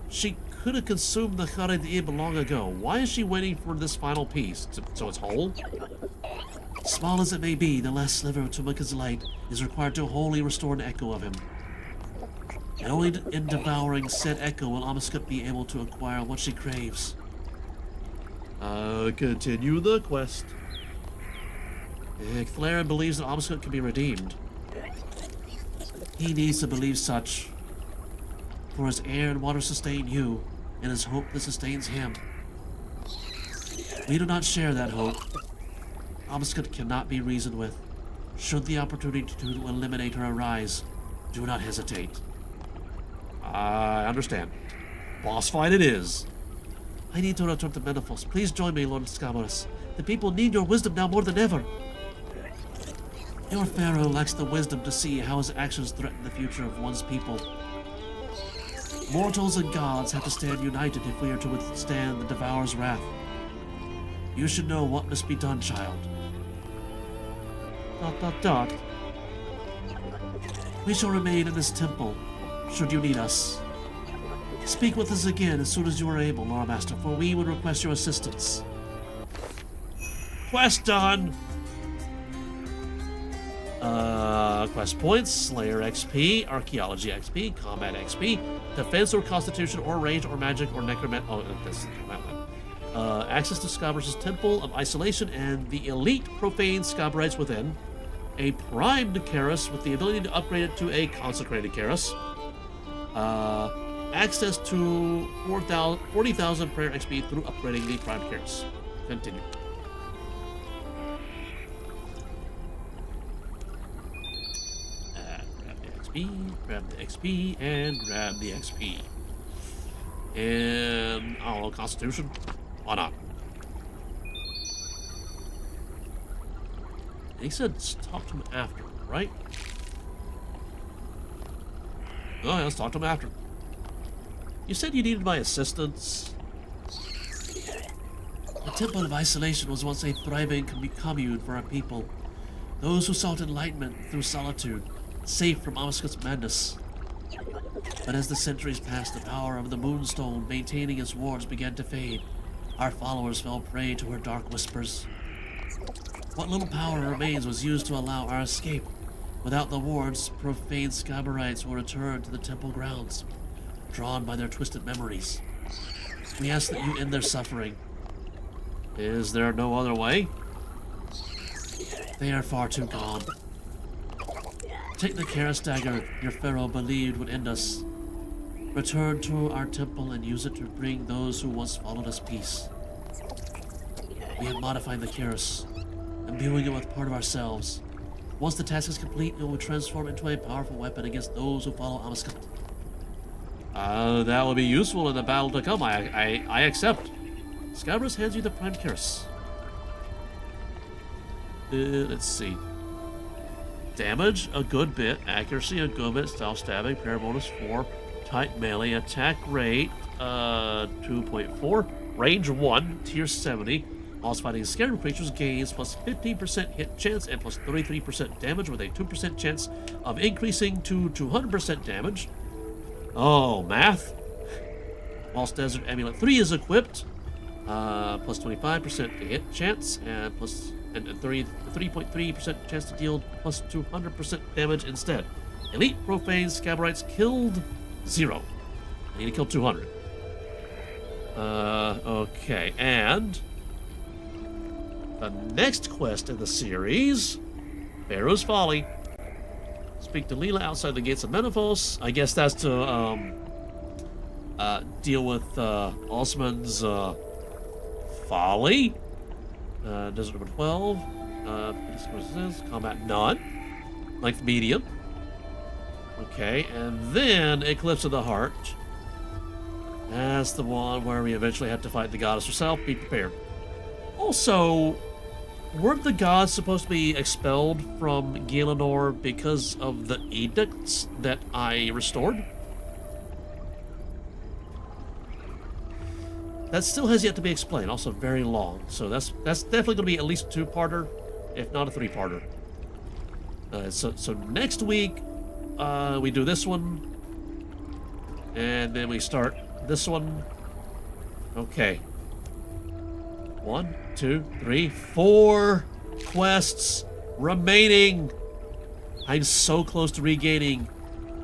She could have consumed the Kharid Ib long ago. Why is she waiting for this final piece? So it's whole? Small as it may be, the last sliver of Tumakin's light is required to wholly restore an echo of him. And only in devouring said echo will Amascut be able to acquire what she craves. Continue the quest. Icthalarin believes that Amascut can be redeemed. He needs to believe such. For his air and water sustain you, and his hope that sustains him. We do not share that hope. Amascut cannot be reasoned with. Should the opportunity to eliminate her arise, do not hesitate. I understand. Boss fight it is. I need to return to Menethos. Please join me, Lord Scabaras. The people need your wisdom now more than ever. Your pharaoh lacks the wisdom to see how his actions threaten the future of one's people. Mortals and gods have to stand united if we are to withstand the Devourer's wrath. You should know what must be done, child. ... We shall remain in this temple, should you need us. Speak with us again as soon as you are able, Loremaster, for we would request your assistance. Quest done! Quest points, Slayer XP, Archaeology XP, Combat XP, Defense or Constitution or Range or Magic or Necromancy. Oh, this is that one. Access to Scabaras' Temple of Isolation and the elite profane Scabarites within. A primed Keras with the ability to upgrade it to a consecrated Keras. Access to 40,000 prayer XP through upgrading the primed Keras. Continue. Grab the XP, and grab the XP. And, I don't know, Constitution? Why not? He said talk to him after, right? Oh, yeah, let's talk to him after. You said you needed my assistance. The Temple of Isolation was once a thriving commune for our people. Those who sought enlightenment through solitude, safe from Amascut's madness. But as the centuries passed, the power of the Moonstone maintaining its wards began to fade. Our followers fell prey to her dark whispers. What little power remains was used to allow our escape. Without the wards, profane Scabarites will return to the temple grounds, drawn by their twisted memories. We ask that you end their suffering. Is there no other way? They are far too gone. Take the Keras dagger your pharaoh believed would end us. Return to our temple and use it to bring those who once followed us peace. We have modified the Keras, imbuing it with part of ourselves. Once the task is complete, it will transform into a powerful weapon against those who follow Amascut. That will be useful in the battle to come. I accept. Scabaras hands you the Prime Keras. Let's see. Damage, a good bit. Accuracy, a good bit. Stealth stabbing, parry bonus 4. Tight melee, attack rate, 2.4. Range 1, tier 70. Whilst fighting scary creatures, gains plus 15% hit chance and plus 33% damage with a 2% chance of increasing to 200% damage. Oh, math. Whilst Desert Amulet 3 is equipped, plus 25% to hit chance and plus 3.3% chance to deal plus 200% damage instead. Elite Profane Scabarites killed 0. I need to kill 200. Okay, and the next quest in the series, Pharaoh's Folly. Speak to Leela outside the gates of Menethos. I guess that's to deal with Osman's folly. Desert number 12. Combat none. Length medium. Okay, and then Eclipse of the Heart. That's the one where we eventually have to fight the goddess herself. Be prepared. Also, weren't the gods supposed to be expelled from Gielinor because of the edicts that I restored? That still has yet to be explained. Also very long. So that's definitely going to be at least a 2-parter, if not a 3-parter. So next week, we do this one. And then we start this one. Okay. 1, 2, 3, 4 quests remaining. I'm so close to regaining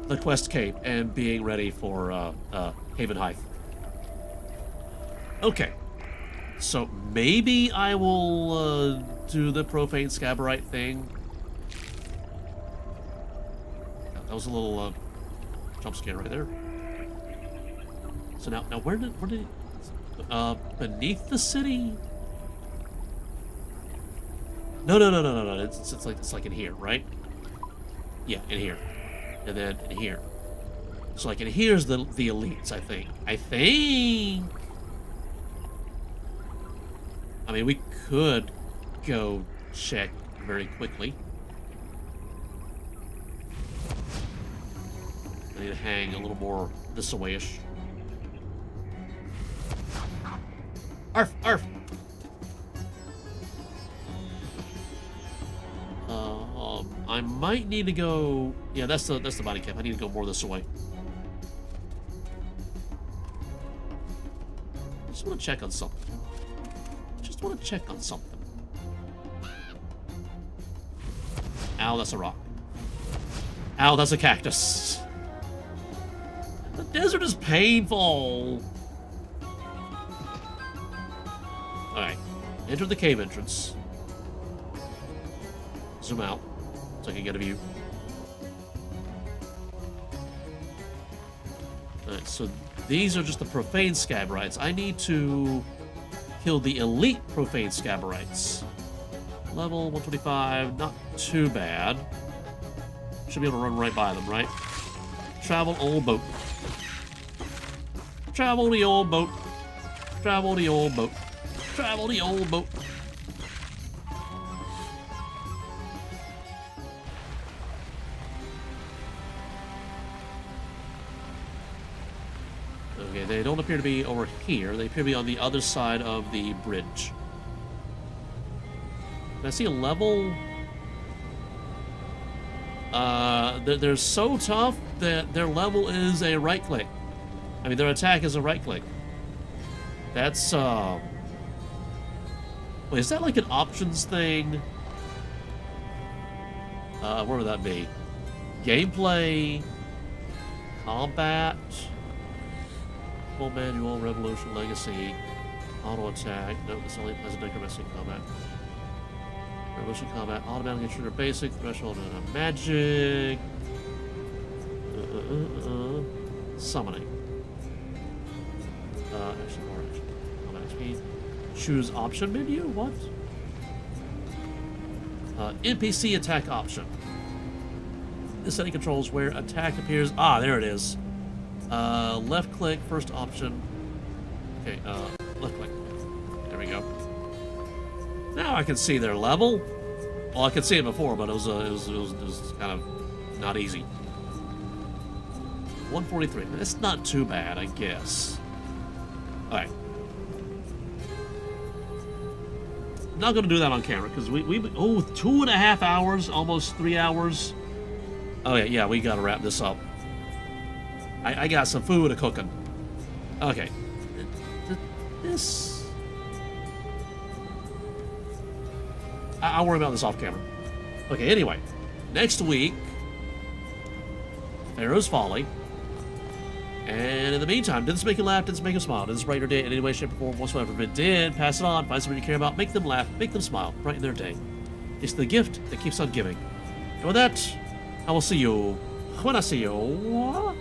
the quest cape and being ready for Haven Hive. Okay, so maybe I will do the Profane Scabarite thing. That was a little jump scare right there. So now where did beneath the city? No. It's like in here, right? Yeah, in here, and then in here. So like in here's the elites, I think. I mean, we could go check very quickly. I need to hang a little more this way-ish. Arf, arf. I might need to go. Yeah, that's the body cap. I need to go more this way. I just want to check on something. Ow, that's a rock. Ow, that's a cactus. The desert is painful. Alright. Enter the cave entrance. Zoom out so I can get a view. Alright, so these are just the profane Scabarites. I need to kill the elite Profane Scabarites. Level 125, not too bad. Should be able to run right by them, right? Travel old boat. Travel the old boat. Travel the old boat. Travel the old boat. Okay, they don't appear to be over here. They appear to be on the other side of the bridge. Can I see a level? They're so tough that their level is a right click. I mean, their attack is a right click. That's, wait, is that like an options thing? Where would that be? Gameplay, combat, full manual, revolution, legacy, auto attack. No, this only applies to necromancy combat. Revolution combat, automatic intruder basic, threshold and magic. Summoning. Action bar, action. Combat speed. Choose option menu? What? NPC attack option. This setting controls where attack appears. Ah, there it is. Left click, first option. Okay, left click. There we go. Now I can see their level. Well, I could see it before, but it was kind of not easy. 143. That's not too bad, I guess. All right. Not gonna do that on camera because we 2.5 hours, almost 3 hours. Oh yeah, we gotta wrap this up. I got some food cooking. Okay. This. I'll worry about this off camera. Okay, anyway. Next week, Pharaoh's Folly. And in the meantime, did this make you laugh? Did this make you smile? Did this brighten your day in any way, shape, or form whatsoever? If it did, pass it on. Find somebody you care about. Make them laugh. Make them smile. Brighten their day. It's the gift that keeps on giving. And with that, I will see you when I see you.